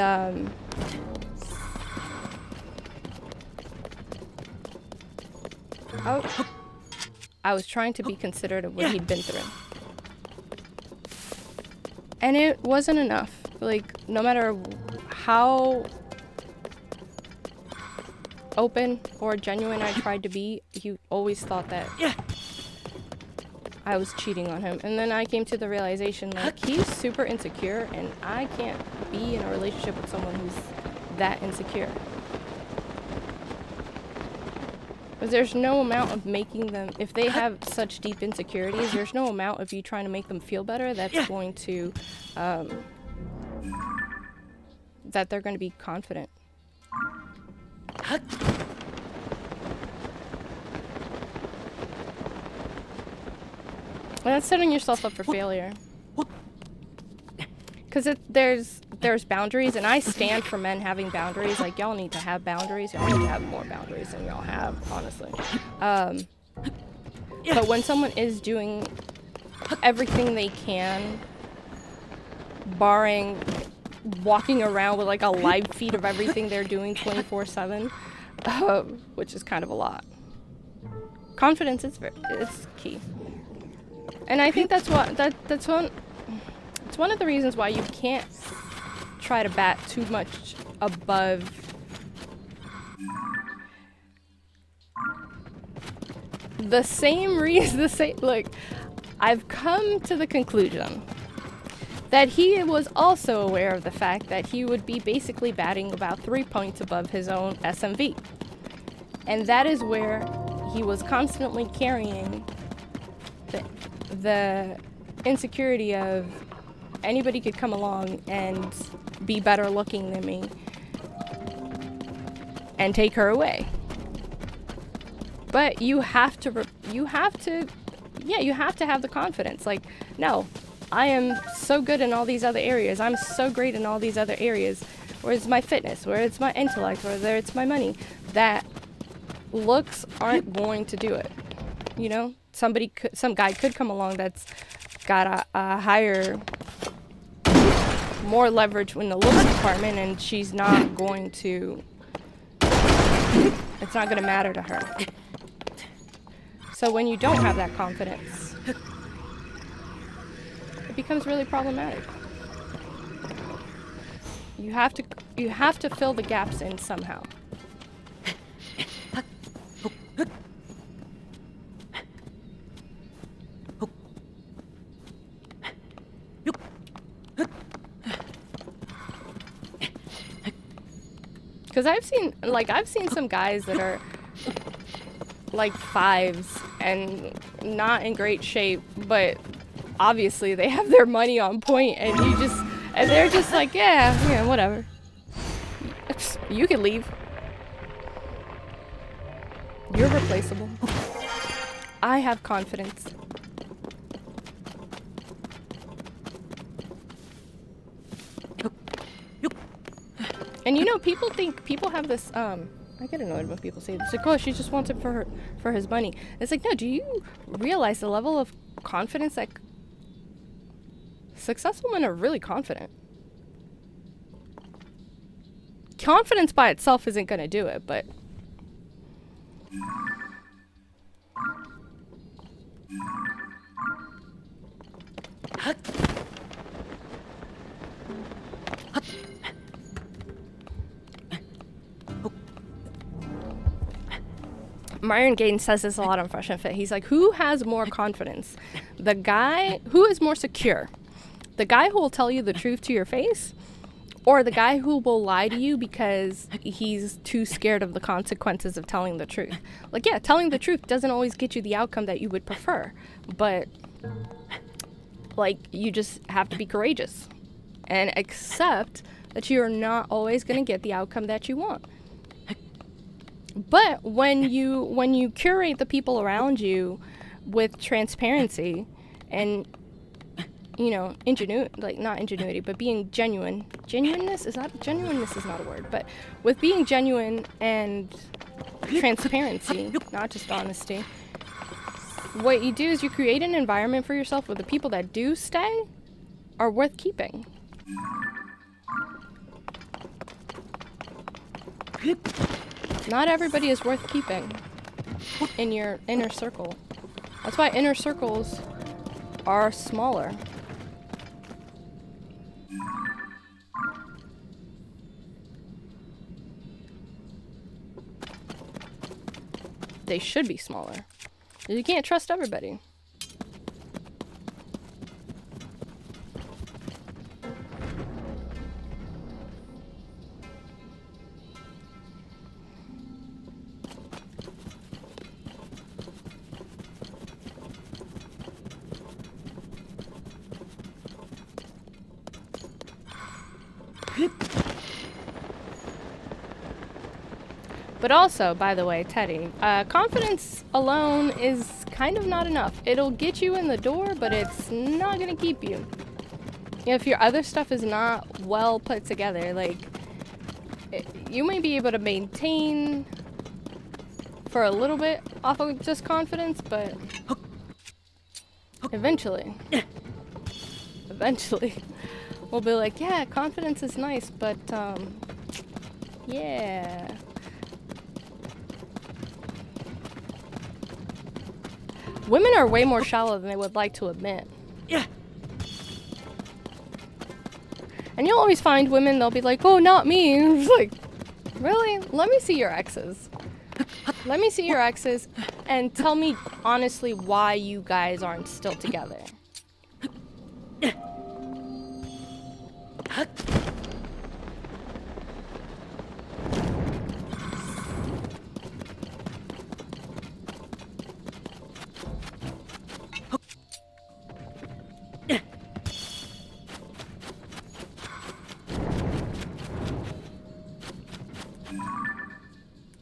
I was trying to be considerate of what he'd been through. And it wasn't enough. Like, no matter how open or genuine I tried to be, he always thought that I was cheating on him. And then I came to the realization, like, he's super insecure, and I can't be in a relationship with someone who's that insecure. Because there's no amount of making them, if they have such deep insecurities, there's no amount of you trying to make them feel better that's going to, that they're going to be confident. And that's setting yourself up for failure. Because there's boundaries, and I stand for men having boundaries. Like, y'all need to have boundaries. Y'all need to have more boundaries than y'all have, honestly. But when someone is doing everything they can, barring walking around with like a live feed of everything they're doing 24/7, which is kind of a lot. Confidence is key. And I think that's one of the reasons why you can't try to bat too much above the same reason. Like, I've come to the conclusion that he was also aware of the fact that he would be basically batting about 3 points above his own SMV, and that is where he was constantly carrying the insecurity of anybody could come along and be better looking than me and take her away. But you have to have the confidence. Like, no, I am so good in all these other areas. I'm so great in all these other areas. Where it's my fitness, where it's my intellect, whether it's my money. That looks aren't going to do it. You know, some guy could come along that's got a higher, more leverage in the looks department, and she's not going to. It's not going to matter to her. So when you don't have that confidence, it becomes really problematic. You have to fill the gaps in somehow. Because I've seen some guys that are like 5s and not in great shape, but obviously they have their money on point, and they're just like, yeah, whatever. You can leave. You're replaceable. I have confidence. And you know, people have this, I get annoyed when people say this, like, oh, she just wants it for his money. It's like, no, do you realize the level of confidence that successful men are really confident? Confidence by itself isn't going to do it, but Myron Gaten says this a lot on Fresh and Fit. He's like, who has more confidence? The guy who is more secure? The guy who will tell you the truth to your face? Or the guy who will lie to you because he's too scared of the consequences of telling the truth? Like, yeah, telling the truth doesn't always get you the outcome that you would prefer. But, like, you just have to be courageous and accept that you're not always going to get the outcome that you want. But when you curate the people around you with transparency and, you know, not ingenuity, but being genuine. Genuineness is not a word, but with being genuine and transparency, not just honesty, what you do is you create an environment for yourself where the people that do stay are worth keeping. Not everybody is worth keeping in your inner circle. That's why inner circles are smaller. They should be smaller. You can't trust everybody. But also, by the way, Teddy, confidence alone is kind of not enough. It'll get you in the door, but it's not gonna keep you. If your other stuff is not well put together, like, you may be able to maintain for a little bit off of just confidence, but eventually, we'll be like, yeah, confidence is nice, but, yeah. Women are way more shallow than they would like to admit. Yeah. And you'll always find women, they'll be like, oh, not me. It's like, really? Let me see your exes. Let me see your exes and tell me honestly why you guys aren't still together.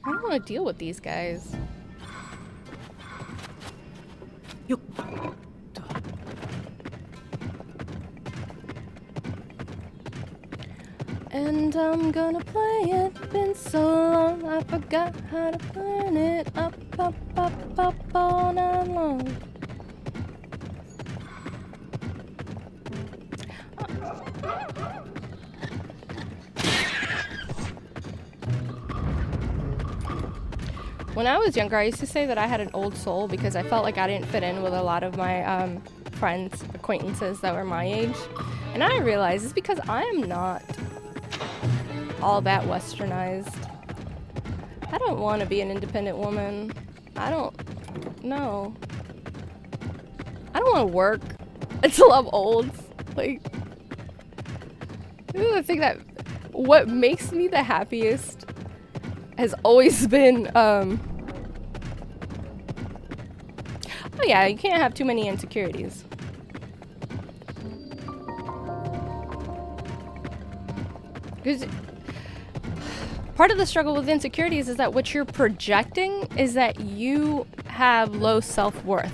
I don't want to deal with these guys. And I'm gonna play it. Been so long, I forgot how to burn it. Up, up, up, up all night long. When I was younger, I used to say that I had an old soul because I felt like I didn't fit in with a lot of my friends, acquaintances that were my age. And I realized it's because I am not all that westernized. I don't want to be an independent woman. I don't know. I don't want to work until I'm old. Like, this is the thing that what makes me the happiest has always been, oh yeah, you can't have too many insecurities. Because part of the struggle with insecurities is that what you're projecting is that you have low self-worth.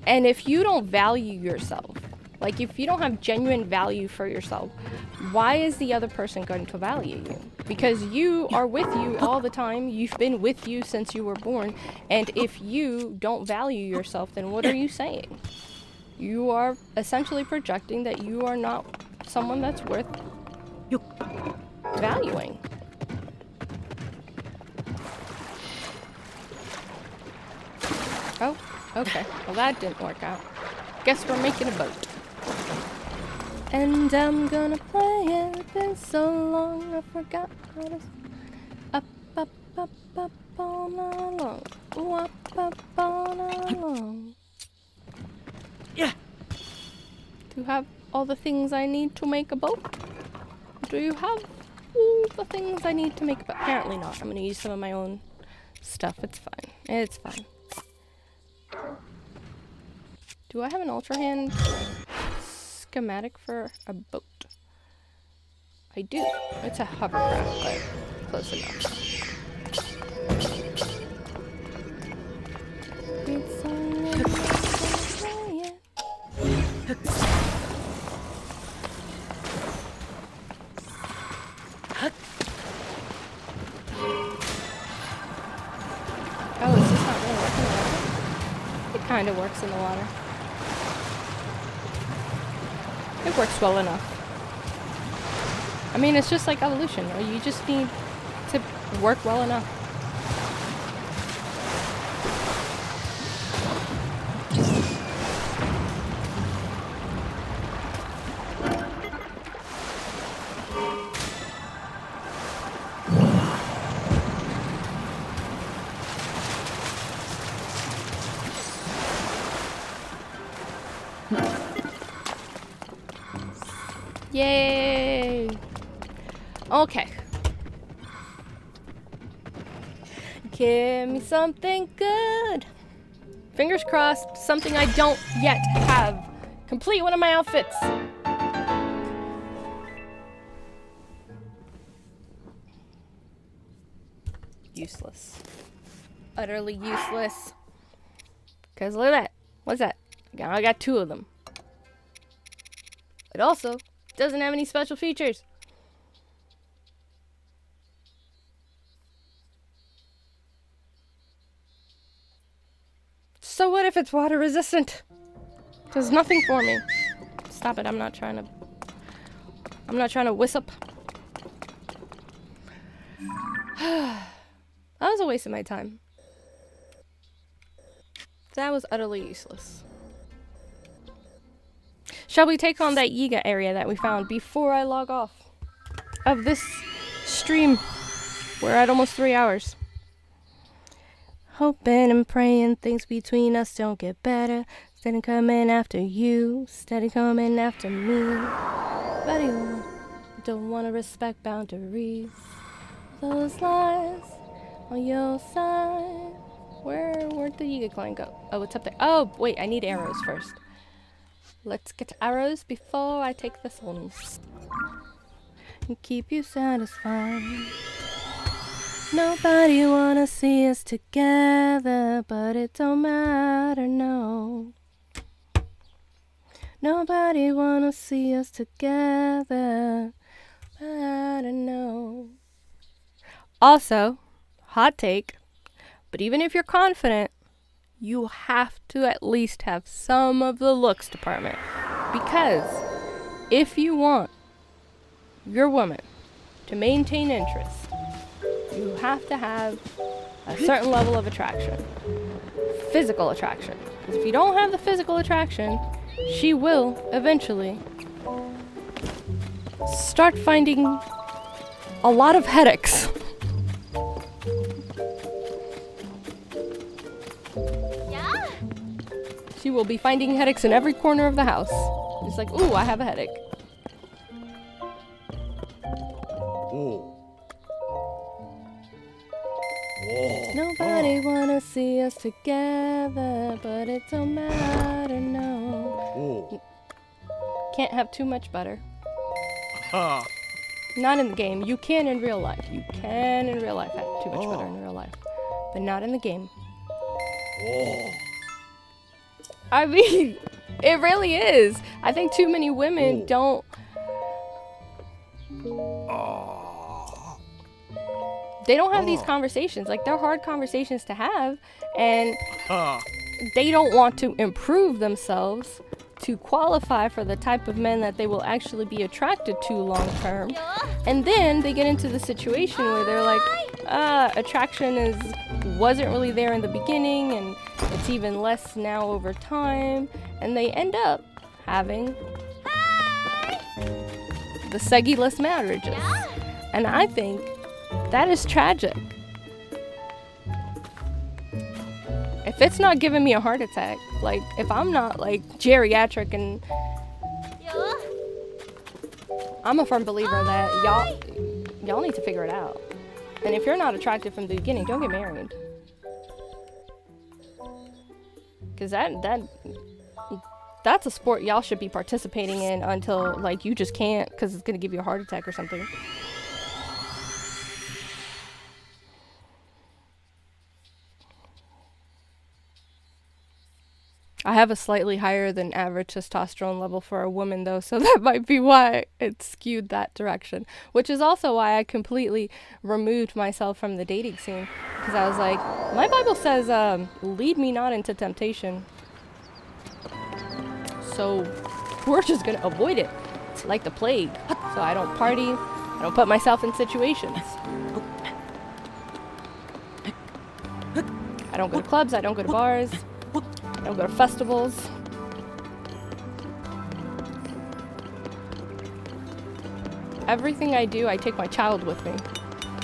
And if you don't value yourself, like if you don't have genuine value for yourself, why is the other person going to value you? Because you are with you all the time. You've been with you since you were born. And if you don't value yourself, then what are you saying? You are essentially projecting that you are not someone that's worth valuing. Oh, okay. Well, that didn't work out. Guess we're making a boat. And I'm gonna play it. It's been so long, I forgot how to. Up, up, up, up all night long. Ooh, up all night long. Yeah. Do you have all the things I need to make a boat? Do you have all the things I need to make a boat? Apparently not. I'm gonna use some of my own stuff. It's fine. It's fine. Do I have an ultra hand schematic for a boat? I do. It's a hovercraft, but close enough. It's only oh, is this not really working in the water? It kind of works in the water. It works well enough. I mean, it's just like evolution. You just need to work well enough. Yay! Okay. Give me something good. Fingers crossed, something I don't yet have. Complete one of my outfits. useless. Utterly useless. Because look at that. What's that? I got 2 of them. It also doesn't have any special features. So what if it's water resistant? Does nothing for me. Stop it, I'm not trying to wisp. That was a waste of my time. That was utterly useless. Shall we take on that Yiga area that we found before I log off of this stream? We're at almost 3 hours. Hoping and praying things between us don't get better. Steady coming after you, steady coming after me. But you don't want to respect boundaries. Those lies on your side. Where'd the Yiga clan go? Oh, it's up there. Oh, wait, I need arrows first. Let's get arrows before I take this one. And keep you satisfied. Nobody wanna see us together, but it don't matter, no. Nobody wanna see us together, matter, no. Also, hot take, but even if you're confident, you have to at least have some of the looks department. Because if you want your woman to maintain interest, you have to have a certain level of attraction. Physical attraction. Because if you don't have the physical attraction, she will eventually start finding a lot of headaches. Yeah. She will be finding headaches in every corner of the house. It's like, ooh, I have a headache. Oh. Nobody wanna see us together, but it don't matter, no. Oh. Can't have too much butter. Ha. Not in the game. You can in real life. You can in real life have too much butter in real life. But not in the game. Oh. I mean, it really is. I think too many women don't... They don't have these conversations. Like, they're hard conversations to have. And they don't want to improve themselves to qualify for the type of men that they will actually be attracted to long term. And then they get into the situation where they're like, attraction wasn't really there in the beginning, and it's even less now over time, and they end up having the seggy-less marriages. And I think that is tragic. If it's not giving me a heart attack, like, if I'm not, like, geriatric, and I'm a firm believer that y'all need to figure it out. And if you're not attracted from the beginning, don't get married. Because that's a sport y'all should be participating in until, like, you just can't because it's going to give you a heart attack or something. I have a slightly higher than average testosterone level for a woman, though, so that might be why it skewed that direction. Which is also why I completely removed myself from the dating scene. Because I was like, my Bible says, lead me not into temptation. So we're just going to avoid it. It's like the plague. So I don't party. I don't put myself in situations. I don't go to clubs. I don't go to bars. I don't go to festivals. Everything I do, I take my child with me.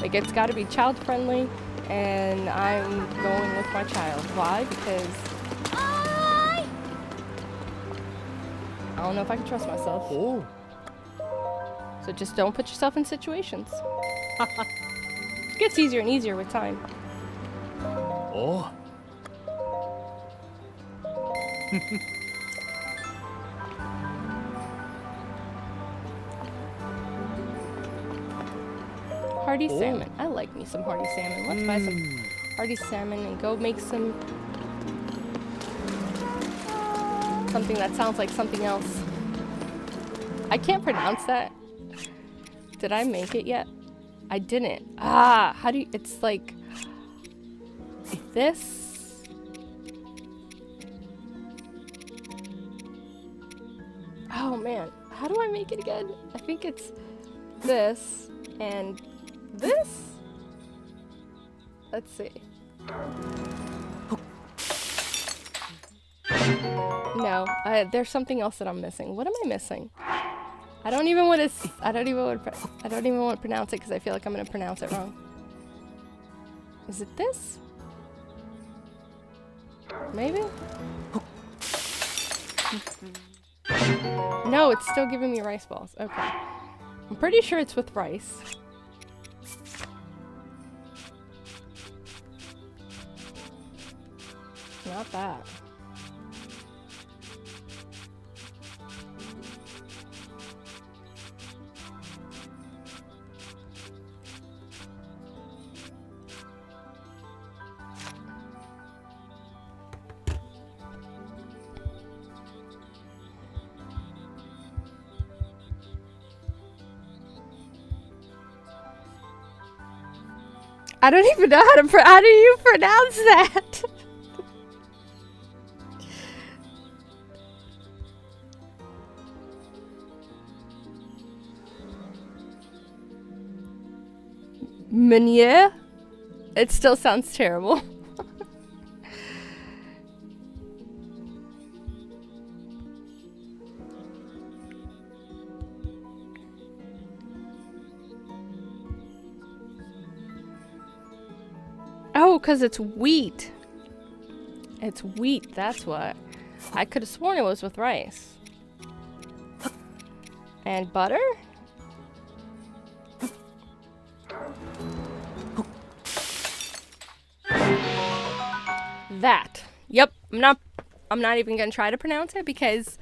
Like, it's got to be child friendly, and I'm going with my child. Why? Because I don't know if I can trust myself. Oh. So just don't put yourself in situations. It gets easier and easier with time. Oh. Hearty salmon. I like me some hearty salmon. Let's buy some hearty salmon and go make some... something that sounds like something else. I can't pronounce that. Did I make it yet? I didn't. Ah, how do you... It's like... this... Oh man, how do I make it again? I think it's this and this? Let's see. No, there's something else that I'm missing. What am I missing? I don't even want to pronounce it because I feel like I'm going to pronounce it wrong. Is it this? Maybe? No, it's still giving me rice balls. Okay. I'm pretty sure it's with rice. Not that. I don't even know how do you pronounce that? Meunier? It still sounds terrible. Oh, because it's wheat. It's wheat, that's what. I could have sworn it was with rice. And butter? That. Yep, I'm not even gonna try to pronounce it because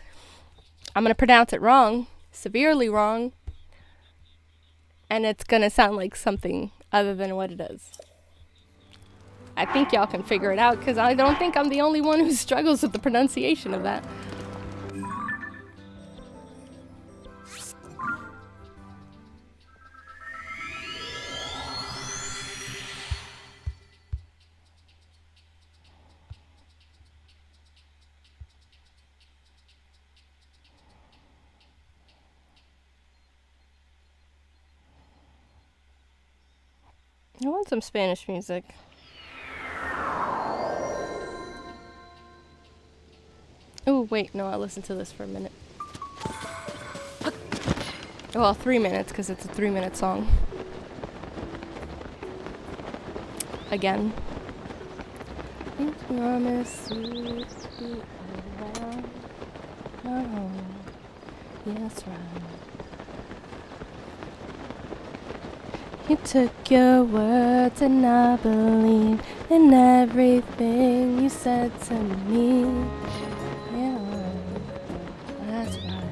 I'm gonna pronounce it wrong. Severely wrong. And it's gonna sound like something other than what it is. I think y'all can figure it out because I don't think I'm the only one who struggles with the pronunciation of that. I want some Spanish music. Oh, wait, no, I'll listen to this for a minute. Well, 3 minutes, because it's a 3-minute song. Again. Oh, yes, right. You took your words and I believe in everything you said to me. Yeah, that's right.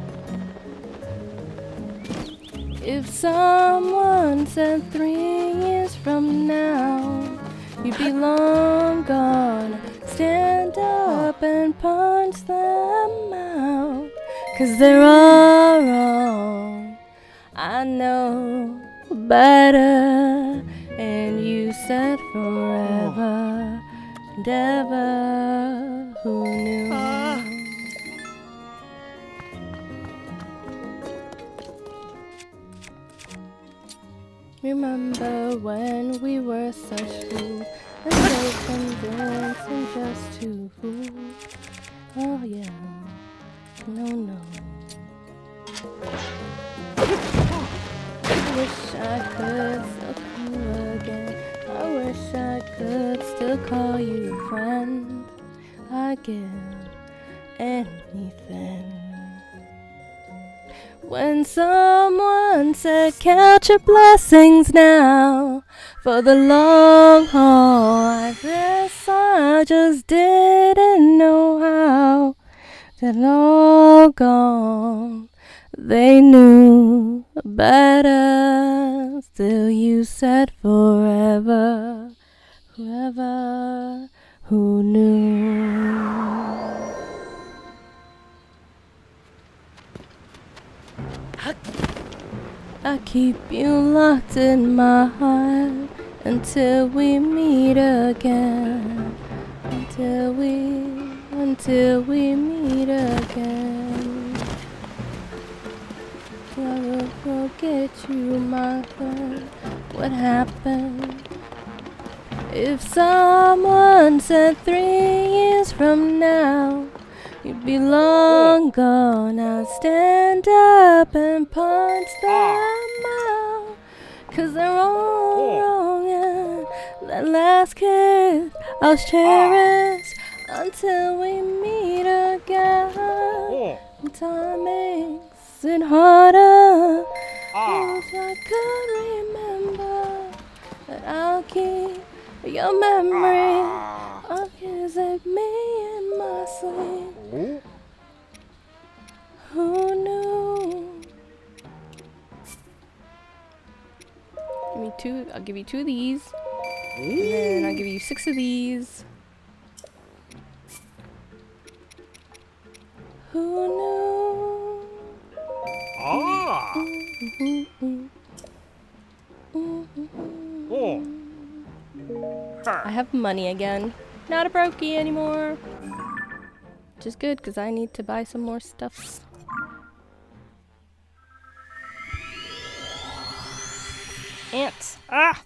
If someone said 3 years from now you'd be long gone, stand up and punch them out, 'cause they're all wrong. I know better, and you said forever and ever. Who knew? Remember when we were such fools and so convinced and just too fools? Oh yeah, no. I wish I could still call you again. I wish I could still call you a friend. I'd give anything. When someone said count your blessings now for the long haul, I guess I just didn't know how. They're all gone. They knew better. Still you said forever. Whoever who knew. I keep you locked in my heart until we meet again. Until we meet again. I will forget you, my friend. What happened? If someone said 3 years from now you'd be long gone, I'll stand up and punch them out. 'Cause they're all wrong, and that last kiss I'll cherish until we meet again. Time makes it harder. If I could remember that I'll keep your memory of kissing me in my sleep. Who knew? Give me 2. I'll give you 2 of these. And then I'll give you 6 of these. Who knew? I have money again. Not a brokey anymore. Which is good, because I need to buy some more stuff. Ants. Ah!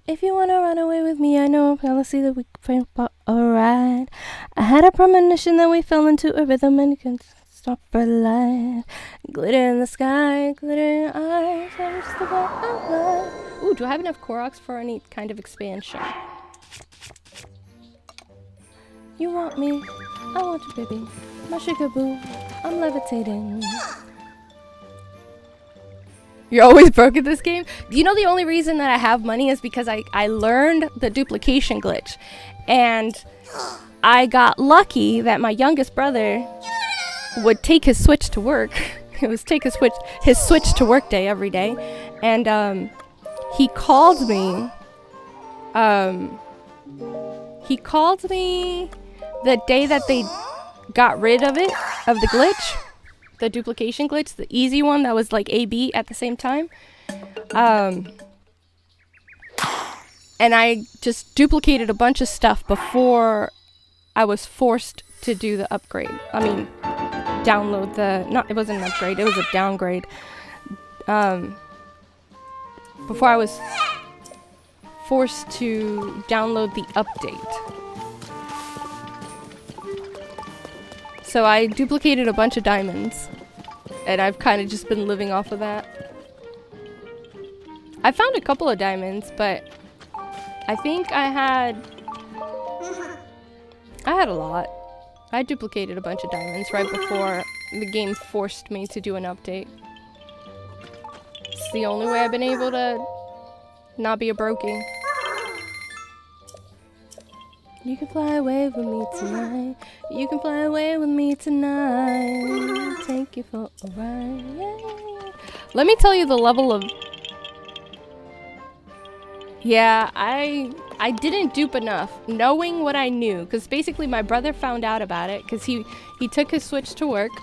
If you want to run away with me, I know a policy that we can for a ride. I had a premonition that we fell into a rhythm and can stop for life. Glitter in the sky, glitter in your eyes. That's the way I love. Ooh, do I have enough Koroks for any kind of expansion? You want me, I want you, baby. My sugar boo, I'm levitating. You're always broke at this game? Do you know the only reason that I have money is because I learned the duplication glitch. And I got lucky that my youngest brother would take his Switch to work. It was take his Switch to work day every day. And he called me. He called me the day that they got rid of it, of the glitch. The duplication glitch, the easy one that was like A-B at the same time. And I just duplicated a bunch of stuff before I was forced to do the upgrade. I mean, download the... It wasn't an upgrade, it was a downgrade. Before I was forced to download the update. So I duplicated a bunch of diamonds, and I've kind of just been living off of that. I found a couple of diamonds, but I think I had a lot. I duplicated a bunch of diamonds right before the game forced me to do an update. It's the only way I've been able to not be a brokey. You can fly away with me tonight. You can fly away with me tonight. Take you for a ride. Yeah. Let me tell you the level of... Yeah, I didn't dupe enough, knowing what I knew. Because basically my brother found out about it. Because he took his Switch to work.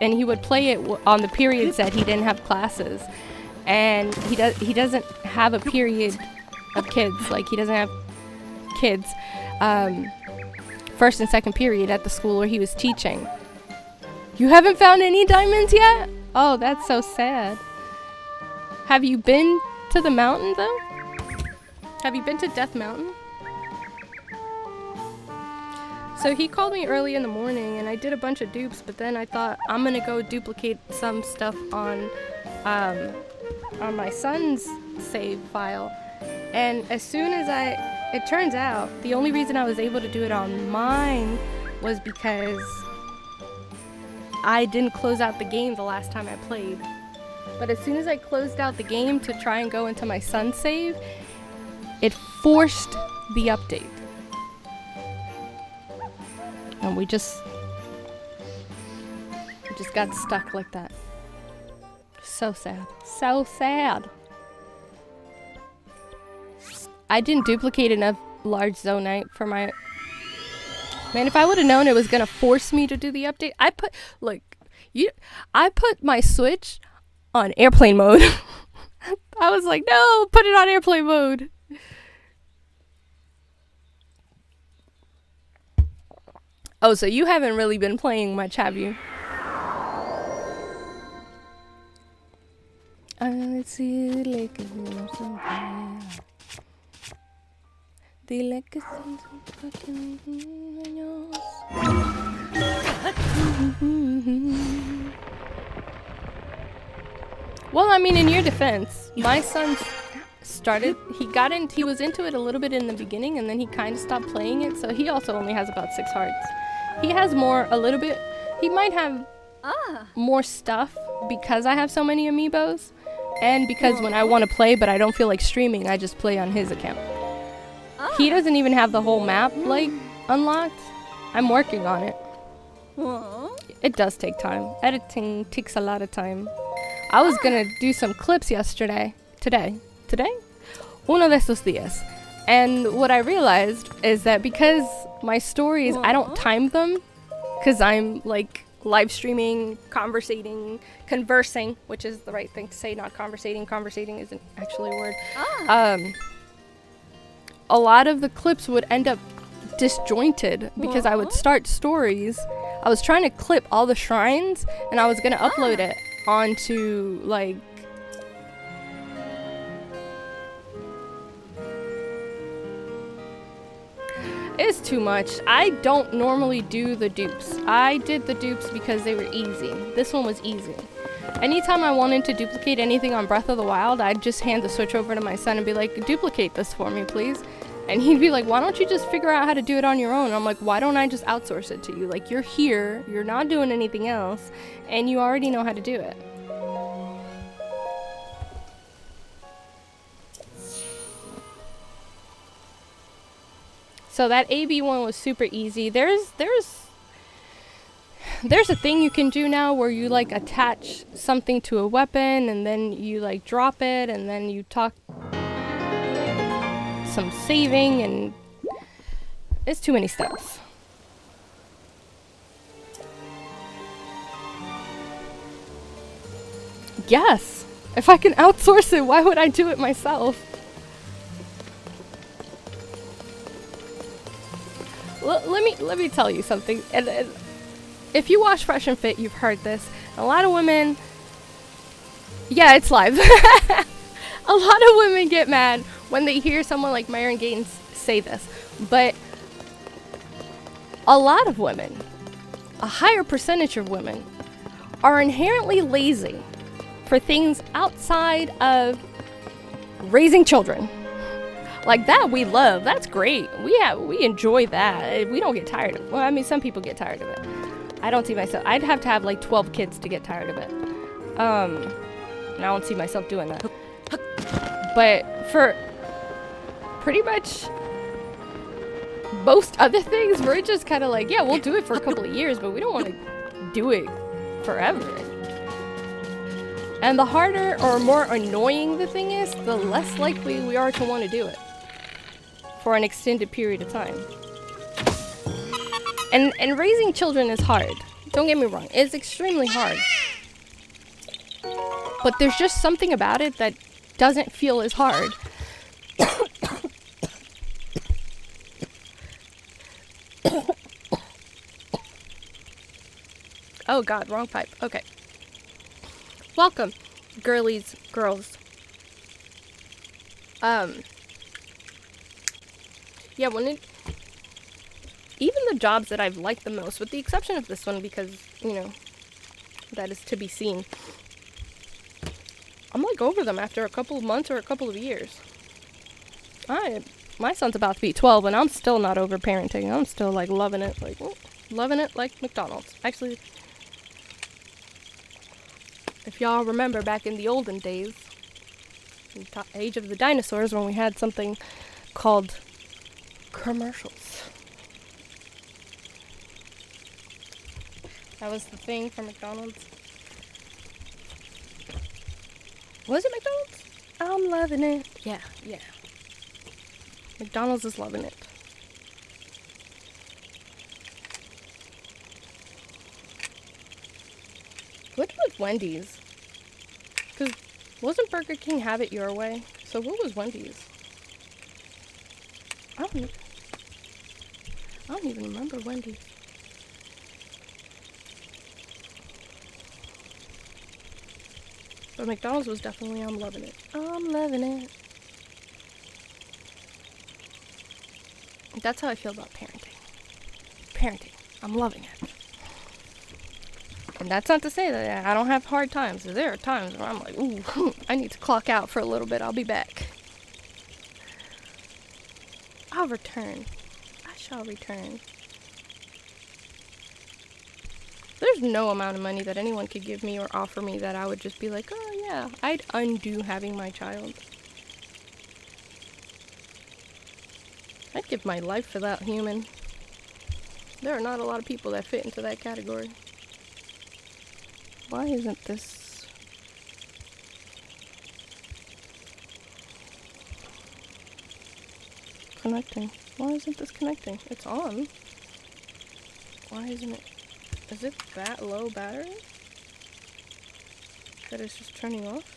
And he would play it on the periods that he didn't have classes. And he doesn't have a period of kids. Like, he doesn't have kids first and second period at the school where he was teaching. You haven't found any diamonds yet? Oh, that's so sad. Have you been to the mountain though? Have you been to Death Mountain? So he called me early in the morning and I did a bunch of dupes, but then I thought I'm gonna go duplicate some stuff on my son's save file. And as soon as it turns out, the only reason I was able to do it on mine was because I didn't close out the game the last time I played. But as soon as I closed out the game to try and go into my son's save, it forced the update. And we just got stuck like that. So sad. So sad. I didn't duplicate enough large zonite for my... Man, if I would have known it was gonna force me to do the update, I put my Switch on airplane mode. I was like, no, put it on airplane mode. Oh, so you haven't really been playing much, have you? Let's see, like well, I mean, in your defense, my son started, he was into it a little bit in the beginning, and then he kind of stopped playing it, so he also only has about 6 hearts. He has he might have more stuff because I have so many amiibos, and because when I want to play but I don't feel like streaming, I just play on his account. He doesn't even have the whole map, like, unlocked. I'm working on it. It does take time. Editing takes a lot of time. I was gonna do some clips today? Uno de estos días. And what I realized is that because my stories, I don't time them, because I'm, like, live streaming, conversing, which is the right thing to say, not conversating. Conversating isn't actually a word. A lot of the clips would end up disjointed because I would start stories. I was trying to clip all the shrines, and I was gonna upload it onto, like, it's too much. I don't normally do the dupes. I did the dupes because they were easy. This one was easy. Anytime I wanted to duplicate anything on Breath of the Wild, I'd just hand the Switch over to my son and be like, duplicate this for me, please. And he'd be like, why don't you just figure out how to do it on your own? I'm like, why don't I just outsource it to you? Like, you're here, you're not doing anything else, and you already know how to do it. So that AB one was super easy. There's a thing you can do now where you, like, attach something to a weapon and then you, like, drop it and then you talk some saving, and it's too many steps. Yes! If I can outsource it, why would I do it myself? Let me tell you something. And if you watch Fresh and Fit, you've heard this. A lot of women... Yeah, it's live. A lot of women get mad when they hear someone like Myron Gaines say this. But a lot of women, a higher percentage of women, are inherently lazy for things outside of raising children. Like, that we love. That's great. We enjoy that. We don't get tired of it. Well, I mean, some people get tired of it. I don't see myself. I'd have to have like 12 kids to get tired of it. And I don't see myself doing that. But for pretty much most other things, we're just kind of like, yeah, we'll do it for a couple of years, but we don't want to do it forever. And the harder or more annoying the thing is, the less likely we are to want to do it for an extended period of time. And raising children is hard. Don't get me wrong. It's extremely hard. But there's just something about it that doesn't feel as hard. Oh god, wrong pipe. Okay. Welcome, girls. Yeah, even the jobs that I've liked the most, with the exception of this one, because, you know, that is to be seen. I'm like over them after a couple of months or a couple of years. My son's about to be 12 and I'm still not over parenting. I'm still like loving it like McDonald's. Actually, if y'all remember back in the olden days, in the age of the dinosaurs, when we had something called commercials. That was the thing for McDonald's. Was it McDonald's? I'm loving it. Yeah, yeah. McDonald's is loving it. What was Wendy's? Because wasn't Burger King have it your way? So what was Wendy's? I don't even remember Wendy's. But McDonald's was definitely I'm loving it. I'm loving it. That's how I feel about parenting. Parenting. I'm loving it. And that's not to say that I don't have hard times. There are times where I'm like, ooh, I need to clock out for a little bit. I'll be back. I'll return. I shall return. There's no amount of money that anyone could give me or offer me that I would just be like, oh yeah, I'd undo having my child. I'd give my life for that human. There are not a lot of people that fit into that category. Why isn't this... connecting? Why isn't this connecting? It's on. Why isn't it... Is it that low battery? That it's just turning off?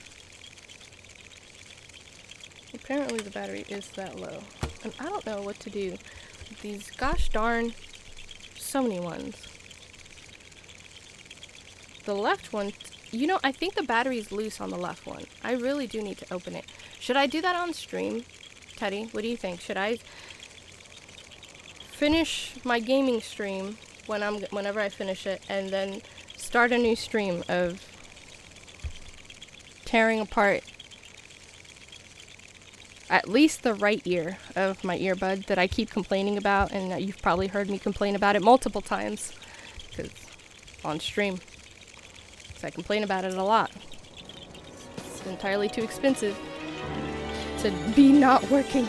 Apparently the battery is that low. And I don't know what to do with these gosh darn so many ones. The left one, you know, I think the battery is loose on the left one. I really do need to open it. Should I do that on stream? Teddy, what do you think? Should I finish my gaming stream whenever I finish it and then start a new stream of tearing apart at least the right ear of my earbud that I keep complaining about, and you've probably heard me complain about it multiple times because on stream. Because I complain about it a lot. It's entirely too expensive to be not working.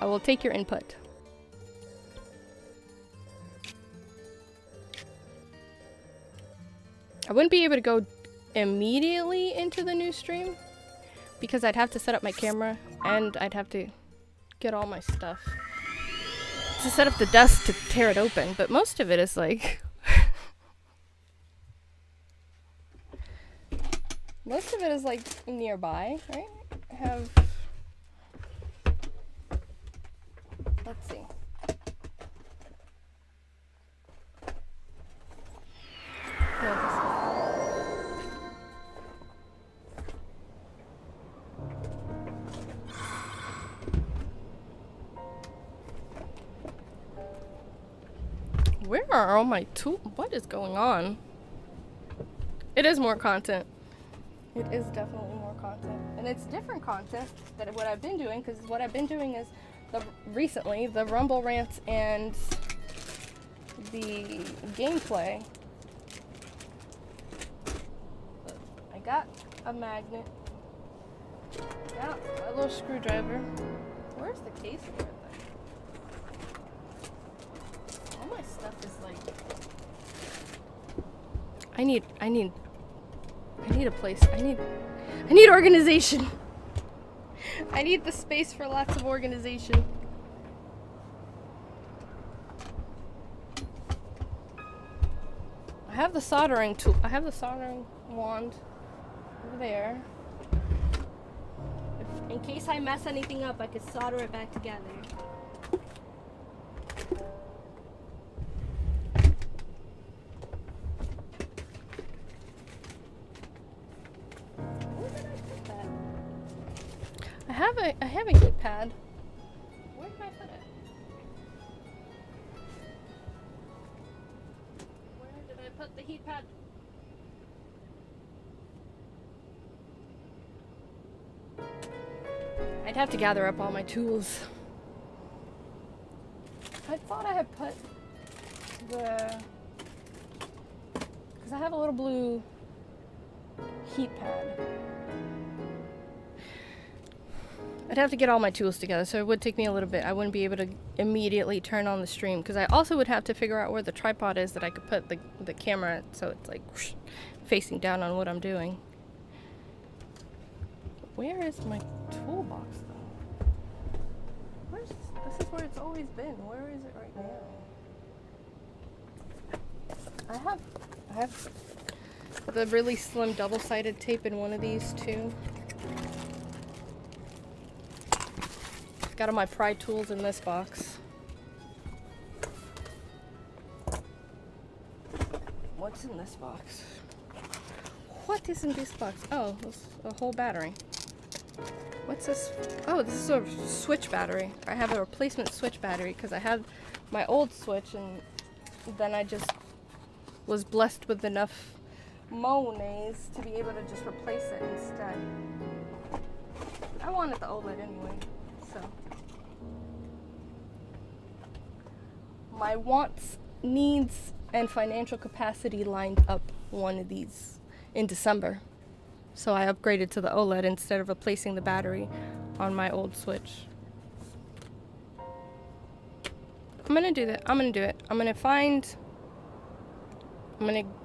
I will take your input. I wouldn't be able to go immediately into the new stream because I'd have to set up my camera and I'd have to get all my stuff to set up the desk to tear it open, but most of it is like most of it is like nearby, right? I have, let's see. No, this one. Where are all my tools? What is going on? It is more content. It is definitely more content. And it's different content than what I've been doing, because what I've been doing is recently the Rumble rants and the gameplay. I got a magnet. Got a little screwdriver. Where's the case for it? All my stuff is like... I need a place. I need organization. I need the space for lots of organization. I have the soldering tool. I have the soldering wand over there. In case I mess anything up, I could solder it back together. I have a heat pad. Where did I put it? Where did I put the heat pad? I'd have to gather up all my tools. I thought I had put the... because I have a little blue heat pad. I'd have to get all my tools together, so it would take me a little bit. I wouldn't be able to immediately turn on the stream, because I also would have to figure out where the tripod is that I could put the camera, so it's like whoosh, facing down on what I'm doing. Where is my toolbox though? This is where it's always been. Where is it right now? I have the really slim double-sided tape in one of these too. Got all my pry tools in this box. What's in this box? What is in this box? Oh, it's a whole battery. What's this? Oh, this is a switch battery. I have a replacement switch battery because I had my old switch and then I just was blessed with enough mones to be able to just replace it instead. I wanted the OLED anyway, so. My wants, needs, and financial capacity lined up one of these in December. So I upgraded to the OLED instead of replacing the battery on my old switch. I'm gonna do that. I'm gonna do it. I'm gonna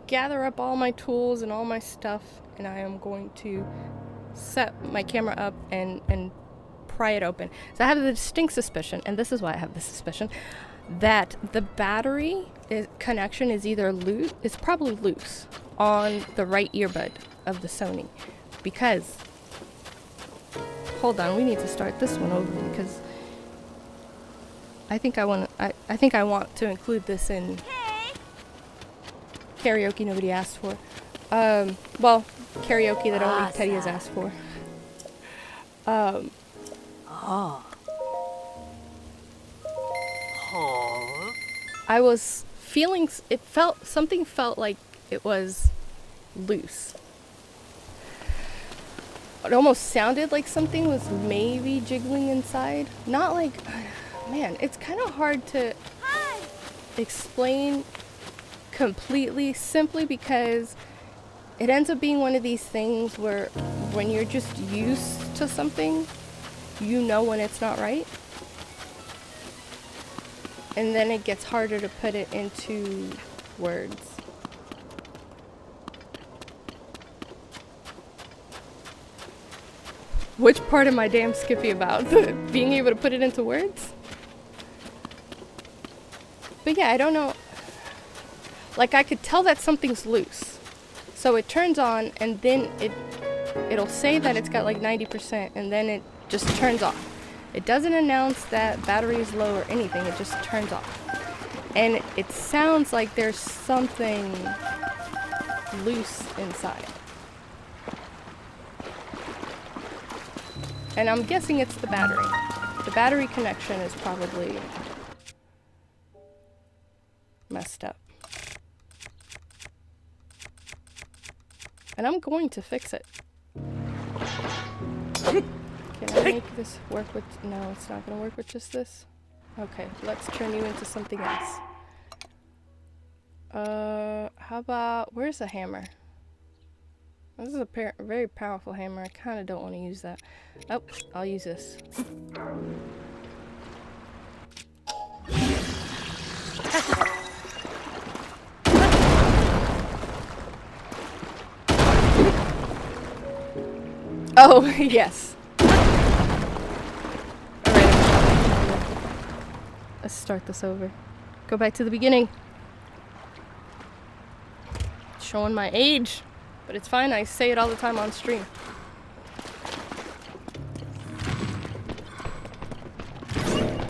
gather up all my tools and all my stuff, and I am going to set my camera up and pry it open. So I have the distinct suspicion, and this is why I have the suspicion, that the battery connection is either loose, it's probably loose on the right earbud of the Sony, because, hold on, we need to start this one over because I think I want to include this in karaoke nobody asked for. Well, karaoke that only Teddy has asked for. I was feeling, something felt like it was loose. It almost sounded like something was maybe jiggling inside. Not like, man, it's kind of hard to explain completely, simply because it ends up being one of these things where when you're just used to something, you know when it's not right. And then it gets harder to put it into words. Which part am I damn skippy about? Being able to put it into words? But yeah, I don't know. Like, I could tell that something's loose. So it turns on and then it'll say that it's got like 90% and then it just turns off. It doesn't announce that battery is low or anything, it just turns off. And it sounds like there's something loose inside. And I'm guessing it's the battery. The battery connection is probably messed up. And I'm going to fix it. Can I make this work with... No, it's not going to work with just this. Okay, let's turn you into something else. How about... Where's the hammer? This is a very powerful hammer. I kind of don't want to use that. Oh, I'll use this. Oh, yes. Alright, let's start this over. Go back to the beginning. Showing my age. But it's fine, I say it all the time on stream.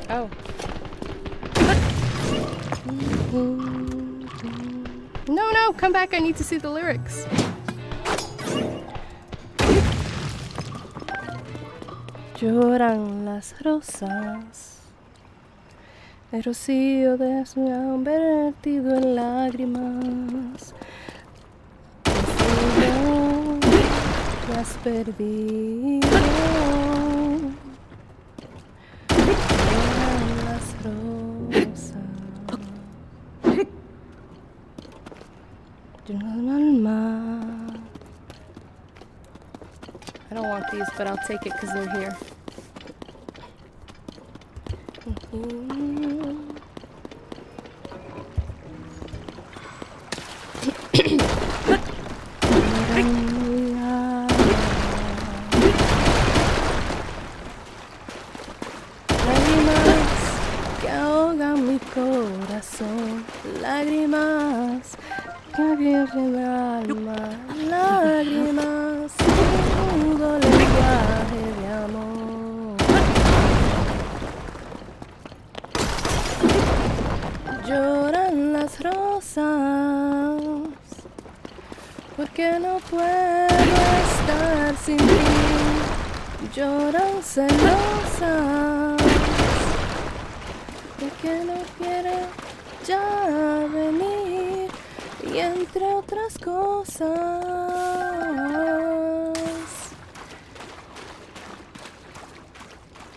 Oh. No, come back, I need to see the lyrics. Lloran las rosas, el rocío de su convertido en lágrimas. Te has perdido. Lloran las rosas. Lloran al mar. I don't want these, but I'll take it because they're here. alma, lágrimas, mudo lenguaje de amor. Lloran las rosas, porque no puedo estar sin ti. Lloran celosas, porque no quiere ya venir. Y entre otras cosas.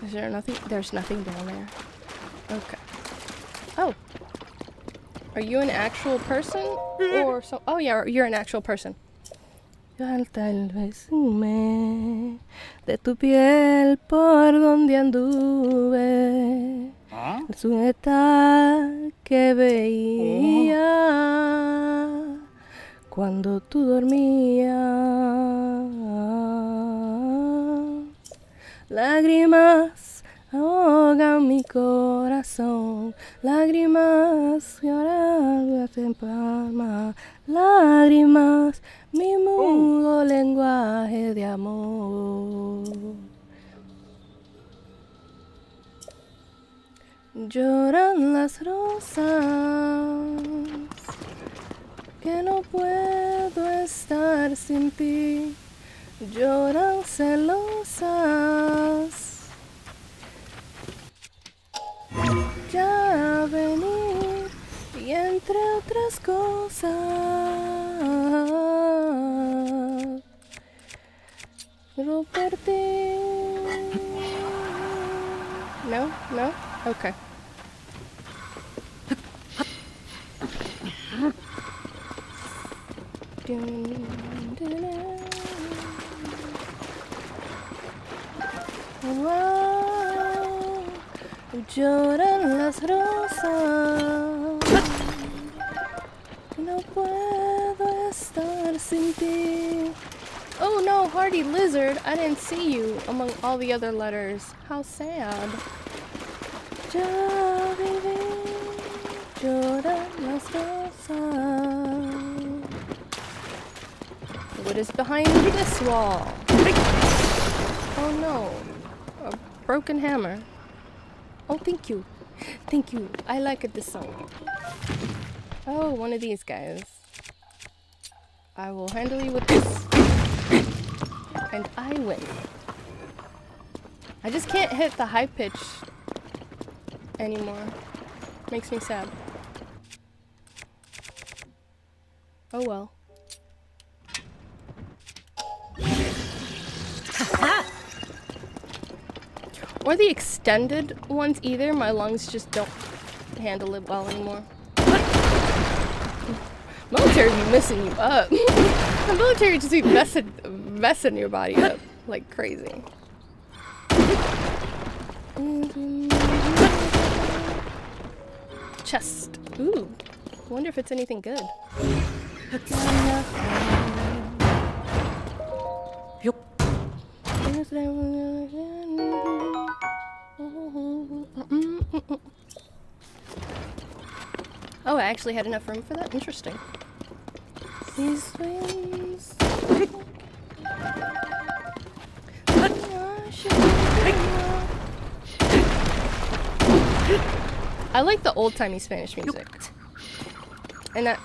Is there nothing? There's nothing down there. Okay. Oh. Are you an actual person? Or so? Oh yeah, you're an actual person. Falta el perfume de tu piel por donde anduve. Es un metal que veía cuando tú dormías. Lágrimas ahogan mi corazón. Lágrimas lloran en palma. Lágrimas, mi mudo lenguaje de amor. Lloran las rosas, que no puedo estar sin ti. Lloran celosas, ya venir, y entre otras cosas. Quiero por ti. No, no. Okay. Wow, lloran las rosas. No puedo estar sin ti. Oh no, Hardy Lizard, I didn't see you among all the other letters. How sad. Ya viví, lloran las rosas. What is behind this wall? Oh no, a broken hammer. Oh, thank you. Thank you. I like this song. Oh, one of these guys. I will handle you with this. And I win. I just can't hit the high pitch anymore. Makes me sad. Oh well. Or the extended ones either. My lungs just don't handle it well anymore. Military be messing you up. The military just be messing your body up like crazy. Chest. Ooh. Wonder if it's anything good. Oh, I actually had enough room for that? Interesting. These wings. I like the old-timey Spanish music. And that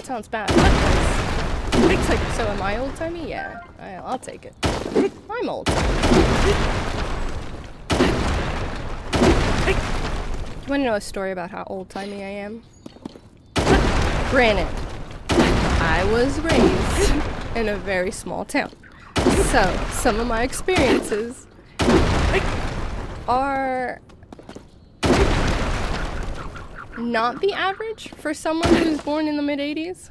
sounds bad. It's like, so am I old-timey? Yeah, I'll take it. I'm old-timey. You want to know a story about how old-timey I am? Granted, I was raised in a very small town. So, some of my experiences are not the average for someone who's born in the mid-80s.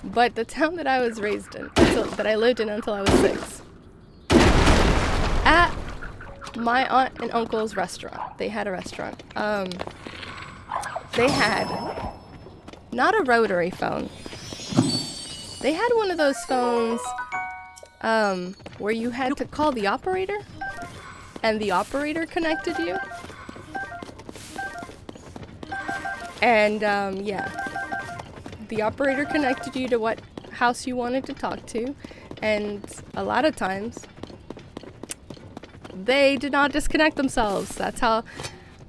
But the town that I was raised in, that I lived in until I was 6, at my aunt and uncle's restaurant, they had a restaurant. They had not a rotary phone. They had one of those phones where you had to call the operator and the operator connected you. And yeah, the operator connected you to what house you wanted to talk to, and a lot of times they did not disconnect themselves. That's how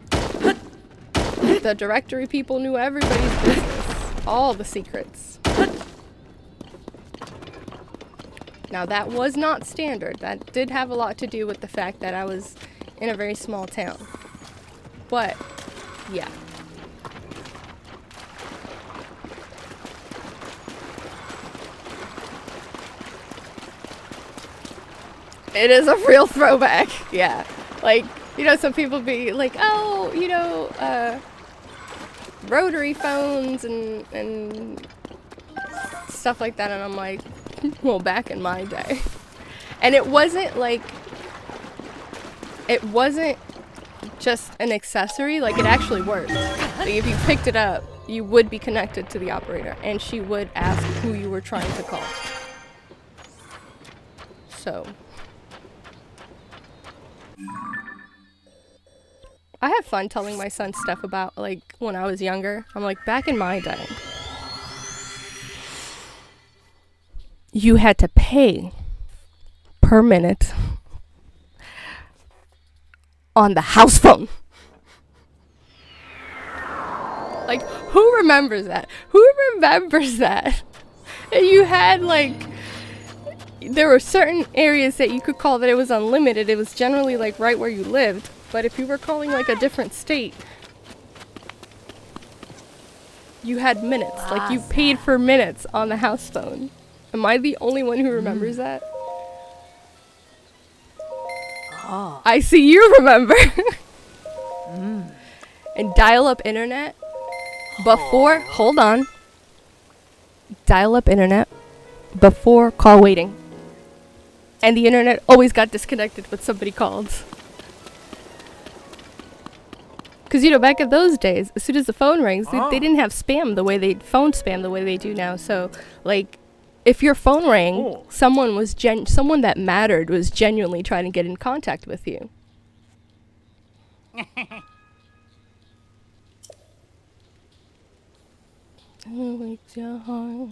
the directory people knew everybody's business, all the secrets. Now that was not standard. That did have a lot to do with the fact that I was in a very small town. But, yeah. It is a real throwback, yeah. Like, you know, some people be like, oh, you know, rotary phones and stuff like that, and I'm like, well, back in my day. And it wasn't like, it wasn't just an accessory, like it actually worked. Like if you picked it up, you would be connected to the operator, and she would ask who you were trying to call. So I have fun telling my son stuff about like when I was younger. I'm like, back in my day, you had to pay per minute on the house phone. Like, who remembers that? Who remembers that? And you had like, there were certain areas that you could call that it was unlimited. It was generally like right where you lived. But if you were calling like a different state, you had minutes. Like you paid for minutes on the house phone. Am I the only one who remembers that? Oh. I see you remember. And dial-up internet before, hold on. Dial-up internet before call waiting. And the internet always got disconnected when somebody called. Because, you know, back in those days, as soon as the phone rings, they didn't have spam the way phone spam the way they do now. So, like, if your phone rang, someone that mattered was genuinely trying to get in contact with you. Your heart.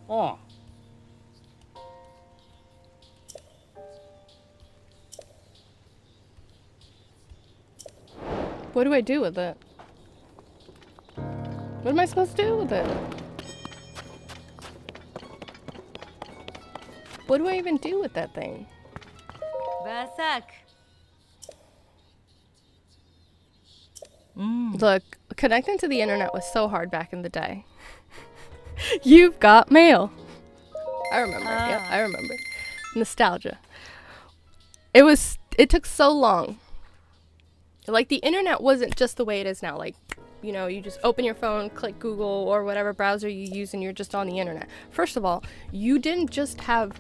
Oh. What do I do with it? What am I supposed to do with it? What do I even do with that thing? Basak. Look, connecting to the internet was so hard back in the day. You've got mail. I remember. Yep, I remember. Nostalgia. It took so long. Like, the internet wasn't just the way it is now. Like, you know, you just open your phone, click Google or whatever browser you use, and you're just on the internet. First of all, you didn't just have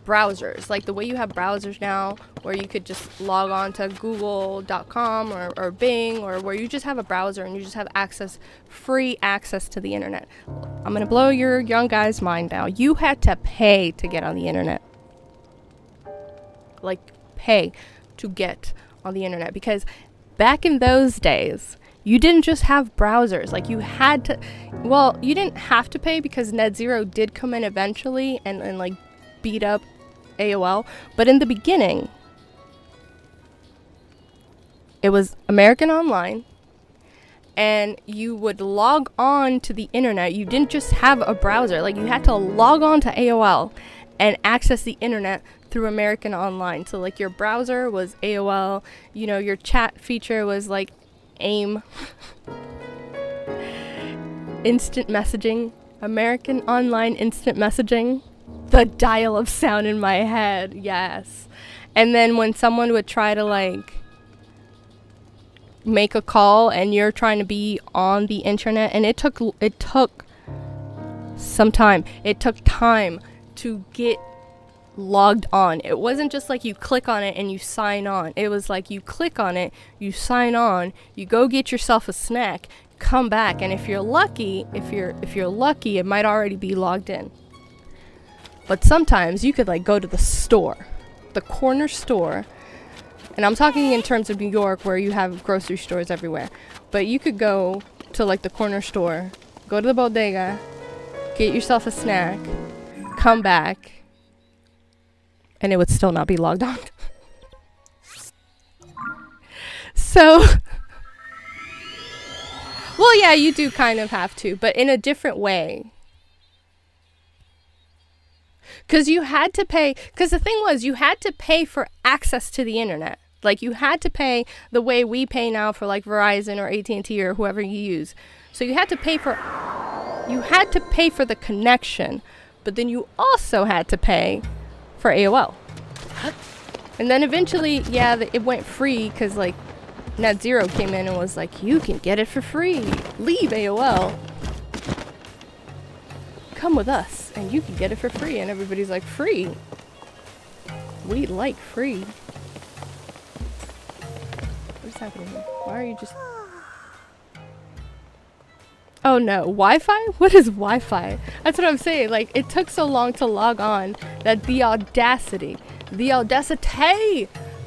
browsers. Like, the way you have browsers now, where you could just log on to google.com or Bing, or where you just have a browser and you just have free access to the internet. I'm going to blow your young guy's mind now. You had to pay to get on the internet. Like, pay to get on the internet, because back in those days, you didn't just have browsers. Like, you had to, well, you didn't have to pay because NetZero did come in eventually and like beat up AOL. But in the beginning, it was American Online, and you would log on to the internet. You didn't just have a browser. Like, you had to log on to AOL and access the internet through American Online. So, like, your browser was AOL, you know, your chat feature was like AIM. Instant messaging, American Online instant messaging. The dial-up sound in my head, yes. And then when someone would try to like make a call and you're trying to be on the internet, and it took some time. It took time to get logged on. It wasn't just like you click on it and you sign on. It was like you click on it, you sign on, you go get yourself a snack, come back, and if you're lucky, it might already be logged in. But sometimes you could like go to the store, the corner store, and I'm talking in terms of New York where you have grocery stores everywhere, but you could go to like the corner store, go to the bodega, get yourself a snack, come back, and it would still not be logged on. So, well, yeah, you do kind of have to, but in a different way. Because you had to pay, because the thing was, you had to pay for access to the internet. Like, you had to pay the way we pay now for like Verizon or AT&T or whoever you use. So you had to pay for the connection, but then you also had to pay for AOL. And then eventually, yeah, it went free because like Net Zero came in and was like, you can get it for free. Leave AOL. Come with us and you can get it for free. And everybody's like, free? We like free. What's happening here? Why are you just... Oh no, Wi-Fi? What is Wi-Fi? That's what I'm saying. Like, it took so long to log on that the audacity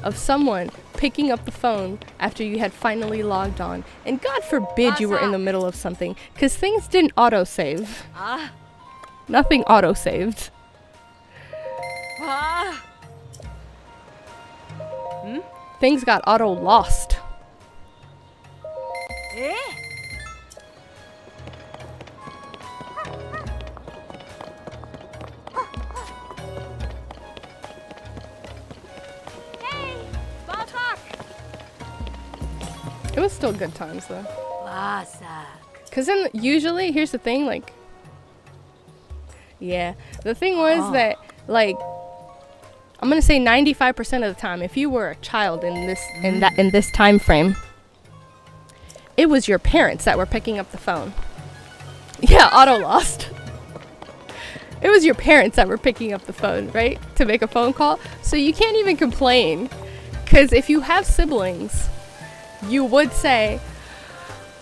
of someone picking up the phone after you had finally logged on. And God forbid you were in the middle of something, because things didn't autosave. Nothing autosaved. Things got auto-lost. It was still good times though. Cause then usually, here's the thing, like, yeah, the thing was that like, I'm gonna say 95% of the time, if you were a child in this time frame, it was your parents that were picking up the phone. Yeah, auto lost. It was your parents that were picking up the phone, right, to make a phone call. So you can't even complain, cause if you have siblings, you would say,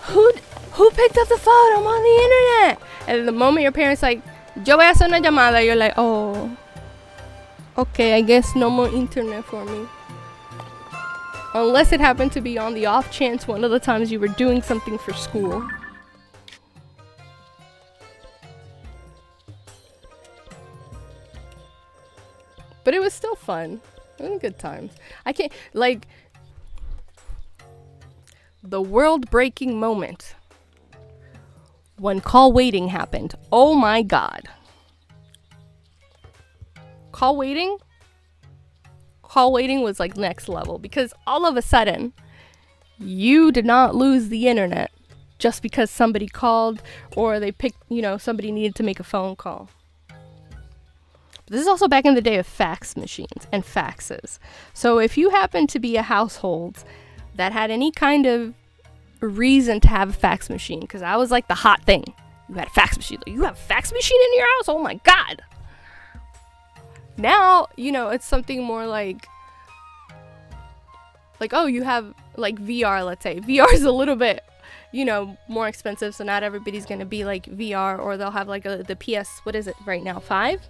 who picked up the phone? I'm on the internet. And the moment your parents like, yo voy a hacer una llamada, you're like, oh, okay, I guess no more internet for me. Unless it happened to be on the off chance one of the times you were doing something for school. But it was still fun. It was good times. I can't, like, the world-breaking moment when call waiting happened. Oh my God. Call waiting was like next level, because all of a sudden you did not lose the internet just because somebody called or they picked, somebody needed to make a phone call. This is also back in the day of fax machines and faxes. So if you happen to be a household that had any kind of reason to have a fax machine, because I was like the hot thing. You had a fax machine. Like, you have a fax machine in your house? Oh my God. Now, it's something more like, oh, you have like VR, let's say. VR is a little bit, more expensive. So not everybody's going to be like VR, or they'll have like the PS, what is it right now, 5?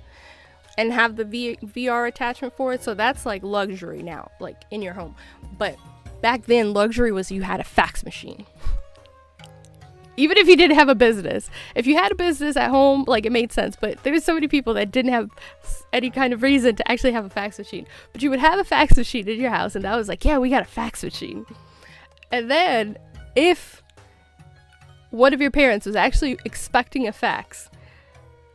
And have the VR attachment for it. So that's like luxury now, like in your home. But back then, luxury was you had a fax machine. Even if you didn't have a business. If you had a business at home, like, it made sense. But there was so many people that didn't have any kind of reason to actually have a fax machine. But you would have a fax machine in your house, and I was like, yeah, we got a fax machine. And then, if one of your parents was actually expecting a fax,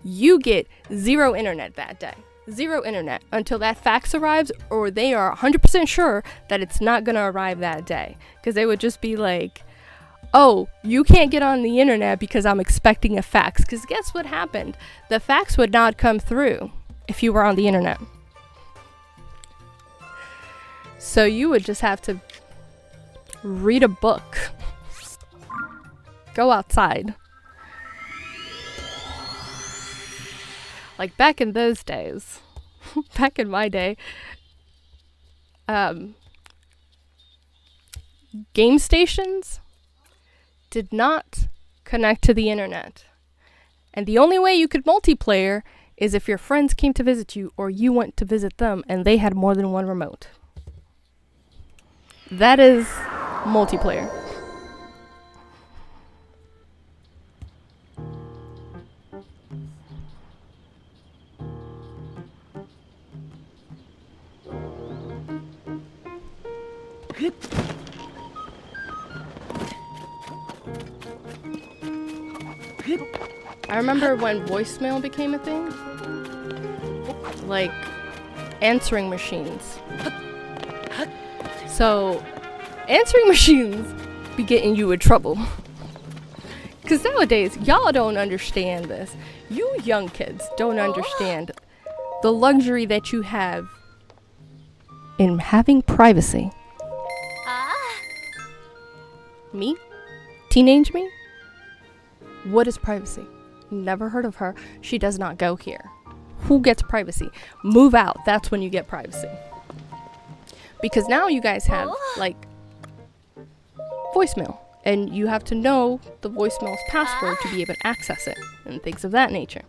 you get zero internet that day. Zero internet until that fax arrives, or they are 100% sure that it's not going to arrive that day. Because they would just be like, oh, you can't get on the internet because I'm expecting a fax. Because guess what happened? The fax would not come through if you were on the internet. So you would just have to read a book. Go outside. Like back in those days, back in my day, game stations did not connect to the internet. And the only way you could multiplayer is if your friends came to visit you or you went to visit them and they had more than one remote. That is multiplayer. I remember when voicemail became a thing. Like, answering machines. So, answering machines be getting you in trouble. Because nowadays, y'all don't understand this. You young kids don't understand the luxury that you have in having privacy. Me? Teenage me? What is privacy? Never heard of her. She does not go here. Who gets privacy? Move out. That's when you get privacy. Because now you guys have, like, voicemail. And you have to know the voicemail's password to be able to access it. And things of that nature.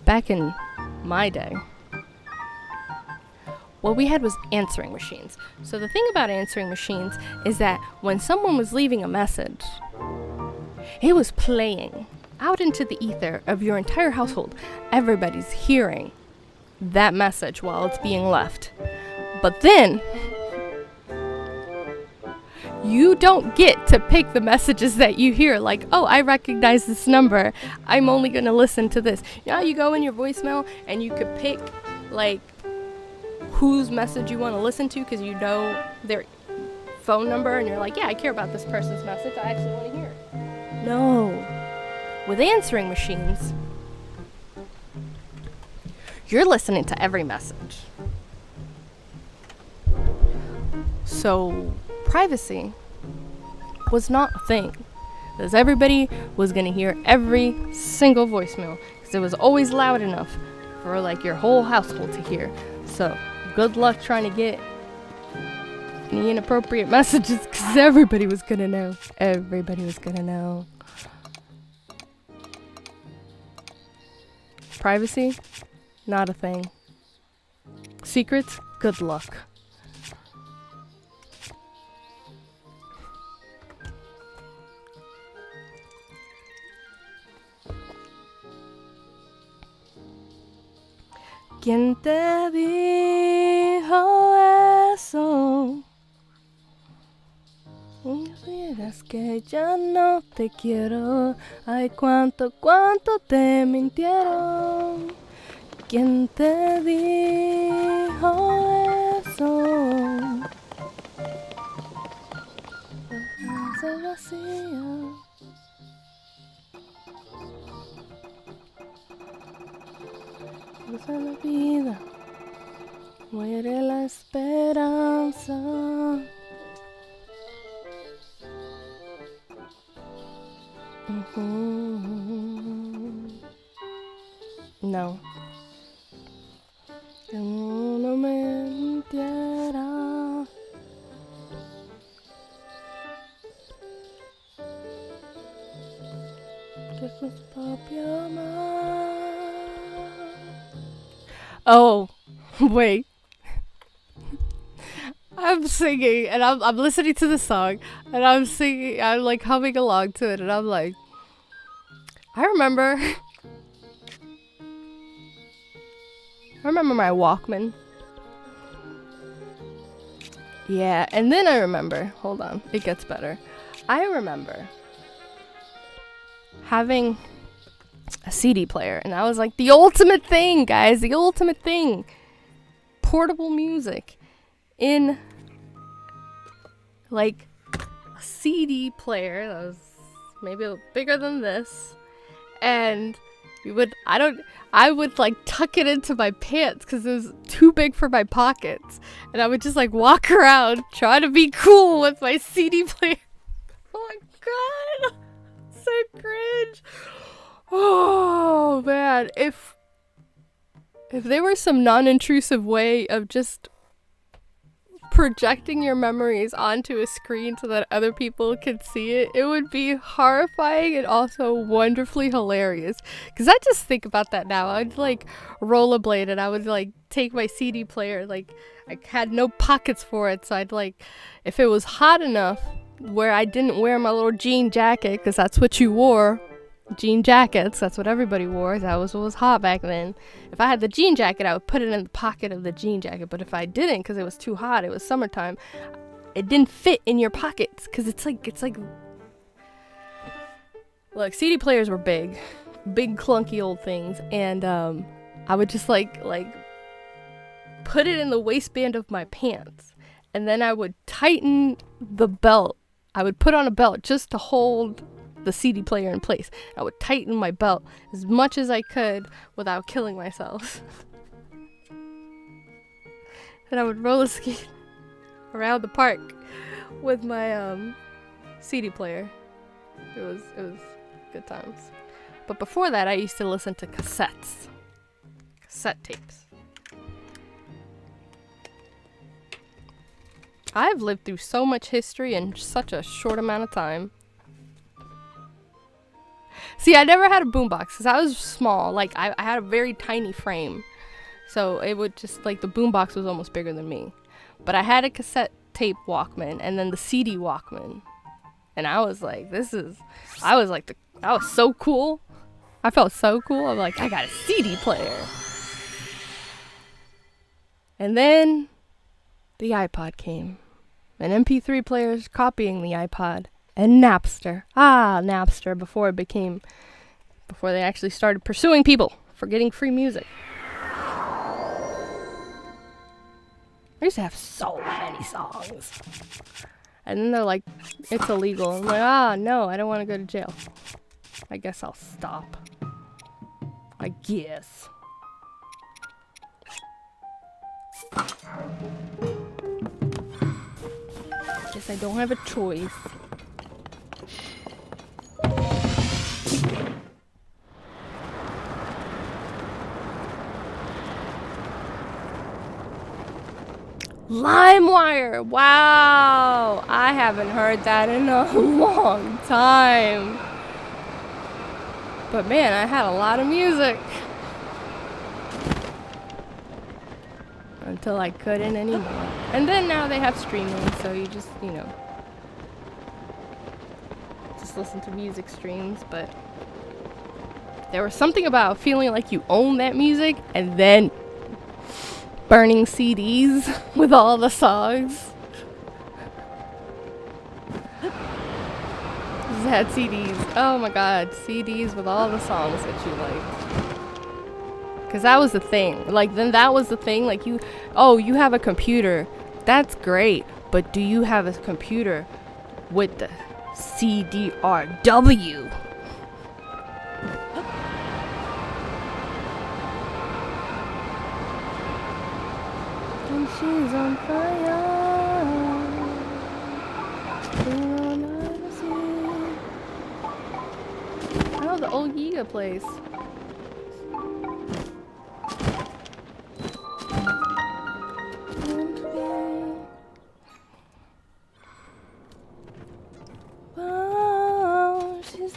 Back in my day, what we had was answering machines. So the thing about answering machines is that when someone was leaving a message, it was playing out into the ether of your entire household. Everybody's hearing that message while it's being left. But then, you don't get to pick the messages that you hear. Like, oh, I recognize this number. I'm only going to listen to this. You know how you go in your voicemail and you could pick, like, whose message you want to listen to because you know their phone number and you're like, yeah, I care about this person's message. I actually want to hear it. No. With answering machines, you're listening to every message. So, privacy was not a thing. Because everybody was going to hear every single voicemail. Because it was always loud enough for, like, your whole household to hear. So, good luck trying to get any inappropriate messages because everybody was going to know. Everybody was going to know. Privacy? Not a thing. Secrets? Good luck. ¿Quién te dijo eso? Digas que ya no te quiero. Ay, cuánto te mintieron. ¿Quién te dijo eso? Se vacía. Cruza la vida, muere la esperanza. No. Que no me mintiera. Que sus propios más. Oh, wait. I'm singing and I'm listening to the song and I'm singing, I'm like humming along to it and I'm like, I remember my Walkman. Yeah, and then I remember, hold on, it gets better. I remember having a CD player and that was like the ultimate thing, guys, the ultimate thing. Portable music in like a CD player that was maybe a little bigger than this, and I would like tuck it into my pants because it was too big for my pockets, and I would just like walk around trying to be cool with my CD player. Oh my god, so cringe. Oh man, if there was some non-intrusive way of just projecting your memories onto a screen so that other people could see it, it would be horrifying and also wonderfully hilarious. Because I just think about that now. I'd like rollerblade and I would like take my CD player, like I had no pockets for it, so I'd like, if it was hot enough where I didn't wear my little jean jacket, because that's what you wore jean jackets. That's what everybody wore. That was what was hot back then. If I had the jean jacket, I would put it in the pocket of the jean jacket. But if I didn't, because it was too hot, it was summertime, it didn't fit in your pockets. Because it's like... Look, CD players were big clunky old things. And I would just like put it in the waistband of my pants. And then I would tighten the belt. I would put on a belt just to hold the CD player in place. I would tighten my belt as much as I could without killing myself. And I would roller skate around the park with my CD player. It was good times. But before that, I used to listen to cassette tapes. I've lived through so much history in such a short amount of time. See, I never had a boombox because I was small. Like, I had a very tiny frame. So it would just, like, the boombox was almost bigger than me. But I had a cassette tape Walkman and then the CD Walkman. And I was like, I was so cool. I felt so cool. I'm like, I got a CD player. And then the iPod came. And MP3 players copying the iPod. And Napster. Napster, before they actually started pursuing people for getting free music. I used to have so many songs. And then they're like, it's illegal. I'm like, no, I don't want to go to jail. I guess I'll stop. I guess. Guess I don't have a choice. LimeWire! Wow! I haven't heard that in a long time. But man, I had a lot of music. Until I couldn't anymore. And then now they have streaming, so you just, just listen to music streams, but there was something about feeling like you own that music and then burning CDs with all the songs. Just had CDs. Oh my god, CDs with all the songs that you liked. Cause that was the thing. Like, then that was the thing. Like, you have a computer. That's great. But do you have a computer with the CDRW? And she's on fire. Oh, the old Yiga place.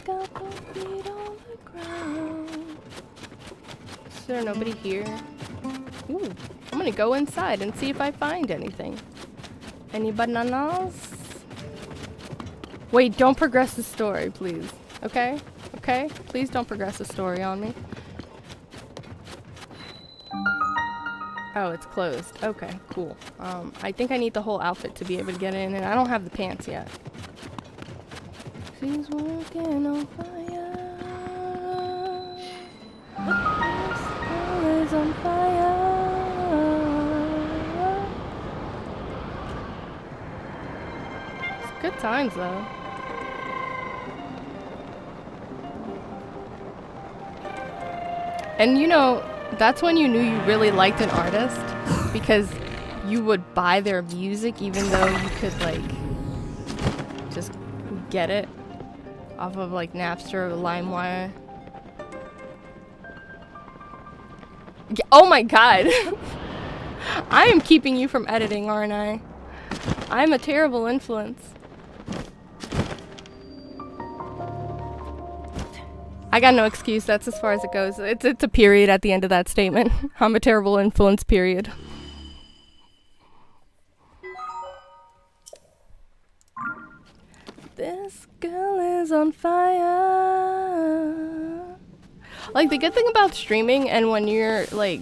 Got both feet on the ground. Is there nobody here? Ooh, I'm gonna go inside and see if I find anything. Any bananas? Wait, don't progress the story, please. Okay? Okay? Please don't progress the story on me. Oh, it's closed. Okay, cool. I think I need the whole outfit to be able to get in, and I don't have the pants yet. She's working on fire. This girl is on fire. It's good times though. And that's when you knew you really liked an artist, because you would buy their music even though you could just get it off of Napster or LimeWire. Yeah, oh my god. I am keeping you from editing, aren't I? I'm a terrible influence. I got no excuse. That's as far as it goes. It's a period at the end of that statement. I'm a terrible influence, period. This girl is on fire. Like, the good thing about streaming and when you're, like,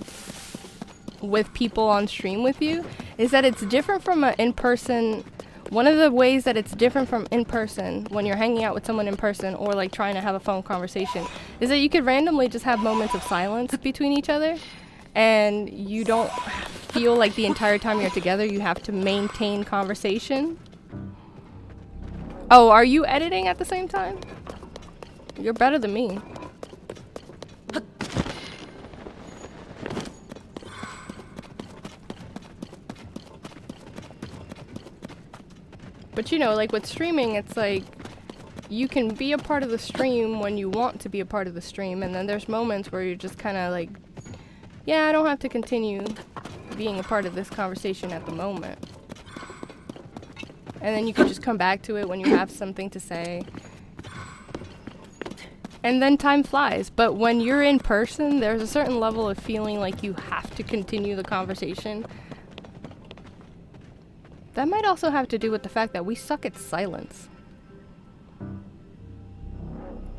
with people on stream with you is that it's different from an in-person. One of the ways that it's different from in-person when you're hanging out with someone in person or, like, trying to have a phone conversation is that you could randomly just have moments of silence between each other, and you don't feel like the entire time you're together you have to maintain conversation. Oh, are you editing at the same time? You're better than me. But you know, like with streaming, it's like you can be a part of the stream when you want to be a part of the stream, and then there's moments where you're just kind of like, yeah, I don't have to continue being a part of this conversation at the moment. And then you can just come back to it when you have something to say. And then time flies. But when you're in person, there's a certain level of feeling like you have to continue the conversation. That might also have to do with the fact that we suck at silence.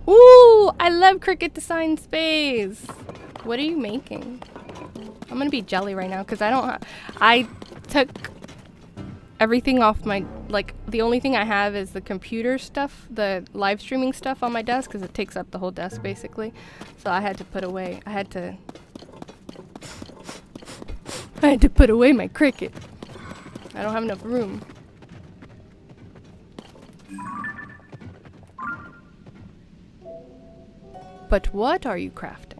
Ooh, I love Cricut Design Space. What are you making? I'm gonna be jelly right now because I took everything off my, like, the only thing I have is the computer stuff, the live streaming stuff on my desk because it takes up the whole desk basically. So I had to put away, I had to put away my Cricut. I don't have enough room. But what are you crafting?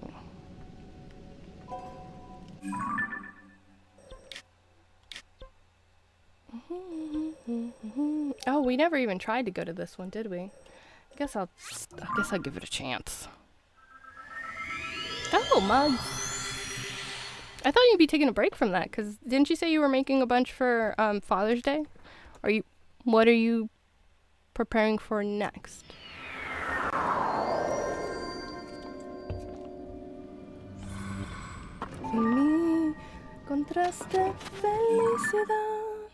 Oh, we never even tried to go to this one, did we? I guess I'll give it a chance. Oh, mugs. I thought you'd be taking a break from that, because didn't you say you were making a bunch for Father's Day? What are you preparing for next? Mi contraste felicidad,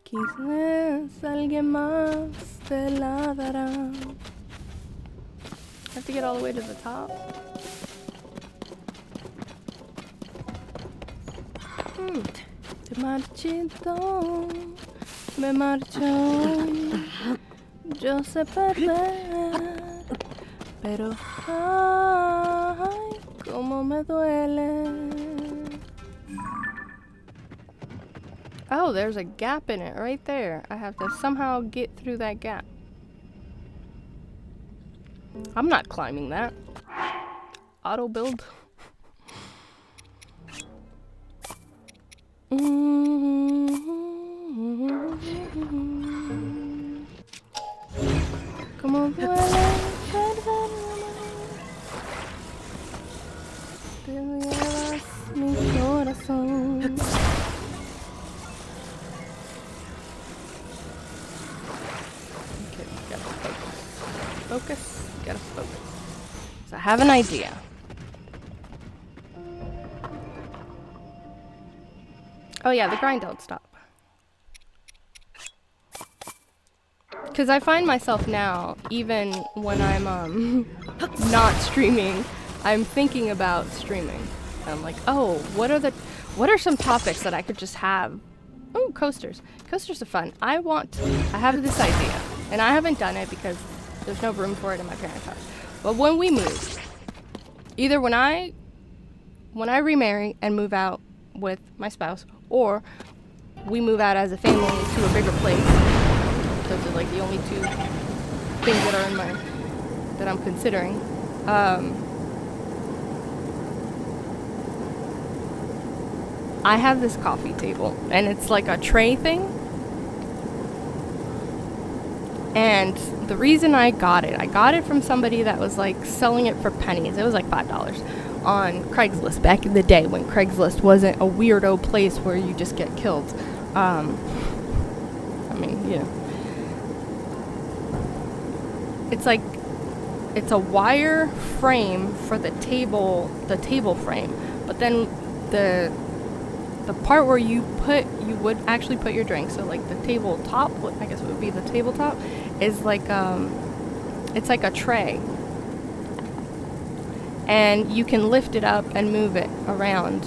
quizás alguien más te la dará. I have to get all the way to the top. Te marchito, me marcho, yo sé perder, pero ay, cómo me duele. Oh, there's a gap in it right there. I have to somehow get through that gap. I'm not climbing that. Auto build. Como duele perderme, te llevas mi corazón. Okay, gotta focus. Focus, gotta focus. So I have an idea. Oh yeah, the grind don't stop. Because I find myself now, even when I'm not streaming, I'm thinking about streaming. I'm like, oh, what are some topics that I could just have? Oh, coasters. Coasters are fun. I have this idea, and I haven't done it because there's no room for it in my parents' house. But when we move, either when I remarry and move out with my spouse, or we move out as a family to a bigger place. Those are like the only two things that are that I'm considering. I have this coffee table, and it's like a tray thing. And the reason I got it from somebody that was like selling it for pennies. It was like $5 on Craigslist back in the day when Craigslist wasn't a weirdo place where you just get killed. I mean, you know. It's a wire frame for the table frame, but then the part where you would actually put your drink, so like the tabletop, I guess it would be the tabletop, is like it's like a tray. and you can lift it up and move it around.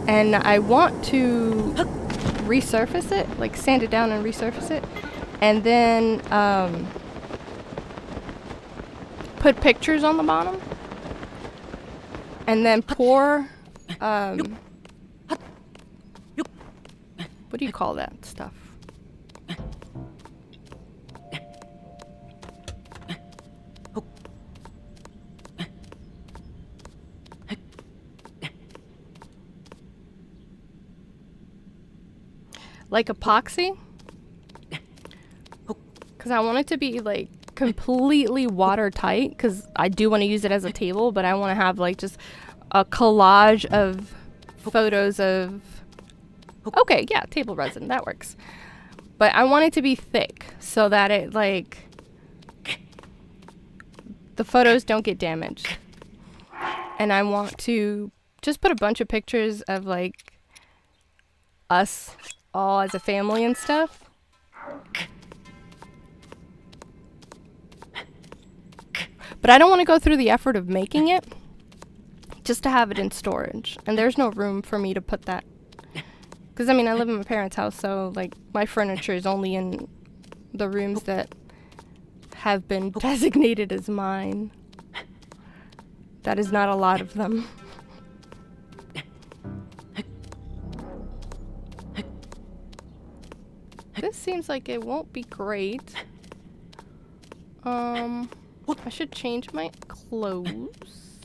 And I want to resurface it, like sand it down and resurface it, and then put pictures on the bottom, and then pour what do you call that stuff? Like epoxy, because I want it to be like completely watertight, because I do want to use it as a table, but I want to have like just a collage of photos of, okay, yeah, table resin, that works. But I want it to be thick so that it like, the photos don't get damaged. And I want to just put a bunch of pictures of like us all as a family and stuff. But I don't want to go through the effort of making it just to have it in storage. And there's no room for me to put that. Because, I mean, I live in my parents' house, so, like, my furniture is only in the rooms that have been designated as mine. That is not a lot of them. This seems like it won't be great. I should change my clothes.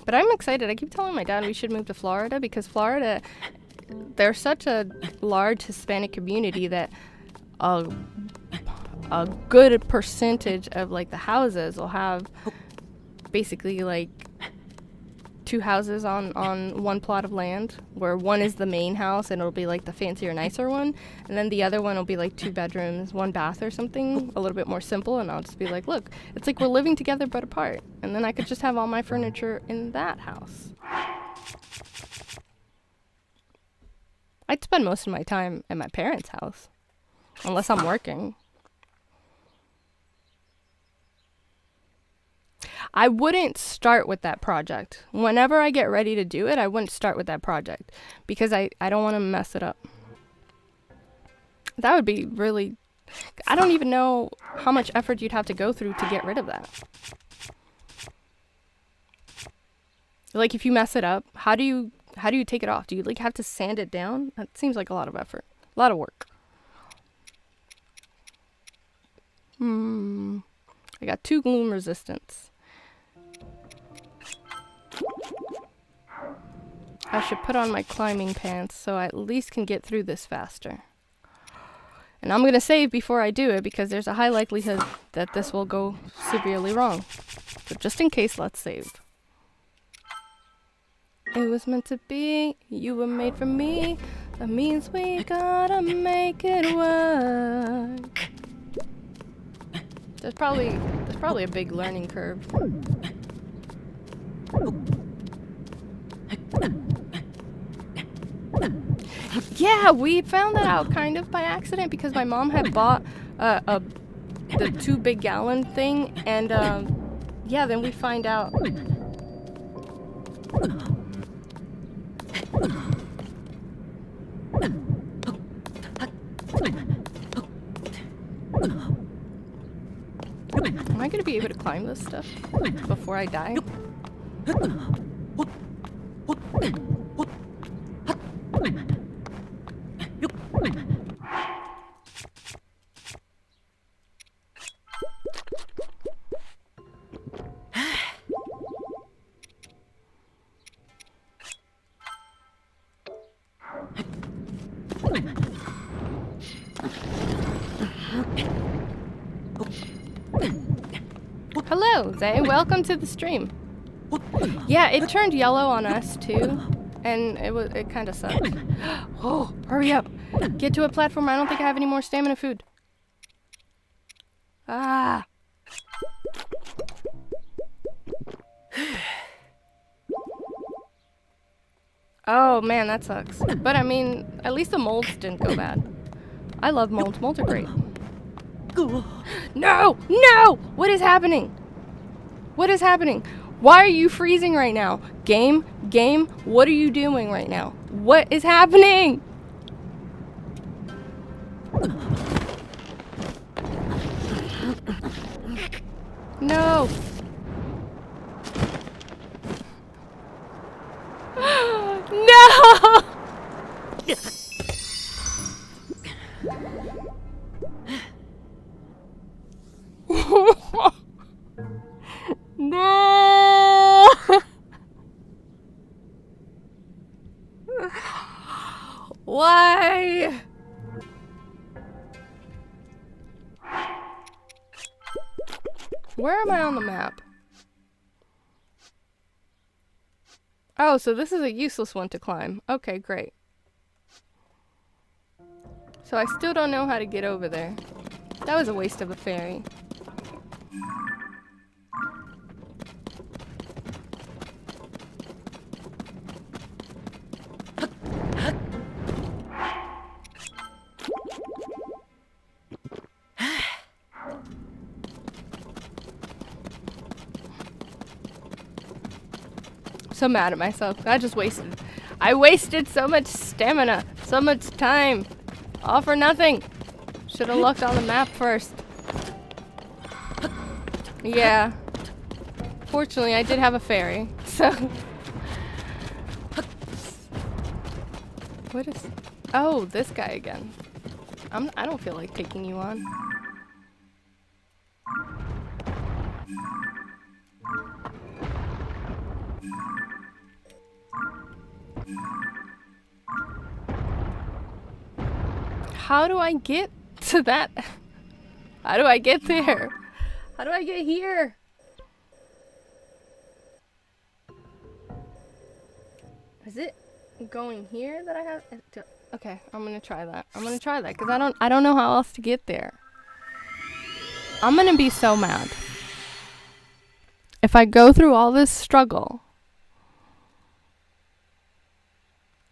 But I'm excited. I keep telling my dad we should move to Florida because Florida, there's such a large Hispanic community that a good percentage of like the houses will have basically like 2 houses on one plot of land, where one is the main house and it'll be like the fancier, nicer one, and then the other one will be like 2 bedrooms, 1 bath or something, a little bit more simple, and I'll just be like, look, it's like we're living together but apart, and then I could just have all my furniture in that house. I'd spend most of my time at my parents' house, unless I'm working. I wouldn't start with that project. Whenever I get ready to do it, I wouldn't start with that project because I don't want to mess it up. That would be really... I don't even know how much effort you'd have to go through to get rid of that. Like, if you mess it up, how do you take it off? Do you like have to sand it down? That seems like a lot of effort. A lot of work. I got 2 gloom resistance. I should put on my climbing pants so I at least can get through this faster. And I'm going to save before I do it because there's a high likelihood that this will go severely wrong. But just in case, let's save. It was meant to be, you were made for me. That means we gotta make it work. There's probably a big learning curve. Yeah, we found that out kind of by accident because my mom had bought the 2 big gallon thing, and yeah, then we find out. Am I gonna be able to climb this stuff before I die? Hello, Zay. Welcome to the stream. Yeah, it turned yellow on us too, and it kind of sucked. Oh, hurry up! Get to a platform. I don't think I have any more stamina food. Ah. Oh man, that sucks. But I mean, at least the molds didn't go bad. I love molds. Molds are great. No! No! What is happening? What is happening? Why are you freezing right now? Game? Game? What are you doing right now? What is happening? No! No! No! Why? Where am I on the map? Oh, so this is a useless one to climb. Okay, great. So I still don't know how to get over there. That was a waste of a fairy. So mad at myself. I wasted so much stamina, so much time. All for nothing. Should have looked on the map first. Yeah. Fortunately, I did have a fairy, so. What is? Oh, this guy again. I don't feel like taking you on. How do I get to that? How do I get there? How do I get here? Is it going here that I have to? Okay, I'm gonna try that. I'm gonna try that because I don't know how else to get there. I'm gonna be so mad if I go through all this struggle.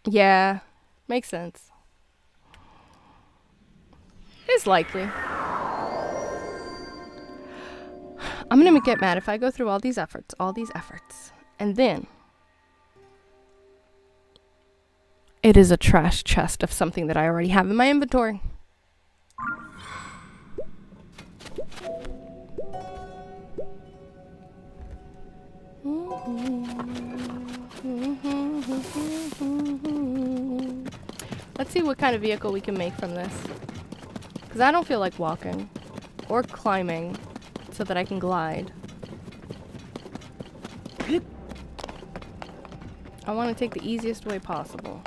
Yeah, makes sense. It's likely. I'm gonna get mad if I go through all these efforts, and then it is a trash chest of something that I already have in my inventory. Let's see what kind of vehicle we can make from this. Because I don't feel like walking or climbing so that I can glide. I want to take the easiest way possible.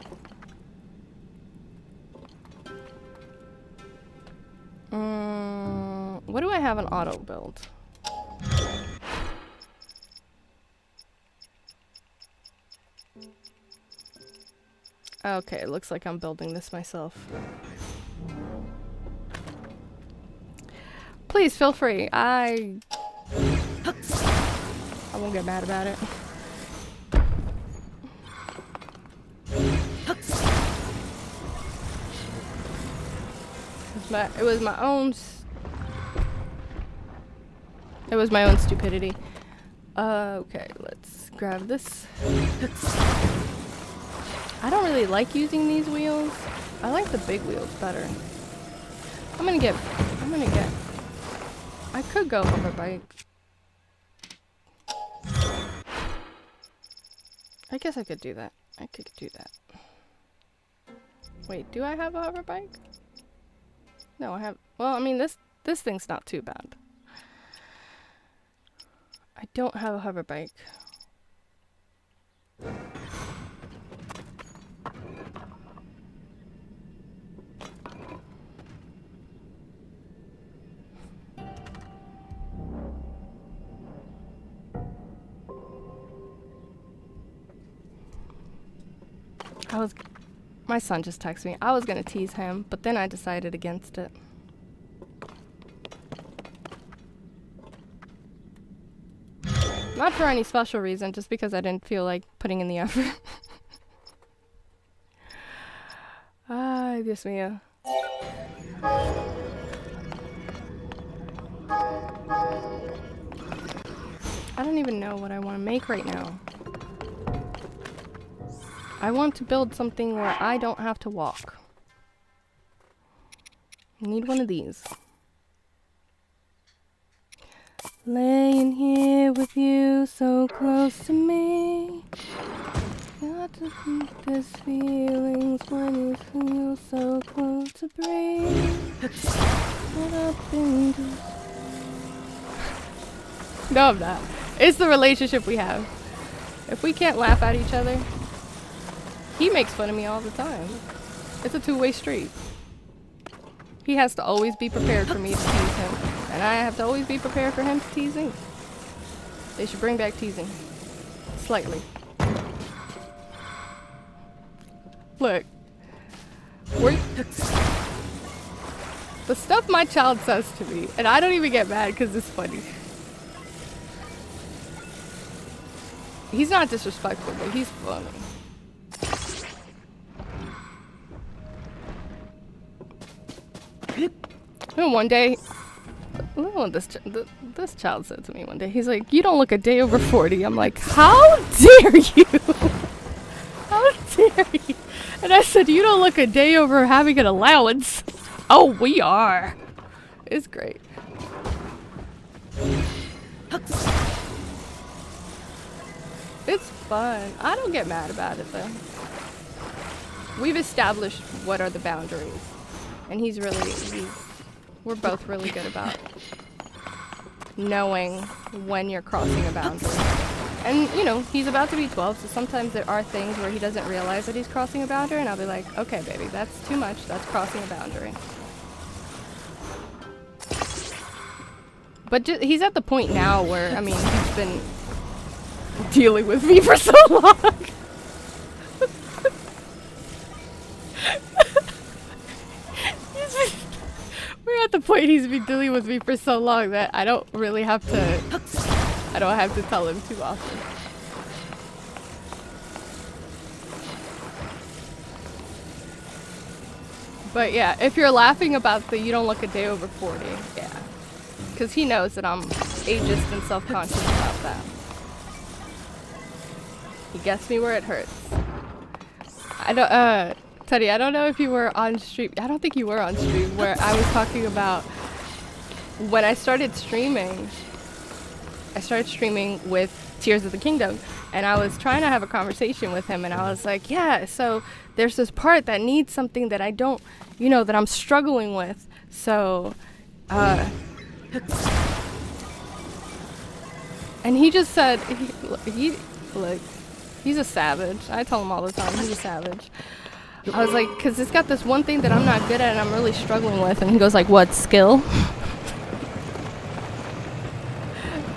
What do I have in auto build? Okay, it looks like I'm building this myself. Please feel free. I won't get mad about it. It was my own stupidity. Okay, let's grab this. I don't really like using these wheels. I like the big wheels better. I could go hoverbike. I guess I could do that. Wait, do I have a hoverbike? No, I have. Well, I mean, this thing's not too bad. I don't have a hoverbike. My son just texted me. I was gonna tease him, but then I decided against it. Not for any special reason, just because I didn't feel like putting in the effort. Dios mío. I don't even know what I want to make right now. I want to build something where I don't have to walk. I need one of these. Laying here with you so close to me. Got to think there's feelings when you feel so close to breathe. What up into... No, I'm not. It's the relationship we have. If we can't laugh at each other, he makes fun of me all the time. It's a two-way street. He has to always be prepared for me to tease him, and I have to always be prepared for him to tease me. They should bring back teasing. Slightly. Look. The stuff my child says to me, and I don't even get mad because it's funny. He's not disrespectful, but he's funny. And one day, look what this child said to me one day. He's like, "You don't look a day over 40." I'm like, "How dare you? How dare you?" And I said, "You don't look a day over having an allowance." Oh, we are. It's great. It's fun. I don't get mad about it though. We've established what are the boundaries. And we're both really good about knowing when you're crossing a boundary. And, you know, he's about to be 12, so sometimes there are things where he doesn't realize that he's crossing a boundary, and I'll be like, "Okay, baby, that's too much. That's crossing a boundary." But he's at the point now where, I mean, he's been dealing with me for so long. We're at the point he's been dealing with me for so long that I don't really have to tell him too often. But yeah, if you're laughing about the "you don't look a day over 40, yeah. Because he knows that I'm ageist and self-conscious about that. He gets me where it hurts. I don't, Teddy, I don't know if you were on stream. I don't think you were on stream where I was talking about when I started streaming. I started streaming with Tears of the Kingdom, and I was trying to have a conversation with him, and I was like, "Yeah, so there's this part that needs something that I don't, you know, that I'm struggling with. So, and he just said, he's a savage. I tell him all the time, he's a savage. I was like, "'Cause it's got this one thing that I'm not good at and I'm really struggling with." And he goes like, "What, skill?"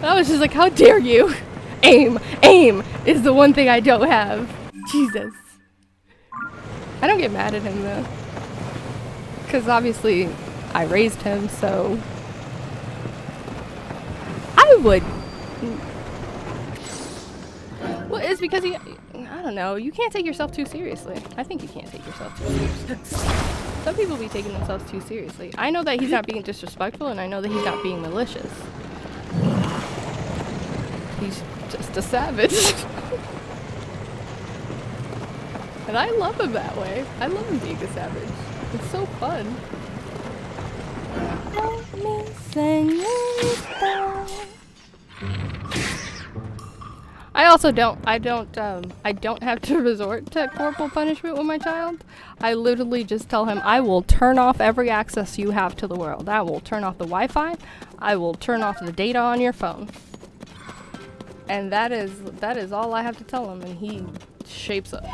I was just like, "How dare you? Aim is the one thing I don't have." Jesus. I don't get mad at him though. 'Cause obviously I raised him, so I would. Well, it's because I don't know, you can't take yourself too seriously. I think you can't take yourself too seriously. Some people be taking themselves too seriously. I know that he's not being disrespectful, and I know that he's not being malicious. He's just a savage. And I love him that way. I love him being a savage. It's so fun. I also don't have to resort to corporal punishment with my child. I literally just tell him, "I will turn off every access you have to the world. I will turn off the Wi-Fi. I will turn off the data on your phone." And that is all I have to tell him, and he shapes up.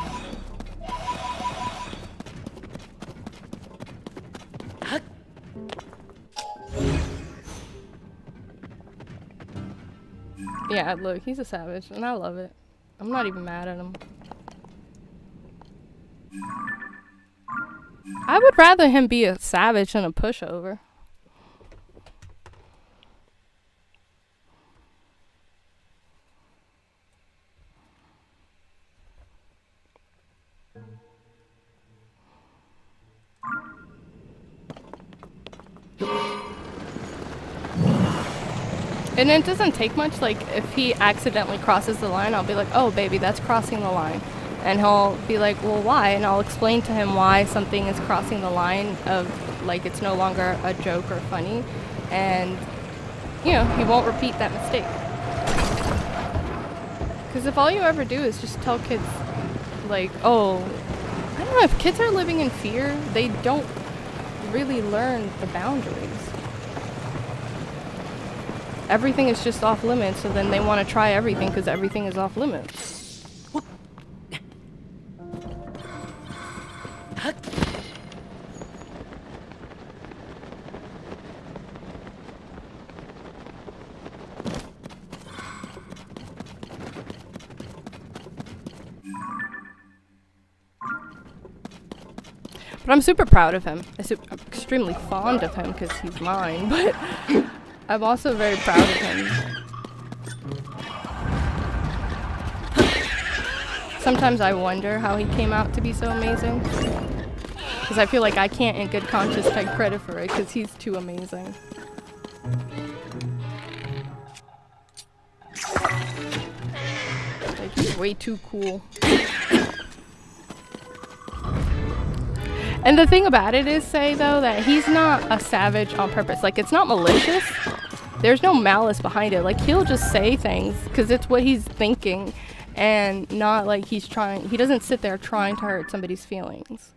Yeah, look, he's a savage, and I love it. I'm not even mad at him. I would rather him be a savage than a pushover. And it doesn't take much. Like, if he accidentally crosses the line, I'll be like, oh, baby, that's crossing the line. And he'll be like, well, why? And I'll explain to him why something is crossing the line of, like, it's no longer a joke or funny. And, you know, he won't repeat that mistake. Because if all you ever do is just tell kids, like, oh, I don't know, if kids are living in fear, they don't really learn the boundaries. Everything is just off limits, so then they want to try everything because everything is off limits. But I'm super proud of him. I'm extremely fond of him because he's mine, but I'm also very proud of him. Sometimes I wonder how he came out to be so amazing. Because I feel like I can't in good conscience take credit for it because he's too amazing. Like, he's way too cool. And the thing about it is, though, that he's not a savage on purpose. Like, it's not malicious. There's no malice behind it. Like, he'll just say things because it's what he's thinking and not like he doesn't sit there trying to hurt somebody's feelings.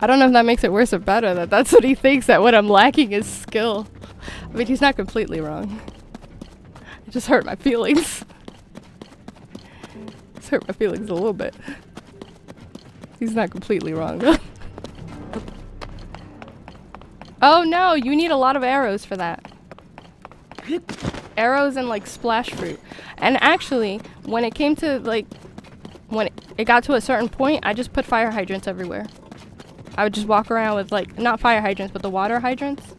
I don't know if that makes it worse or better, that's what he thinks, that what I'm lacking is skill. I mean, he's not completely wrong. It just hurt my feelings. Hurt my feelings a little bit. He's not completely wrong though. Oh no, you need a lot of arrows for that. Arrows and like splash fruit. And actually, when it came to like, when it got to a certain point, I just put fire hydrants everywhere. I would just walk around with like, not fire hydrants, but the water hydrants.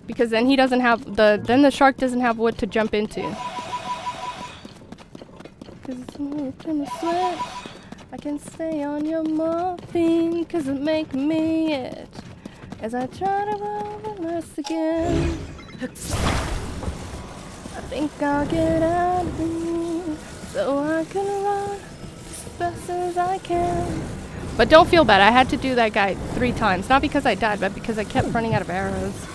Because then he doesn't have then the shark doesn't have what to jump into. Cause it's in the sweat. I can stay on your morphine, cause it make me itch. As I try to overdose again. I think I'll get out of here, so I can run as fast as I can. But don't feel bad, I had to do that guy 3 times. Not because I died, but because I kept running out of arrows.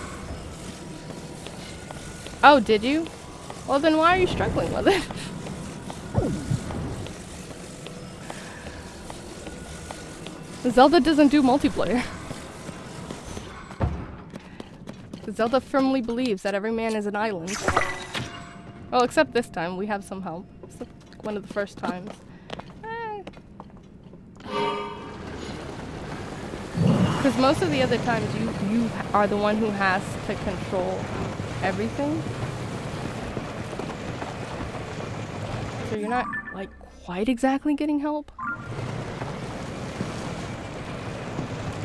Oh, did you? Well then why are you struggling with it? Zelda doesn't do multiplayer. Zelda firmly believes that every man is an island. Well, except this time, we have some help. It's like one of the first times. Because most of the other times, you are the one who has to control everything. So you're not, like, quite exactly getting help.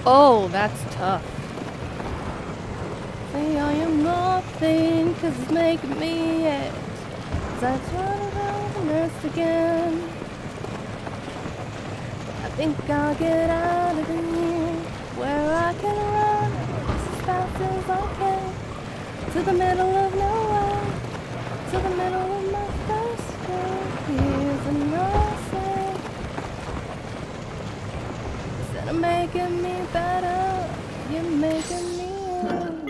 Oh, that's tough. Say I am nothing, cause it's making me itch. As I try to run the nest again. I think I'll get out of here, where I can run as fast as I can. To the middle of nowhere, to the middle of my first world. Here's another say. Instead of making me better, you're making me ill.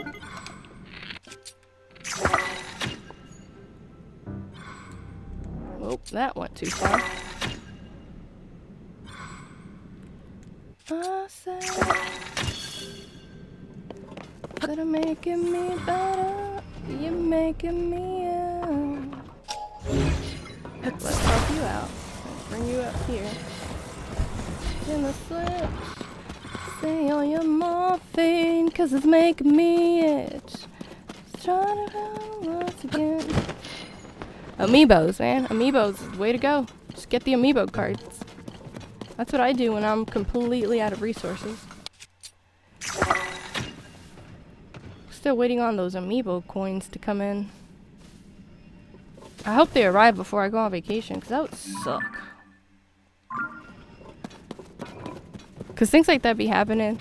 Oh, that went too far. I say, instead of making me better, you're making me ill. Let's help you out. Let's bring you up here. In the switch. Stay on your morphine, cause it's making me itch. Just try to run once again. Amiibos, man. Amiibos is the way to go. Just get the amiibo cards. That's what I do when I'm completely out of resources. Still waiting on those amiibo coins to come in. I hope they arrive before I go on vacation, because that would suck. Because things like that be happening.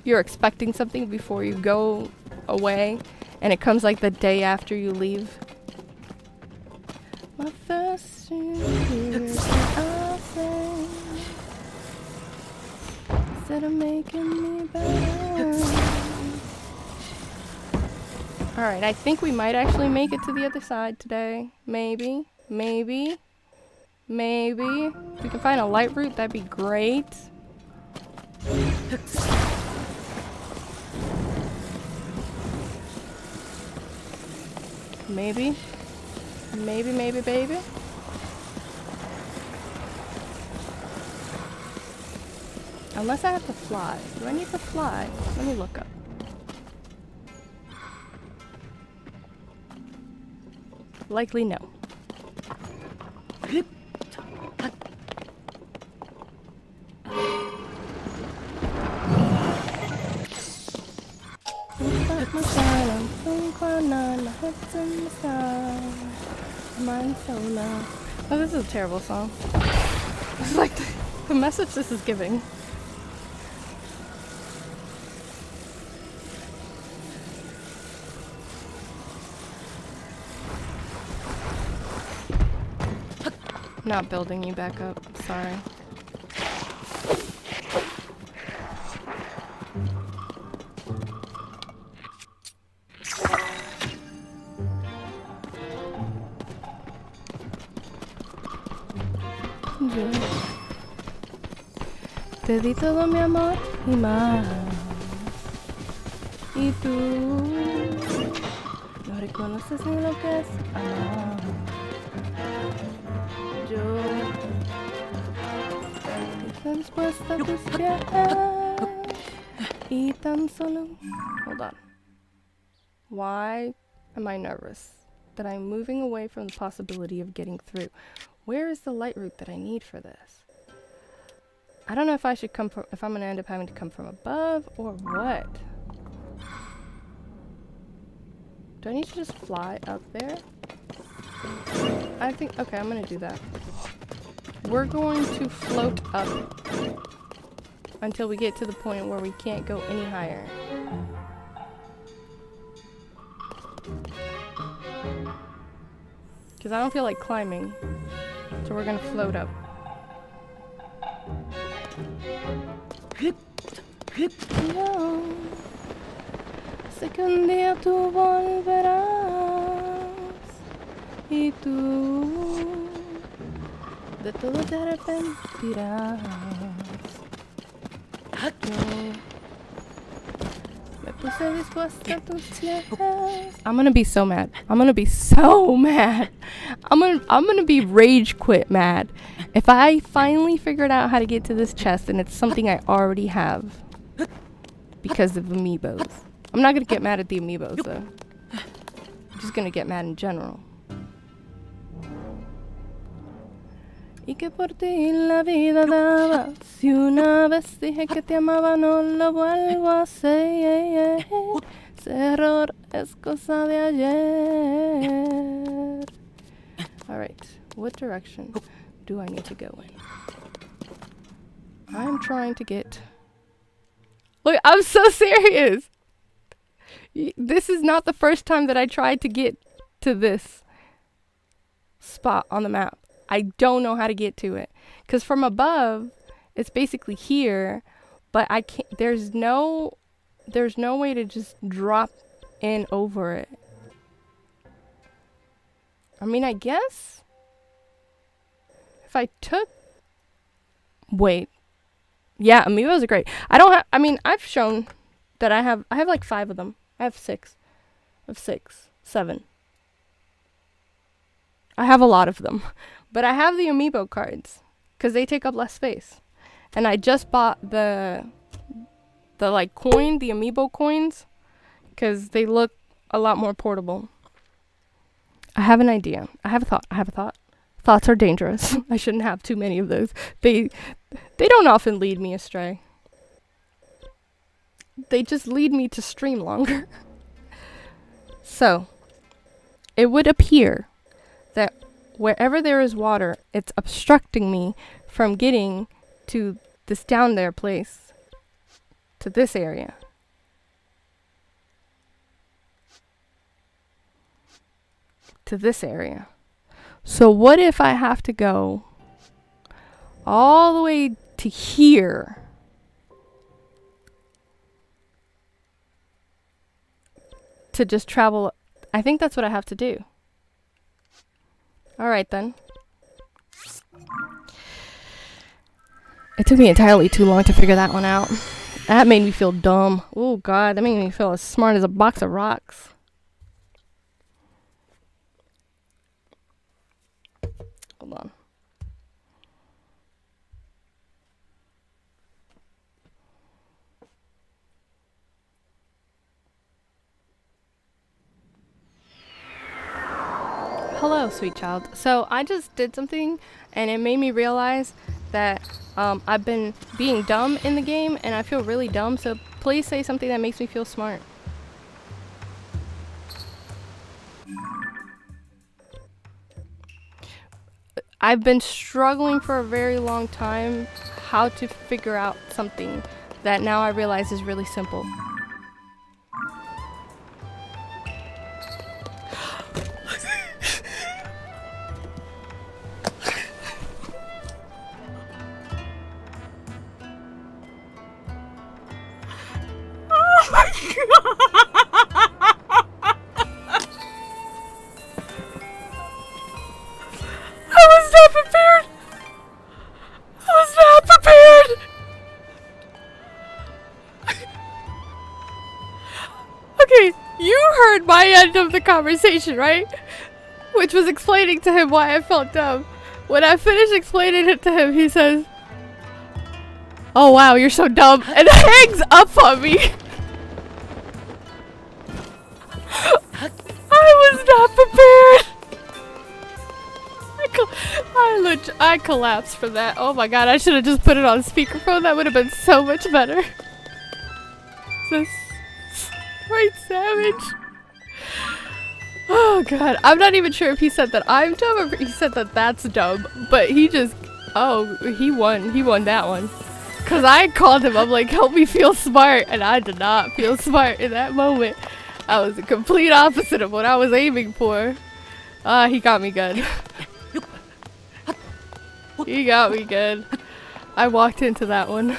you're expecting something before you go away, and it comes like the day after you leave. My first years I say, instead of making me better. Alright, I think we might actually make it to the other side today. Maybe. Maybe. Maybe. If we can find a light route, that'd be great. Maybe. Maybe, maybe, baby. Unless I have to fly. Do I need to fly? Let me look up. Likely no. Oh, this is a terrible song. This is like the message this is giving. Not building you back up, sorry. Yo te di todo mi amor y más, y tú no reconoces ni lo que es amor. Yo estoy dispuesta a tus pies y tan solo. Hold on. Why am I nervous that I'm moving away from the possibility of getting through? Where is the light route that I need for this? I don't know if I should come from, if I'm gonna end up having to come from above or what. Do I need to just fly up there? I think, okay, I'm gonna do that. We're going to float up until we get to the point where we can't go any higher. Because I don't feel like climbing. So we're gonna float up. No. Sé que un día tú volverás y tú de todo te arrepentirás. Me puse dispuesta a tus pies. I'm gonna be so mad. I'm gonna be so mad. I'm gonna be rage quit mad if I finally figured out how to get to this chest and it's something I already have because of amiibos. I'm not gonna get mad at the amiibos though. I'm just gonna get mad in general. Y que por ti la vida daba. Si una vez dije que te amaba, no lo vuelvo a hacer. Ese error es cosa de ayer. Alright, what direction do I need to go in? I'm trying to get... Look, I'm so serious! This is not the first time that I tried to get to this spot on the map. I don't know how to get to it. Because from above, it's basically here, but I can't, there's no way to just drop in over it. I mean, I guess if I took, wait, yeah, amiibos are great. I don't have, I mean, I've shown that I have like 5 of them. I have 6, 7. I have a lot of them. But I have the amiibo cards because they take up less space. And I just bought the like coin, the amiibo coins, because they look a lot more portable. I have an idea. I have a thought. Thoughts are dangerous. I shouldn't have too many of those. They don't often lead me astray. They just lead me to stream longer. So, it would appear that wherever there is water, it's obstructing me from getting to this down there place. to this area. To this area. So what if I have to go all the way to here? To just travel. I think that's what I have to do. Alright then. It took me entirely too long to figure that one out. That made me feel dumb. Oh god, that made me feel as smart as a box of rocks. Hold on. Hello, sweet child. So I just did something and it made me realize that I've been being dumb in the game and I feel really dumb. So please say something that makes me feel smart. I've been struggling for a very long time how to figure out something that now I realize is really simple. My end of the conversation, right? Which was explaining to him why I felt dumb. When I finished explaining it to him, he says, "Oh wow, you're so dumb," and hangs up on me. I was not prepared. I collapsed for that. Oh my god, I should have just put it on speakerphone. That would have been so much better. This right savage. Oh god, I'm not even sure if he said that I'm dumb or if he said that that's dumb, but he just, oh, he won that one. Cause I called him, I'm like, help me feel smart, and I did not feel smart in that moment. I was the complete opposite of what I was aiming for. He got me good. He got me good. I walked into that one.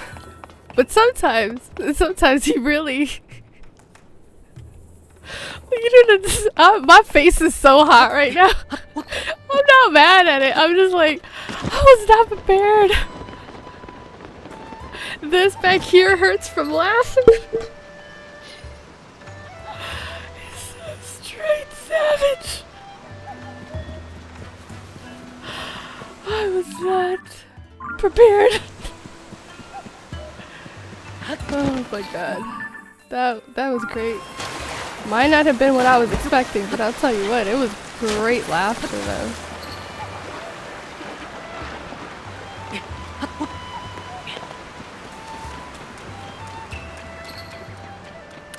But sometimes he really... my face is so hot right now. I'm not mad at it. I'm just like, I was not prepared. This back here hurts from laughing. He's so straight savage. I was not prepared. Oh my god. That was great. Might not have been what I was expecting, but I'll tell you what, it was great laughter though.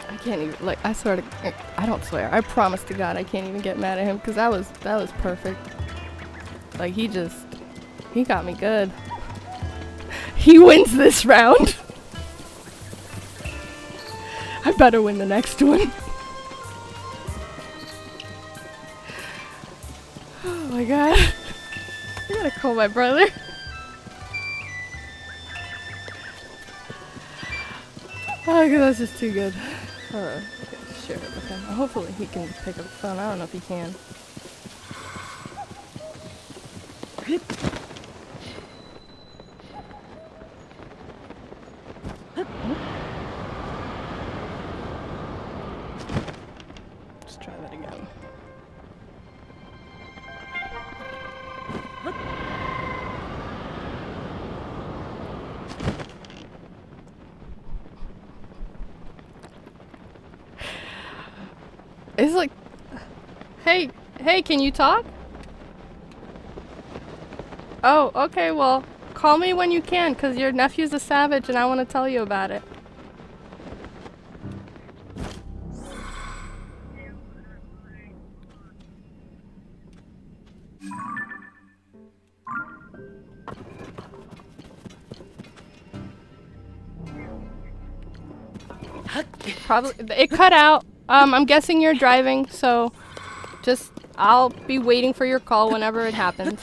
I can't even, like, I swear to, I don't swear, I promise to God I can't even get mad at him because that was perfect. Like, he got me good. He wins this round. I better win the next one. Oh my god. I gotta call my brother. Oh, that's just too good. Okay, share it with him. Hopefully he can pick up the phone. I don't know if he can. Let's try that again. It's like, hey, can you talk? Oh, okay, well, call me when you can, because your nephew's a savage and I want to tell you about it. Probably it cut out. I'm guessing you're driving, so just I'll be waiting for your call whenever it happens.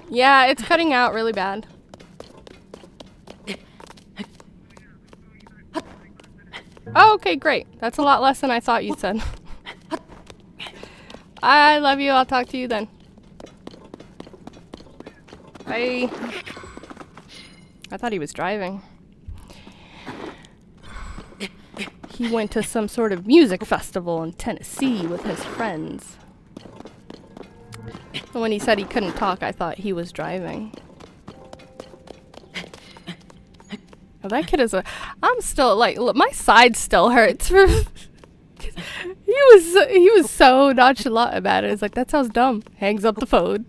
Yeah, it's cutting out really bad. Oh, okay, great. That's a lot less than I thought you said. I love you. I'll talk to you then. Bye. I thought he was driving. He went to some sort of music festival in Tennessee with his friends. And when he said he couldn't talk, I thought he was driving. Oh, that kid is a... I'm still, like, look, my side still hurts. He was so nonchalant about it. It's like, that sounds dumb. Hangs up the phone.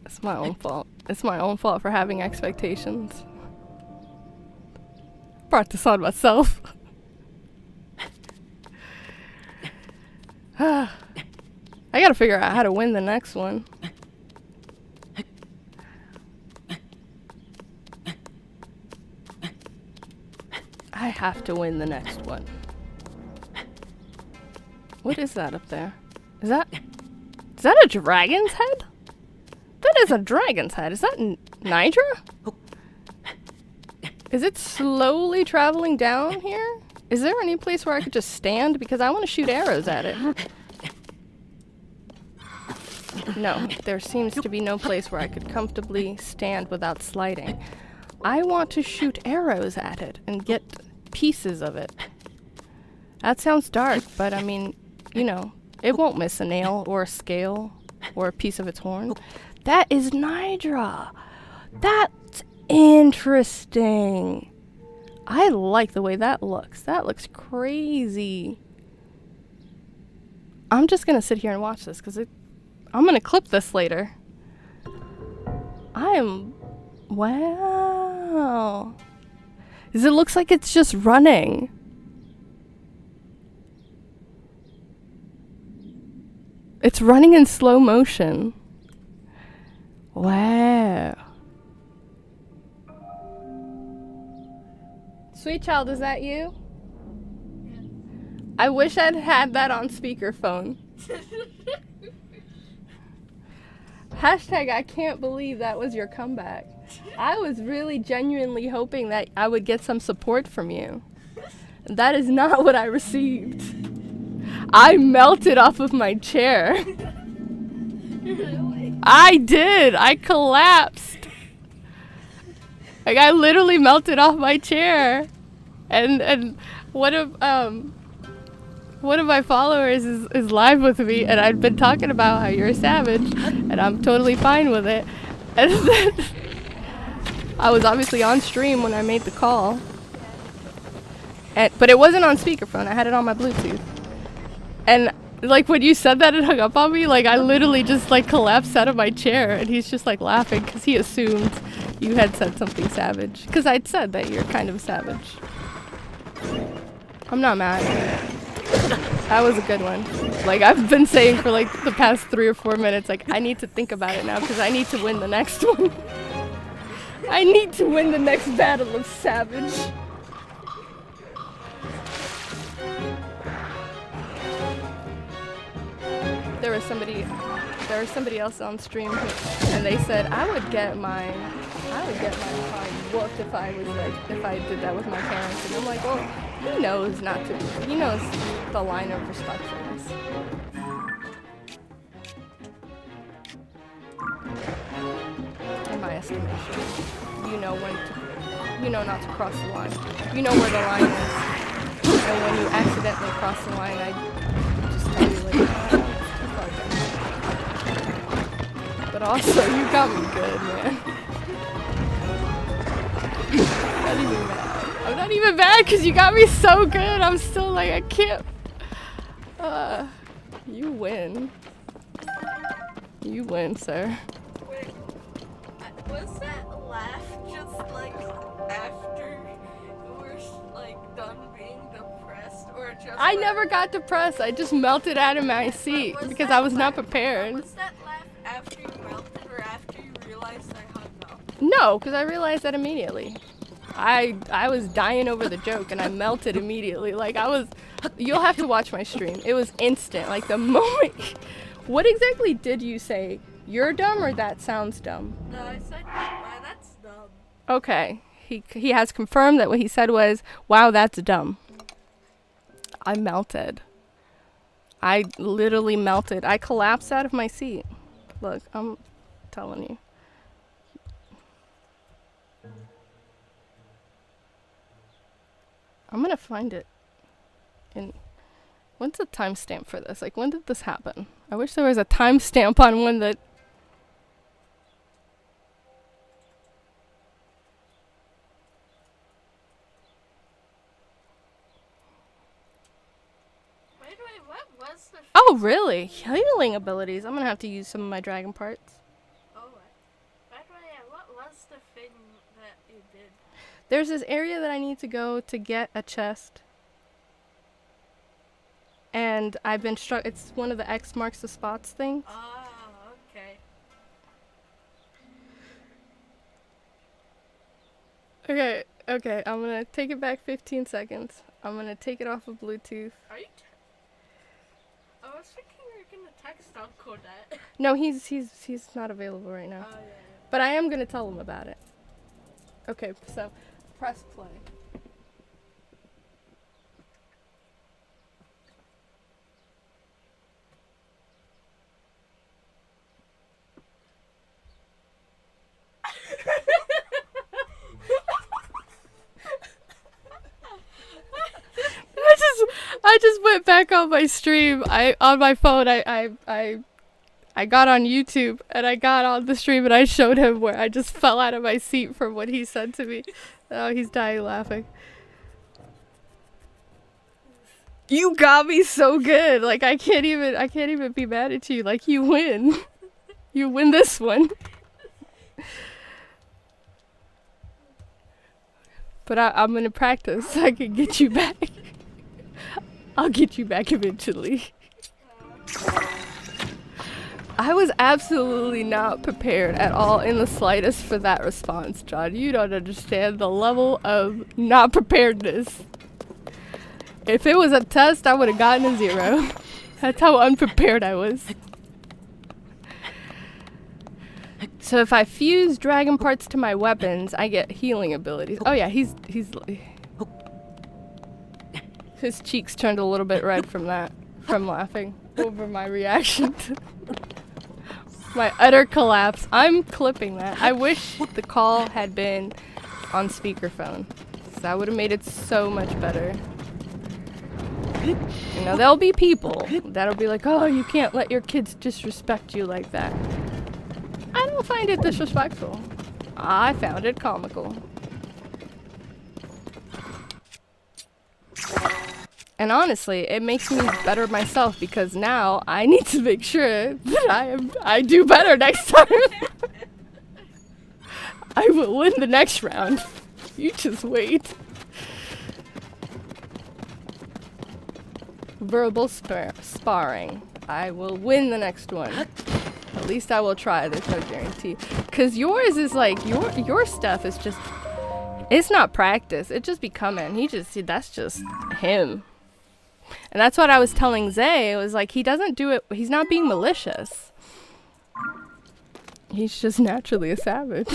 It's my own fault. It's my own fault for having expectations. Brought this on myself. I gotta figure out how to win the next one. I have to win the next one. What is that up there? Is that a dragon's head? That is a dragon's head. Is that Nidra? Is it slowly traveling down here? Is there any place where I could just stand? Because I want to shoot arrows at it. No, there seems to be no place where I could comfortably stand without sliding. I want to shoot arrows at it and get pieces of it. That sounds dark, but I mean, you know, it won't miss a nail or a scale or a piece of its horn. That is Nidra. That's interesting. I like the way that looks. That looks crazy. I'm just gonna sit here and watch this because I'm gonna clip this later. Wow. It looks like it's just running. It's running in slow motion. Wow. Sweet child, is that you? Yeah. I wish I'd had that on speakerphone. Hashtag I can't believe that was your comeback. I was really genuinely hoping that I would get some support from you. That is not what I received. I melted off of my chair. Really? I did. I collapsed. Like I literally melted off my chair. And one of my followers is live with me, and I'd been talking about how you're a savage, and I'm totally fine with it. And then I was obviously on stream when I made the call, but it wasn't on speakerphone. I had it on my Bluetooth. And like when you said that, it hung up on me. Like I literally just like collapsed out of my chair, and he's just like laughing because he assumed you had said something savage. Because I'd said that you're kind of savage. I'm not mad. That was a good one. Like I've been saying for like the past 3 or 4 minutes, like I need to think about it now because I need to win the next one. I need to win the next battle of savage. There was somebody else on stream and they said I would get my behind whooped if I did that with my parents. And I'm like, well, he knows the line of respectfulness. In my estimation, you know not to cross the line. You know where the line is. And when you accidentally cross the line, I just tell you like, but also, you got me good, man. I'm not even mad because you got me so good. I'm still like, I can't. You win. You win, sir. Wait, was that laugh just like after we're like done being depressed, or just? I never got depressed. I just melted out of my seat because I was not prepared. Was that laugh after you melted, or after you realized I hung up. No, because I realized that immediately. I was dying over the joke and I melted immediately. Like I was, you'll have to watch my stream. It was instant. Like the moment. What exactly did you say? You're dumb or that sounds dumb? No, I said, wow, that's dumb. Okay. He has confirmed that what he said was, wow, that's dumb. I melted. I literally melted. I collapsed out of my seat. Look, I'm telling you. I'm gonna find it. And when's the timestamp for this? Like, when did this happen? I wish there was a timestamp on when that. Wait, what was the... Oh, really? Healing abilities. I'm gonna have to use some of my dragon parts. Oh, by the way, what was the thing that you did? There's this area that I need to go to get a chest. And I've been struck. It's one of the X marks the spots things. Ah, okay. Okay, I'm gonna take it back 15 seconds. I'm gonna take it off of Bluetooth. Are you... I was thinking you were gonna text Uncle that. No, he's not available right now. Oh, yeah. But I am gonna tell him about it. Okay, so press play. I just went back on my stream. On my phone. I got on YouTube and I got on the stream and I showed him where I just fell out of my seat from what he said to me. Oh, he's dying laughing. You got me so good. Like I can't even be mad at you. Like you win. You win this one. But I'm gonna practice so I can get you back. I'll get you back eventually. I was absolutely not prepared at all in the slightest for that response, John. You don't understand the level of not preparedness. If it was a test, I would have gotten a 0. That's how unprepared I was. So if I fuse dragon parts to my weapons, I get healing abilities. Oh yeah, he's his cheeks turned a little bit red from laughing over my reaction to my utter collapse. I'm clipping that. I wish the call had been on speakerphone. So that would have made it so much better. You know, there'll be people that'll be like, oh, you can't let your kids disrespect you like that. I don't find it disrespectful. I found it comical. And honestly, it makes me better myself because now I need to make sure that I do better next time. I will win the next round. You just wait. Verbal sparring. I will win the next one. At least I will try. There's no guarantee. Cause yours is like your stuff is just. It's not practice. It just be coming. That's just him. And that's what I was telling Zay. It was like he doesn't do it. He's not being malicious. He's just naturally a savage.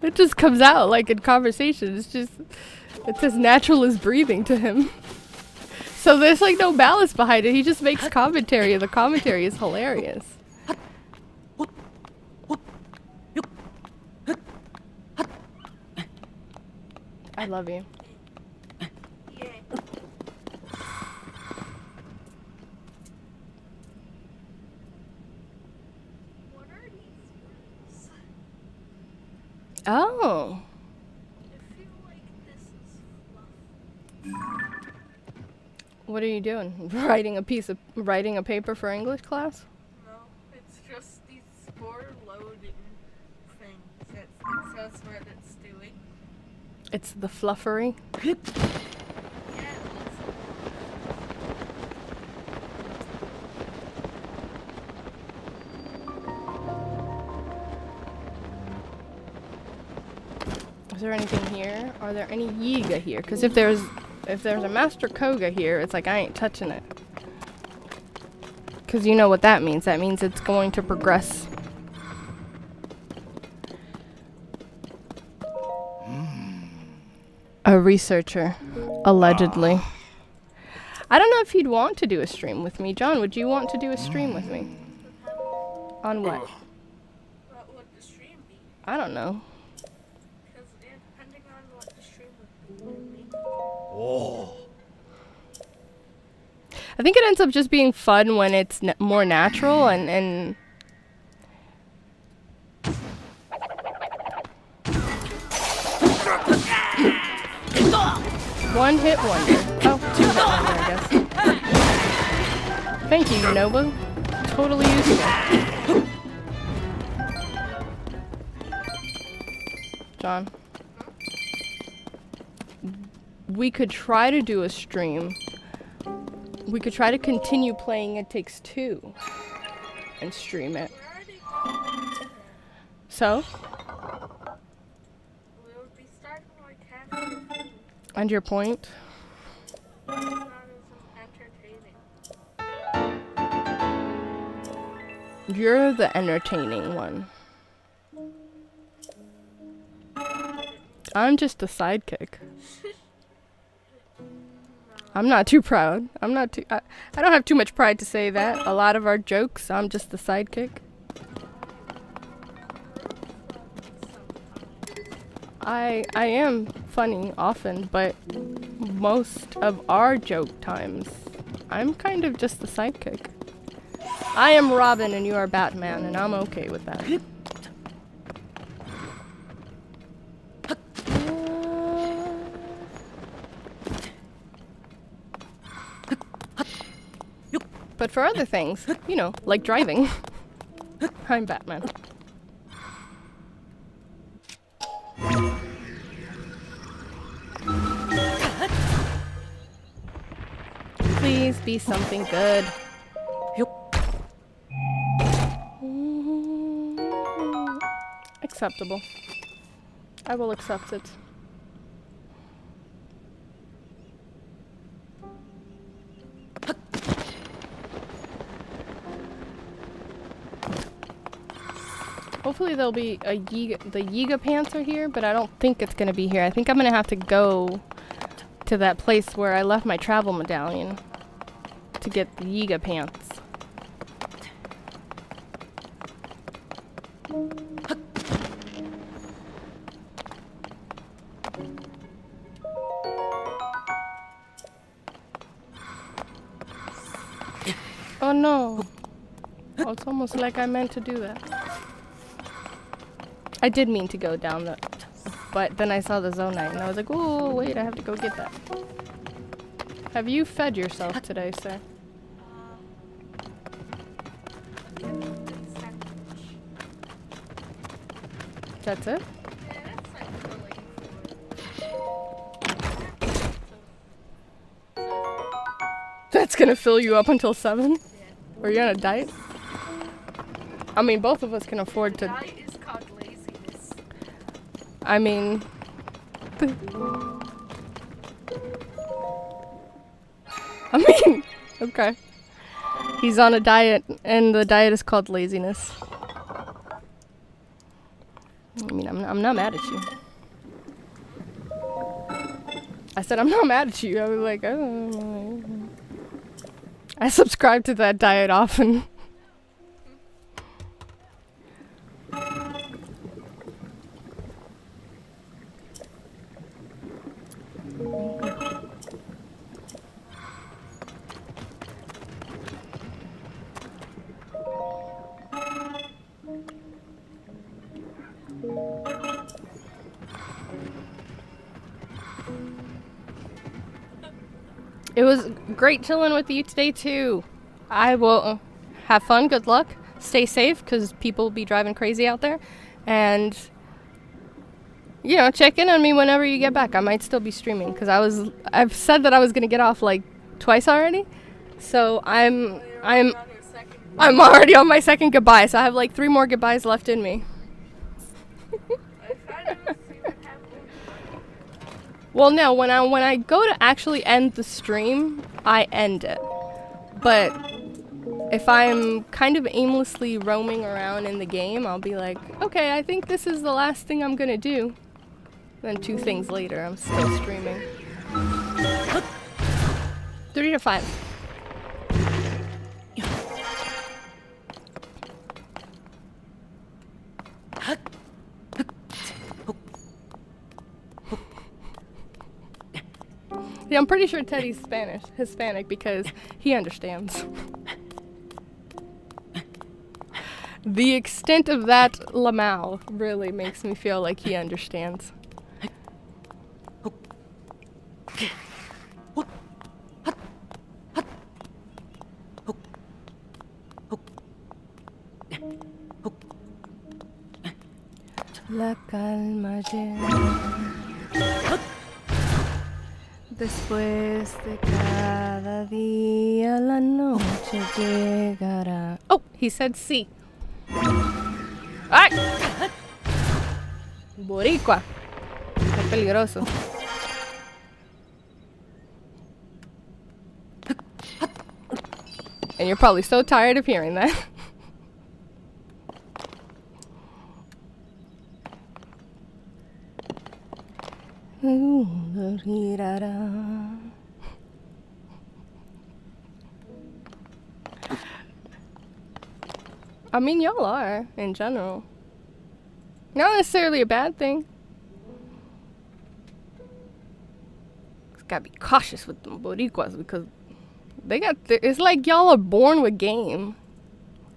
It just comes out like in conversation. It's as natural as breathing to him. So there's like no malice behind it. He just makes commentary and the commentary is hilarious. I love you. Yeah. What are these words? Oh. I feel like this is fluff. What are you doing? Writing a paper for English class? No, it's just these spore loading things. It says what it's doing. It's the fluffery. Yeah, Is there anything here? Are there any Yiga here? Because if there's a Master Koga here, it's like I ain't touching it. Because you know what that means. That means it's going to progress. A researcher, allegedly. I don't know if you'd want to do a stream with me. John, would you want to do a stream with me? On what? What would the stream be? I don't know. Because depending on what the stream would be. Oh. I think it ends up just being fun when it's more natural and one hit wonder. Oh, 2 hit wonder, I guess. Thank you, Nova. Totally useful. John. We could try to do a stream. We could try to continue playing It Takes Two and stream it. So? We would be starting like half. And your point? It's not as entertaining. You're the entertaining one. I'm just the sidekick. I'm not too proud. I don't have too much pride to say that. A lot of our jokes, I'm just the sidekick. I am funny often, but most of our joke times, I'm kind of just the sidekick. I am Robin and you are Batman, and I'm okay with that. But for other things, you know, like driving, I'm Batman. Please be something good. Acceptable. I will accept it. Hopefully there'll be a the Yiga pants are here, but I don't think it's gonna be here. I think I'm gonna have to go to that place where I left my travel medallion to get the Yiga pants. Oh no. Oh, it's almost like I meant to do that. I did mean to go down the... But then I saw the Zonite and I was like, oh, wait, I have to go get that. Have you fed yourself today, sir? That's it? Yeah, that's like That's gonna fill you up until 7? Yeah. Are you on a diet? I mean, both of us can afford to... Diet is called laziness. I mean... I mean, okay. He's on a diet, and the diet is called laziness. I mean, I'm not mad at you. I said I'm not mad at you. I was like, oh. I subscribe to that diet often. It was great chilling with you today too. I will have fun, good luck, stay safe because people will be driving crazy out there, and you know, check in on me whenever you get back. I might still be streaming because I've said that I was gonna get off like twice already, so I'm already on my second goodbye, so I have like 3 more goodbyes left in me. Well, no, when I go to actually end the stream, I end it. But if I'm kind of aimlessly roaming around in the game, I'll be like, okay, I think this is the last thing I'm gonna do. Then 2 things later, I'm still streaming. 3 to 5. Yeah, I'm pretty sure Teddy's Hispanic, because he understands. The extent of that Lamau really makes me feel like he understands. La calma llega. Después de cada día la noche llegará. Oh, he said sí. ¡Ay! Boricua. Qué peligroso. And you're probably so tired of hearing that. I mean, y'all are, in general. Not necessarily a bad thing. Just gotta be cautious with them Boricuas, because they got it's like y'all are born with game.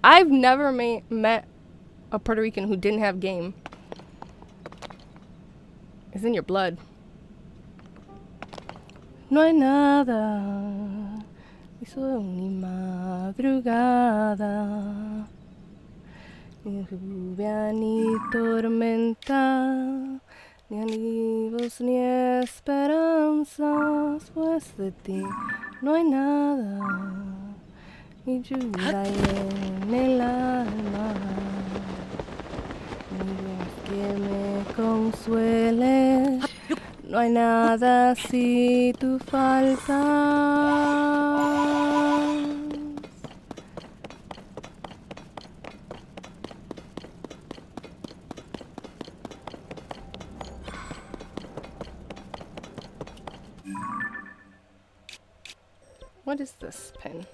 I've never met a Puerto Rican who didn't have game. It's in your blood. No hay nada, ni sol ni madrugada, ni lluvia ni tormenta, ni anivos ni esperanzas, pues de ti no hay nada, ni lluvia en el alma, ni Dios que me consuele. No hay nada si tú faltas. What is this pin?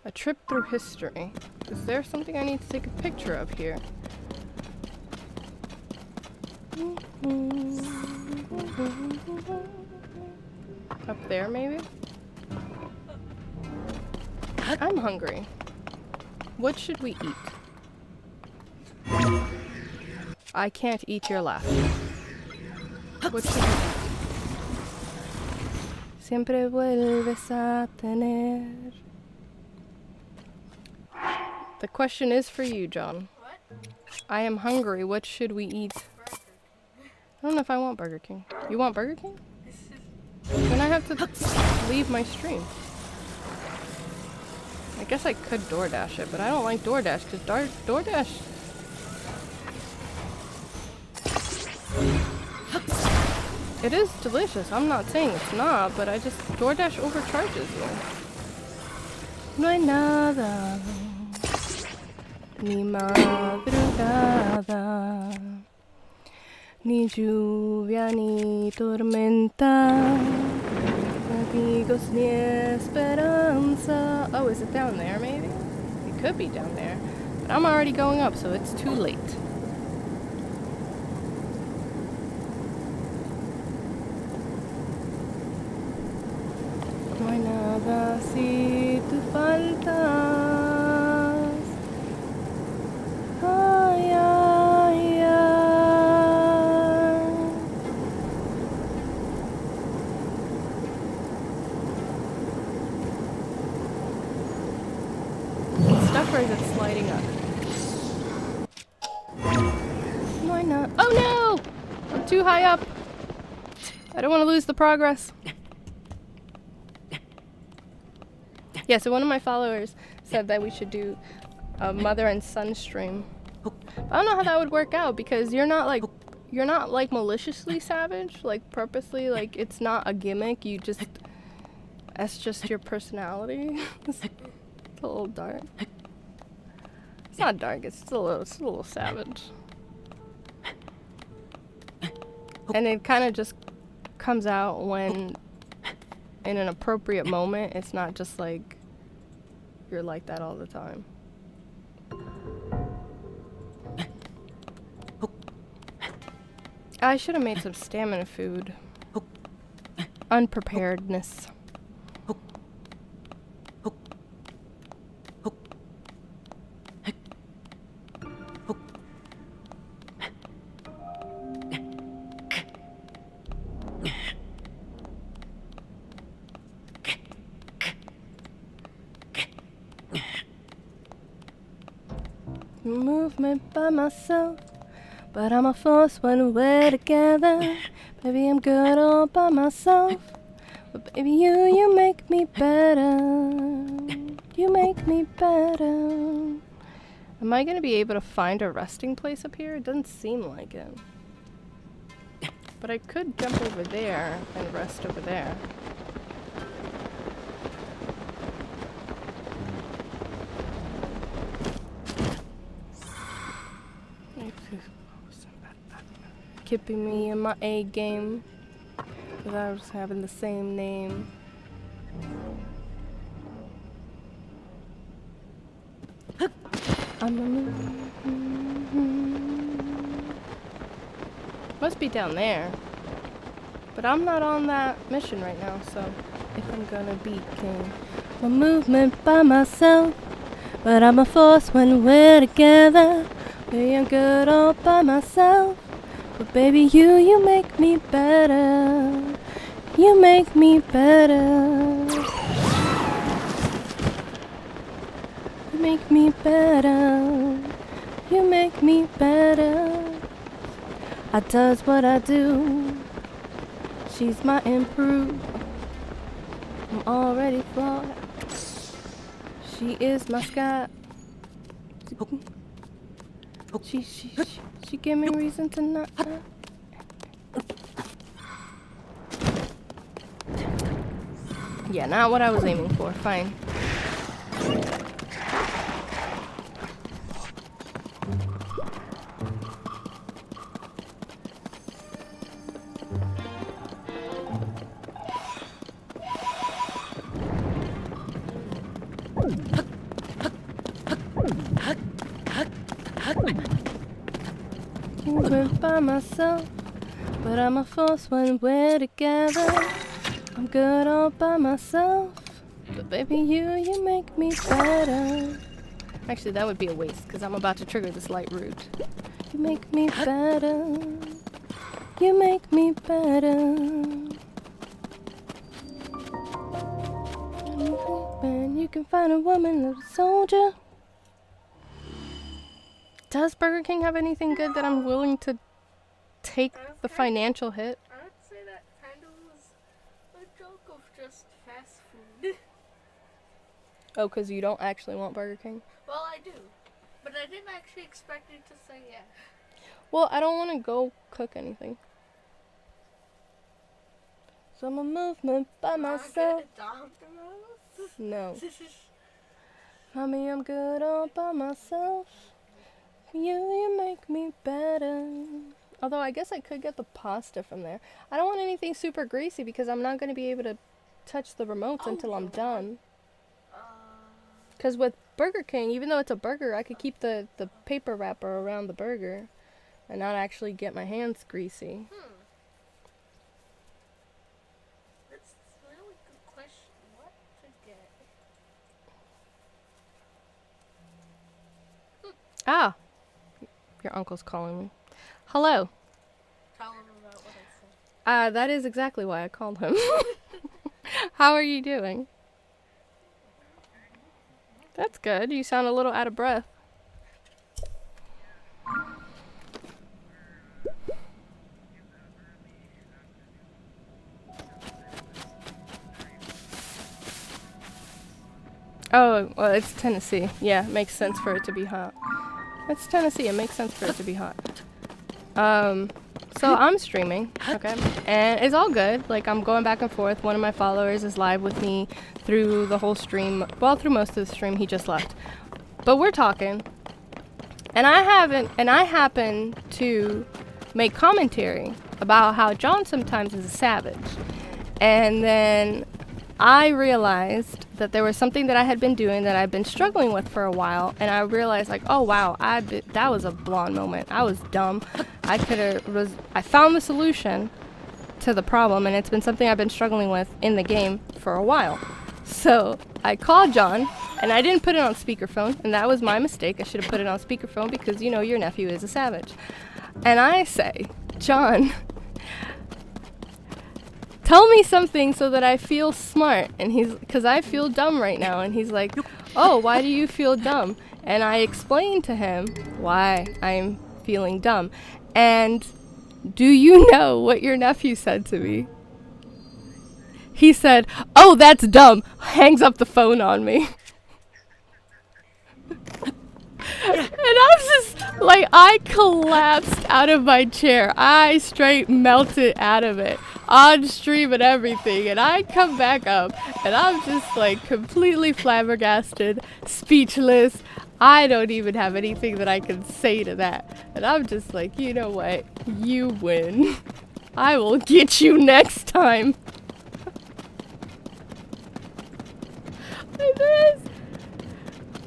A trip through history. Is there something I need to take a picture of here? Up there, maybe? I'm hungry. What should we eat? I can't eat your laugh. What should we eat? Siempre vuelves a tener. The question is for you, John. What? I am hungry. What should we eat? I don't know if I want Burger King. You want Burger King? Then I have to leave my stream. I guess I could DoorDash it, but I don't like DoorDash because DoorDash... It is delicious. I'm not saying it's not, but I just... DoorDash overcharges you. No hay nada, ni madrugada, ni lluvia ni tormenta, ni amigos ni esperanza. Oh, is it down there maybe? It could be down there. But I'm already going up, so it's too late. No hay nada si tú faltas. Ay, ay, ay. Stuff, or is it sliding up? Why not? Oh no! I'm too high up. I don't want to lose the progress. Yeah, so one of my followers said that we should do a mother and son stream. But I don't know how that would work out because you're not like you're not like maliciously savage, like purposely, like it's not a gimmick. You just, that's just your personality. It's a little dark. It's not dark. It's a little savage. And it kind of just comes out when, in an appropriate moment. It's not just like you're like that all the time. I should have made some stamina food. Unpreparedness. Movement by myself, but I'm a force when we're together. Baby, I'm good all by myself, but baby, you make me better. You make me better. Am I gonna be able to find a resting place up here? It doesn't seem like it. But I could jump over there and rest over there. Keeping me in my A game, because I was having the same name. Must be down there, but I'm not on that mission right now. So if I'm gonna beat king, my movement by myself, but I'm a force when we're together. Baby, I'm good all by myself. But baby, you make me better. You make me better. You make me better. You make me better. I does what I do. She's my improve. I'm already flawed. She is my sky. She gave me reason to not. Yeah, not what I was aiming for. Fine. Went by myself, but I'm a force when we're together. I'm good all by myself, but baby, you make me better. Actually, that would be a waste, because I'm about to trigger this light route. You make me better. You make me better. Man, you can find a woman, little soldier. Does Burger King have anything good that I'm willing to take the financial hit? I would say that kind of was a joke of just fast food. Oh, because you don't actually want Burger King? Well, I do. But I didn't actually expect you to say yeah. Well, I don't want to go cook anything. So I'm a movement by myself. No. Mommy, I'm good all by myself. You make me better. Although I guess I could get the pasta from there. I don't want anything super greasy because I'm not going to be able to touch the remotes until I'm done. Because with Burger King, even though it's a burger, I could keep the paper wrapper around the burger and not actually get my hands greasy. That's a really good question. What to get? Ah! Your uncle's calling me. Hello. Tell him about what I said. That is exactly why I called him. How are you doing? That's good. You sound a little out of breath. Oh, well, it's Tennessee. Yeah, it makes sense for it to be hot. It's Tennessee. It makes sense for it to be hot. So I'm streaming, okay, and it's all good. Like, I'm going back and forth. One of my followers is live with me through the whole stream. Well, through most of the stream. He just left, but we're talking, and I happen to make commentary about how John sometimes is a savage, and then I realized that there was something that I had been doing that I'd been struggling with for a while, and I realized, like, oh wow, that was a blonde moment. I was dumb. I found the solution to the problem, and it's been something I've been struggling with in the game for a while. So I called John, and I didn't put it on speakerphone, and that was my mistake. I should have put it on speakerphone because, you know, your nephew is a savage. And I say, John, tell me something so that I feel smart. And because I feel dumb right now. And he's like, oh, why do you feel dumb? And I explained to him why I'm feeling dumb. And do you know what your nephew said to me? He said, oh, that's dumb. Hangs up the phone on me. And I'm just like, I collapsed out of my chair. I straight melted out of it on stream and everything. And I come back up and I'm just like completely flabbergasted, speechless. I don't even have anything that I can say to that. And I'm just like, you know what? You win. I will get you next time.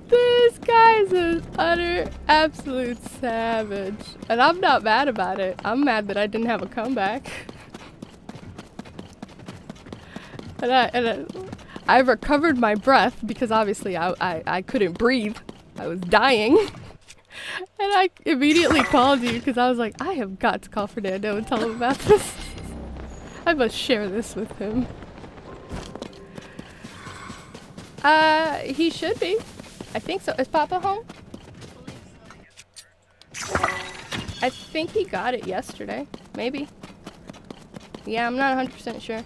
This guy's an utter, absolute savage. And I'm not mad about it. I'm mad that I didn't have a comeback. And I recovered my breath because obviously I couldn't breathe. I was dying. And I immediately called you because I was like, I have got to call Fernando and tell him about this. I must share this with him. He should be. I think so. Is Papa home? I think he got it yesterday. Maybe. Yeah, I'm not 100% sure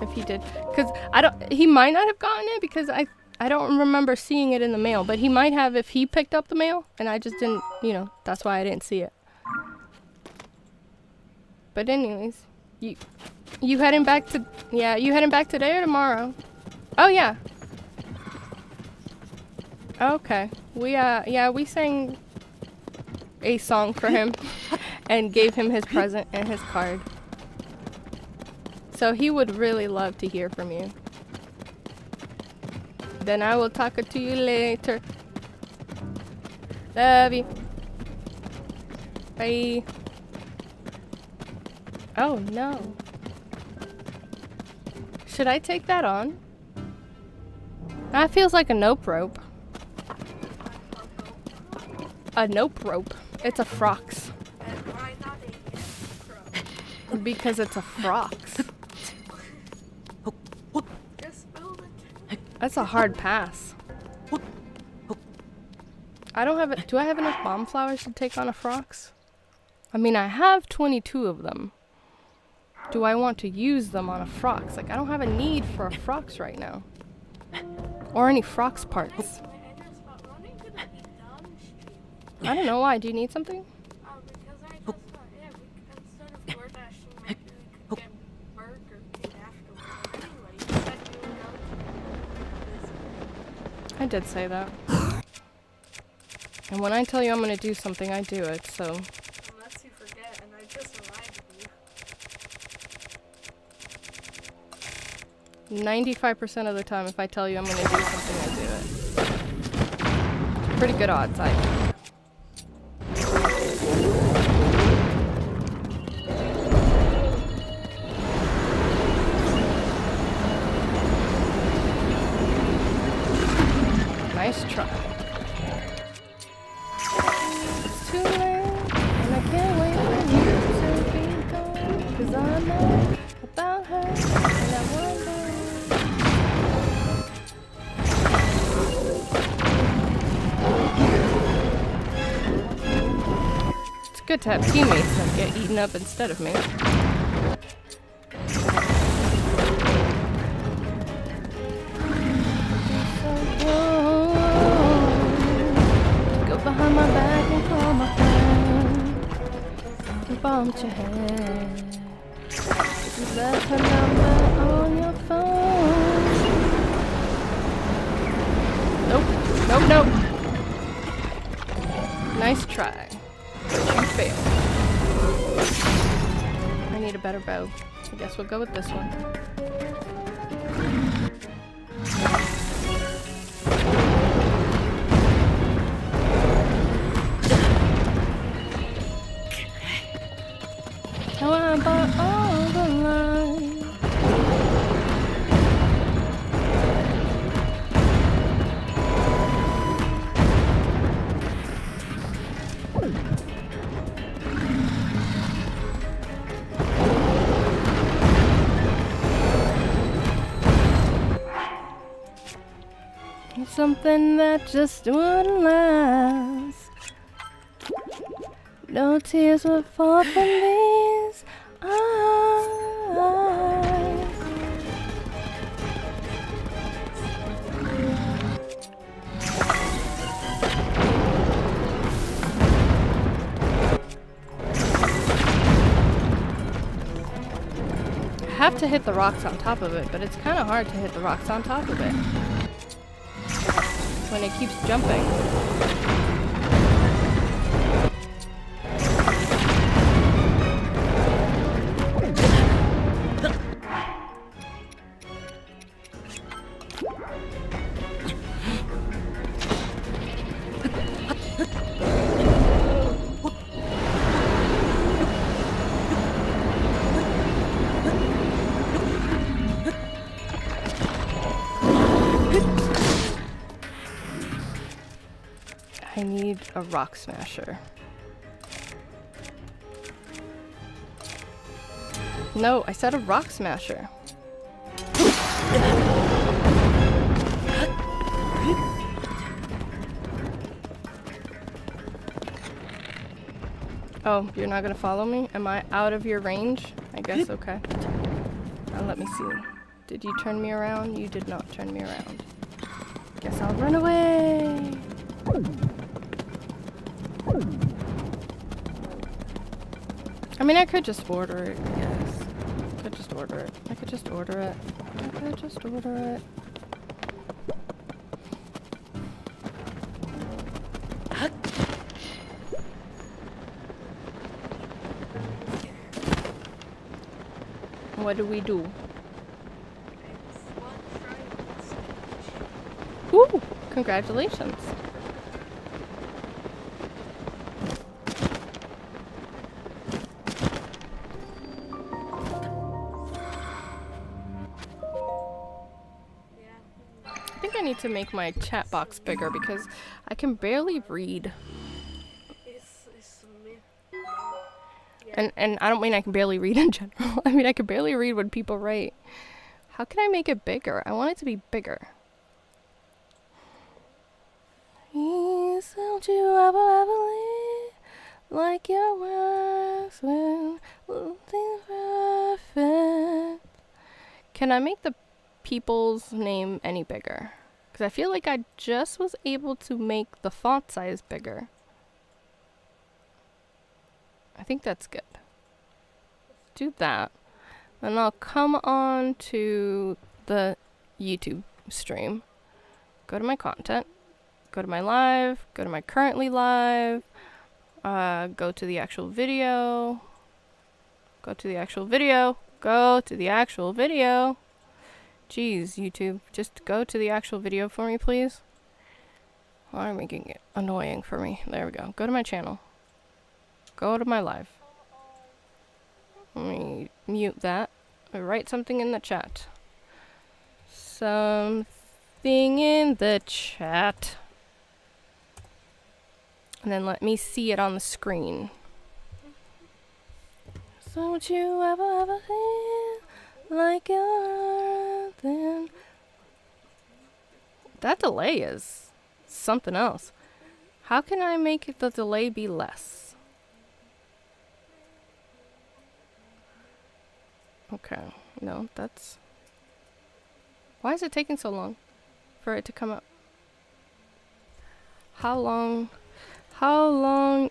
if he did. Because he might not have gotten it because I don't remember seeing it in the mail. But he might have if he picked up the mail and I just didn't, you know, that's why I didn't see it. But anyways, you heading back to, yeah, you heading back today or tomorrow? Oh yeah. Okay. We sang a song for him and gave him his present and his card. So he would really love to hear from you. Then I will talk to you later. Love you. Bye. Oh no. Should I take that on? That feels like a nope rope. A nope rope. It's a frox. Because it's a frox. That's a hard pass. I don't have it. Do I have enough bomb flowers to take on a frox? I mean, I have 22 of them. Do I want to use them on a frox? Like, I don't have a need for a frox right now. Or any frox parts. I don't know why. Do you need something? Because I just thought, yeah, instead of DoorDashing, maybe we could get Burger King afterwards. Anyway, you said you were going to. I did say that. And when I tell you I'm gonna do something, I do it, so. Unless you forget, and I just reminded you. 95% of the time, if I tell you I'm gonna do something, I do it. Pretty good odds, I think. Nice try. It's too late, and I can't wait for you to be gone. 'Cause I know about her, and I wonder. It's good to have teammates that get eaten up instead of me. Behind my back and call my friend. bumped your head. You left her number on your phone. Nope, nope, nope. Nice try, but you failed. I need a better bow. I guess we'll go with this one. How about all the lines? Something that just wouldn't last. No tears would fall from these eyes. I have to hit the rocks on top of it, but it's kind of hard to hit the rocks on top of it when it keeps jumping. I need a rock smasher. No, I said a rock smasher. Oh, you're not gonna follow me? Am I out of your range? I guess, okay. Let me see. Did you turn me around? You did not turn me around. Guess I'll run away. I mean, I could just order it, I guess. I could just order it. I could just order it. I could just order it. What do we do? Woo! Congratulations. I think I need to make my chat box bigger because I can barely read. And I don't mean I can barely read in general. I mean I can barely read when people write. How can I make it bigger? I want it to be bigger. Please don't you ever leave like your words when things perfect. Can I make the people's name any bigger? Because I feel like I just was able to make the font size bigger. I think that's good. Do that. Then I'll come on to the YouTube stream. Go to my content. Go to my live. Go to my currently live. Go to the actual video. Go to the actual video. Go to the actual video. Jeez, YouTube. Just go to the actual video for me, please. Why are you making it annoying for me? There we go. Go to my channel. Go to my live. Let me mute that. Write something in the chat. Something in the chat. And then let me see it on the screen. Don't you ever feel like you're then? That delay is something else. How can I make the delay be less? Okay, no, that's... Why is it taking so long for it to come up? How long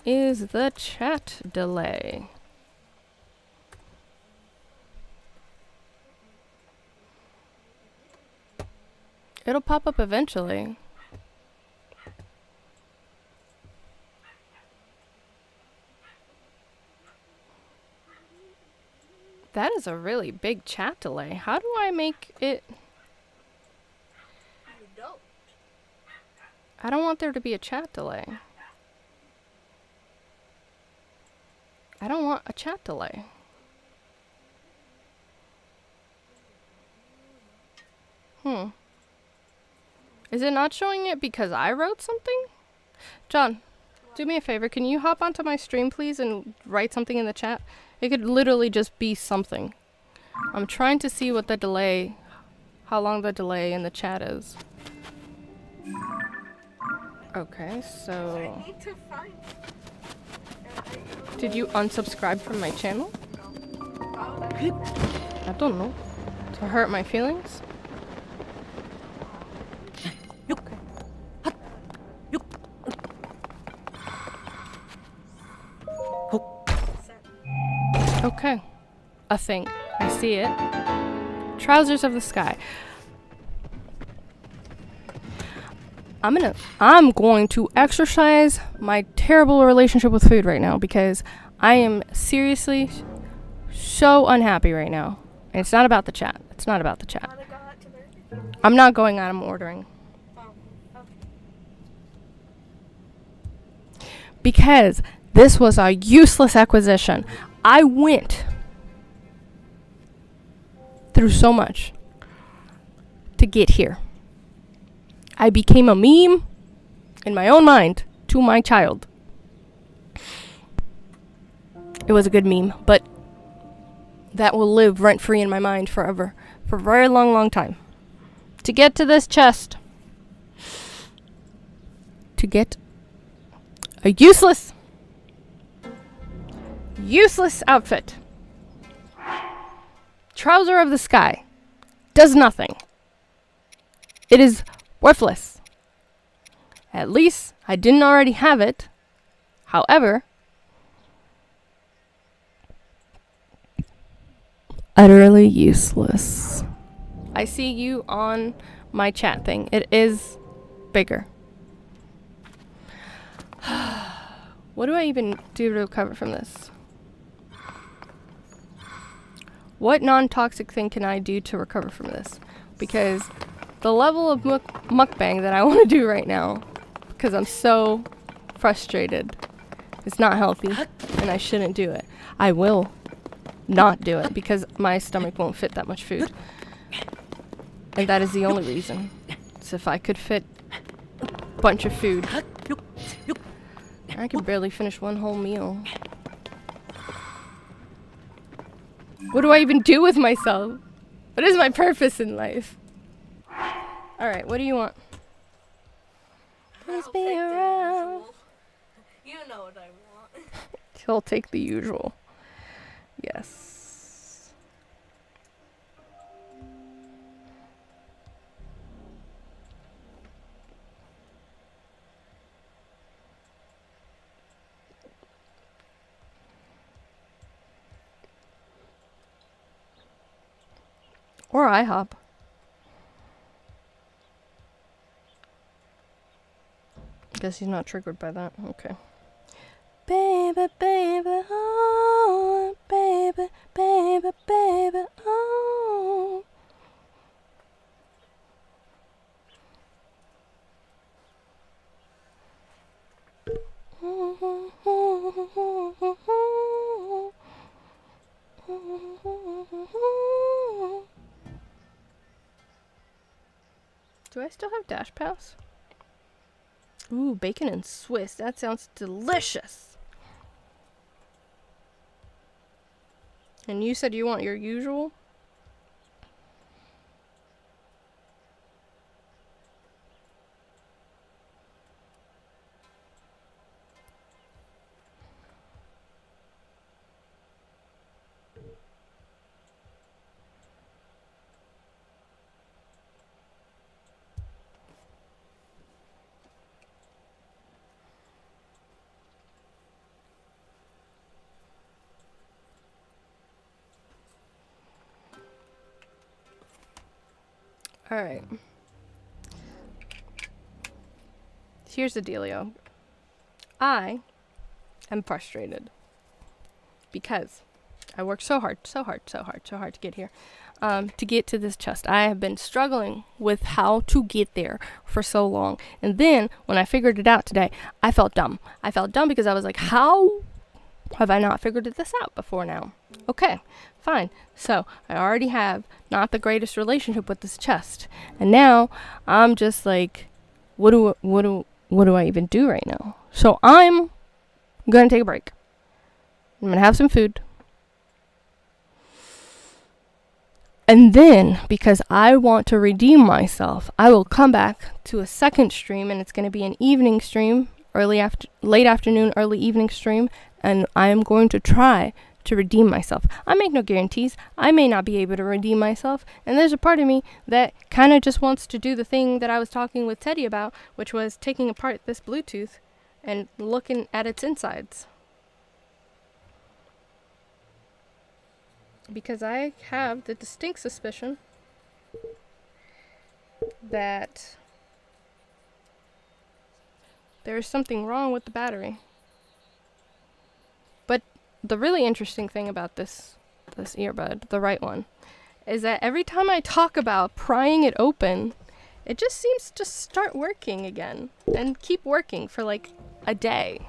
is the chat delay? It'll pop up eventually. That is a really big chat delay. How do I make it? You don't. I don't want there to be a chat delay. I don't want a chat delay. Is it not showing it because I wrote something? John, do me a favor. Can you hop onto my stream, please, and write something in the chat? It could literally just be something. I'm trying to see what the delay, how long the delay in the chat is. Okay, so... I need to find. Did you unsubscribe from my channel? I don't know. To hurt my feelings? Okay. A thing. I see it. Trousers of the sky. I'm going to exercise my terrible relationship with food right now because I am seriously so unhappy right now. And it's not about the chat. It's not about the chat. Wanna go out to Burger? I'm not going out, I'm ordering. Oh, okay. Because this was a useless acquisition. I went through so much to get here. I became a meme in my own mind to my child. It was a good meme, but that will live rent-free in my mind forever. For a very long, long time. To get to this chest. To get a useless outfit. Trouser of the sky. Does nothing. It is worthless. At least I didn't already have it. However, utterly useless. I see you on my chat thing. It is bigger. What do I even do to recover from this? What non-toxic thing can I do to recover from this? Because the level of mukbang that I want to do right now, because I'm so frustrated, is not healthy, and I shouldn't do it. I will not do it because my stomach won't fit that much food. And that is the only reason. So if I could fit a bunch of food, I could barely finish one whole meal. What do I even do with myself? What is my purpose in life? Alright, what do you want? Please I'll be take the around. usual. You know what I want. He'll take the usual. Yes. Or IHOP. Guess he's not triggered by that. Okay. Baby, baby, oh, baby, baby, baby, oh. Do I still have Dash Pass? Ooh, bacon and Swiss. That sounds delicious. And you said you want your usual? Alright. Here's the dealio. I am frustrated because I worked so hard to get here, to get to this chest. I have been struggling with how to get there for so long. And then when I figured it out today, I felt dumb. I felt dumb because I was like, how have I not figured this out before now? Okay, fine. So I already have not the greatest relationship with this chest. And now I'm just like, what do I even do right now? So I'm going to take a break. I'm going to have some food. And then, because I want to redeem myself, I will come back to a second stream, and it's going to be an evening stream, late afternoon, early evening stream, and I am going to try to redeem myself. I make no guarantees. I may not be able to redeem myself, and there's a part of me that kind of just wants to do the thing that I was talking with Teddy about, which was taking apart this Bluetooth and looking at its insides. Because I have the distinct suspicion that there is something wrong with the battery. But the really interesting thing about this earbud, the right one, is that every time I talk about prying it open, it just seems to start working again and keep working for like a day.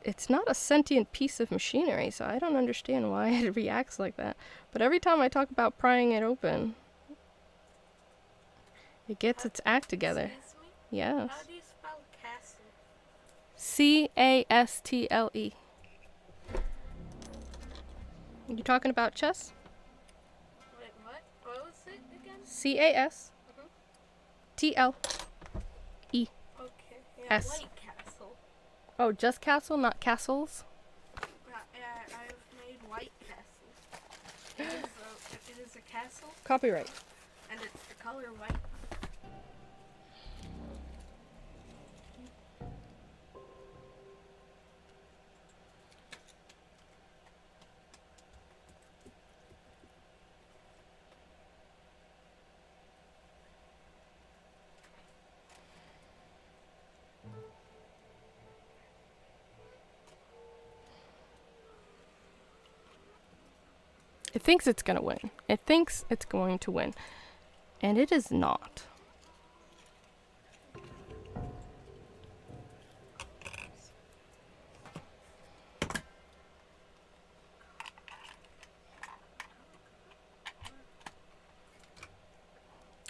It's not a sentient piece of machinery, so I don't understand why it reacts like that. But every time I talk about prying it open, it gets its act together. Excuse me? Yes. How do you spell castle? C-A-S-T-L-E. You talking about chess? Wait, what? What was it again? C-A-S-T-L-E. Okay. Yeah, S. White Castle. Oh, just castle, not castles? Yeah, I've made White Castle. It is a castle, Copyright. and it's the color white. It thinks it's gonna win. It thinks it's going to win. And it is not.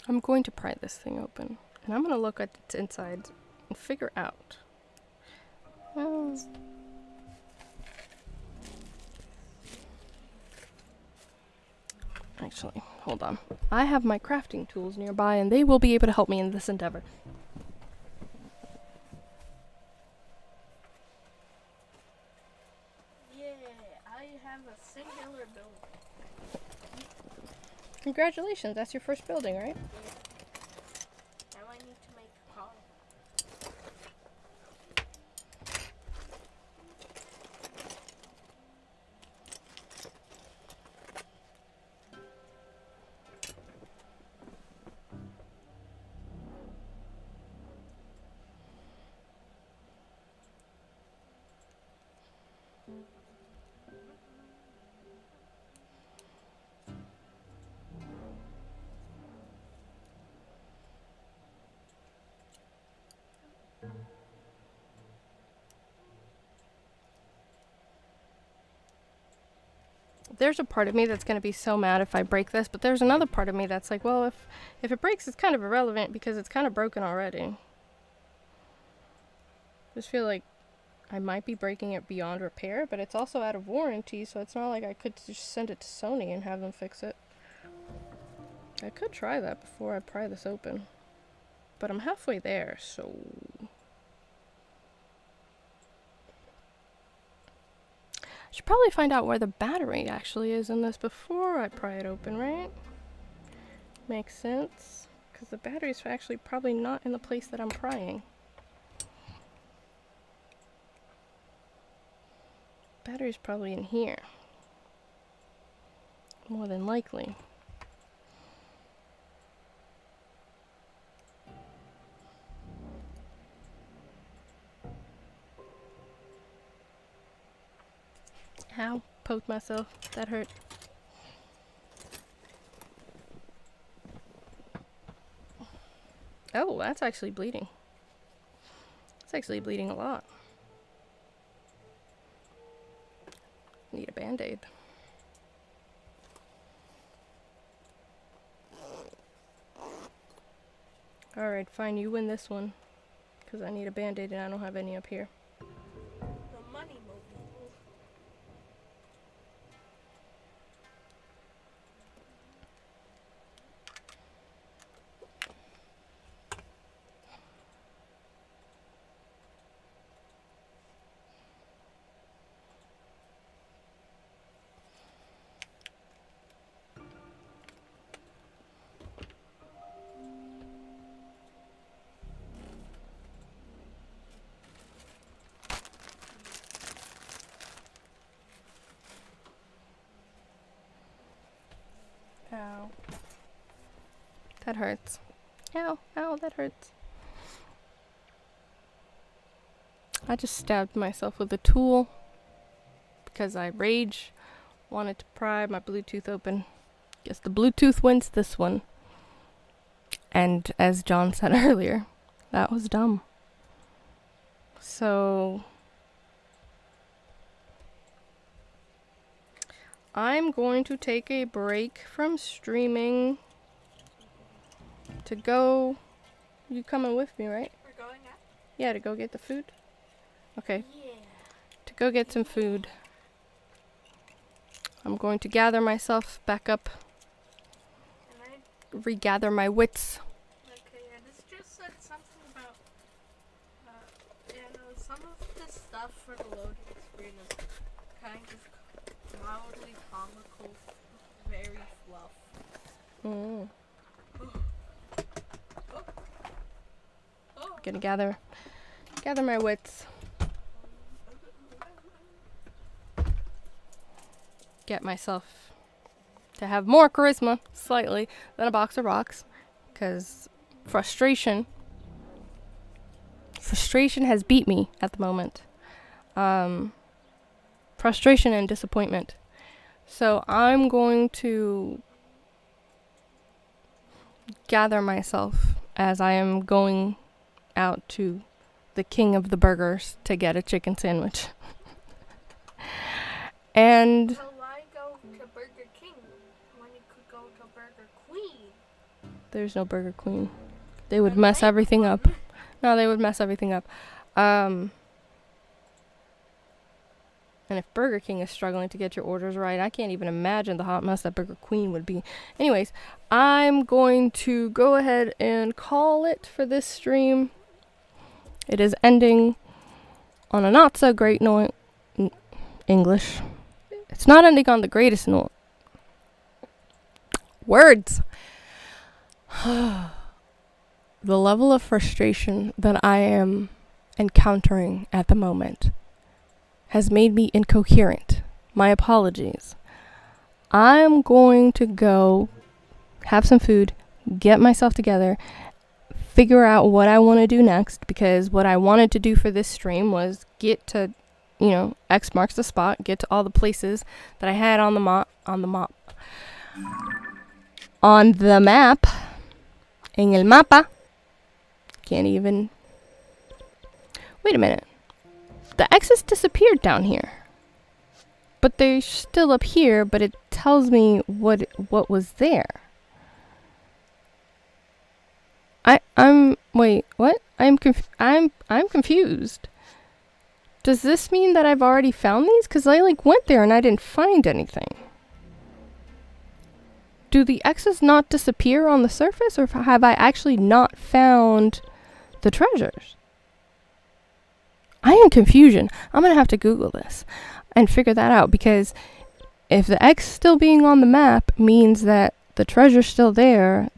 I'm going to pry this thing open. And I'm gonna look at its insides and figure out. Actually, hold on. I have my crafting tools nearby, and they will be able to help me in this endeavor. Yeah, I have a singular building. Congratulations, that's your first building, right? Now I need to make a car. There's a part of me that's going to be so mad if I break this, but there's another part of me that's like, well, if it breaks, it's kind of irrelevant because it's kind of broken already. Just feel like I might be breaking it beyond repair, but it's also out of warranty, so it's not like I could just send it to Sony and have them fix it. I could try that before I pry this open, but I'm halfway there, so... I should probably find out where the battery actually is in this before I pry it open, right? Makes sense, because the battery's actually probably not in the place that I'm prying. Battery's probably in here. More than likely. Ow, poked myself. That hurt. Oh, that's actually bleeding. It's actually bleeding a lot. Need a band-aid. Alright, fine, you win this one. Because I need a band-aid and I don't have any up here. The money mobile. Ow. That hurts. Ow, ow, that hurts. I just stabbed myself with a tool because I rage. Wanted to pry my Bluetooth open. Guess the Bluetooth wins this one. And as John said earlier, that was dumb. So I'm going to take a break from streaming to go. You coming with me, right? We're going out? Yeah, to go get the food? Okay, Yeah. to go get some food. I'm going to gather myself back up, And I regather my wits. Okay, yeah, this just said something about, some of the stuff for the loading screen is kind of mildly comical, very fluff. Mm. Oh. Gonna gather my wits. Get myself to have more charisma, slightly, than a box of rocks. Because frustration has beat me at the moment. Frustration and disappointment. So I'm going to gather myself as I am going out to the king of the burgers to get a chicken sandwich. And So why go to Burger King when you could go to Burger Queen? there's no Burger Queen. They would Then mess make everything one. up. No, they would mess everything up. And if Burger King is struggling to get your orders right, I can't even imagine the hot mess that Burger Queen would be. Anyways, I'm going to go ahead and call it for this stream. It is ending on a not so great note. English. It's not ending on the greatest note. Words. The level of frustration that I am encountering at the moment has made me incoherent. My apologies. I'm going to go have some food, get myself together, figure out what I want to do next, because what I wanted to do for this stream was get to, X marks the spot, get to all the places that I had on the map, en el mapa. Can't even. Wait a minute. The X's disappeared down here. But they're still up here, but it tells me what was there. Wait, what? I'm confused. Does this mean that I've already found these? Because I went there and I didn't find anything. Do the X's not disappear on the surface, or have I actually not found the treasures? I am confusion. I'm going to have to Google this and figure that out, because if the X still being on the map means that the treasure's still there,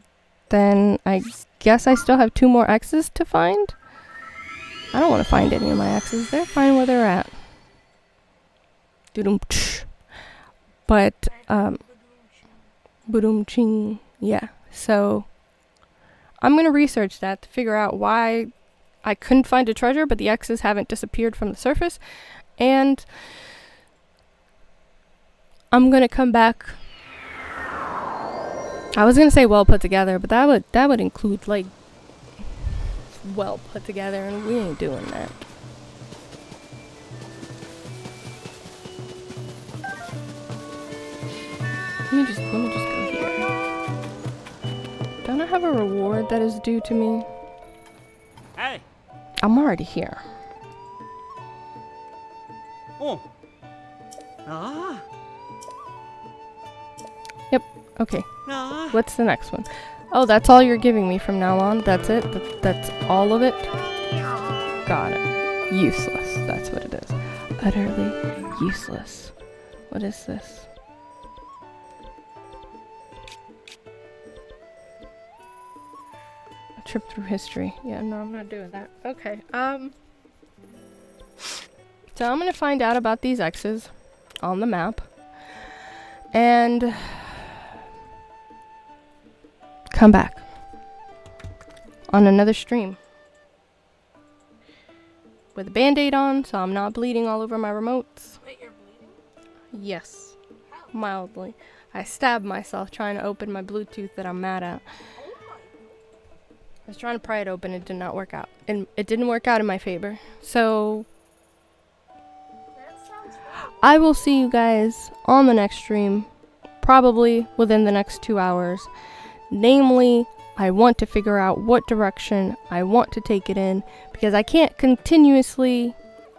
then I guess I still have 2 more X's to find. I don't want to find any of my X's. They're fine where they're at. But, boom ching. Yeah. So, I'm going to research that to figure out why I couldn't find a treasure, but the X's haven't disappeared from the surface. And I'm gonna come back. I was gonna say well put together, but that would include like well put together, and we ain't doing that. Let me just go here. Don't I have a reward that is due to me? Hey. I'm already here. Oh. Ah. Yep. Okay. Ah. What's the next one? Oh, that's all you're giving me from now on. That's it. That's all of it. Got it. Useless. That's what it is. Utterly useless. What is this? A trip through history. Yeah, no, I'm not doing that. Okay. So I'm gonna find out about these X's on the map. And come back on another stream with a band-aid on so I'm not bleeding all over my remotes. Wait, you're bleeding? Yes, mildly. I stabbed myself trying to open my Bluetooth that I'm mad at. I was trying to pry it open, it did not work out, and it didn't work out in my favor. So That sounds fun. I will see you guys on the next stream, probably within the next 2 hours. Namely, I want to figure out what direction I want to take it in, because I can't continuously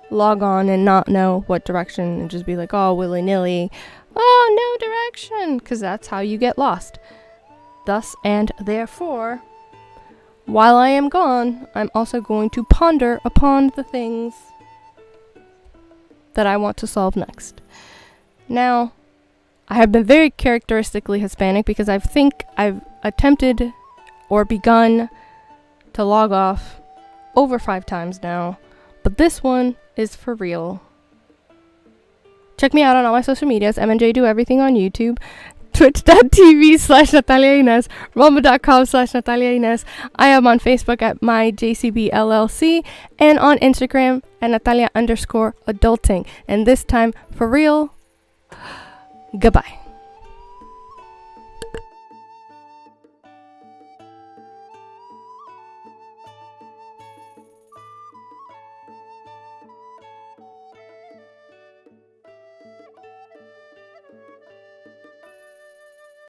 log on and not know what direction and just be like, oh, willy-nilly, oh, no direction, because that's how you get lost. Thus and therefore, while I am gone, I'm also going to ponder upon the things that I want to solve next. Now, I have been very characteristically Hispanic because I think I've attempted or begun to log off over 5 times now, but this one is for real. Check me out on all my social medias, MNJ Do Everything on YouTube, twitch.tv/NataliaInez, rumble.com/NataliaInez. I am on Facebook at myJCBLLC and on Instagram at Natalia_adulting. And this time, for real, goodbye.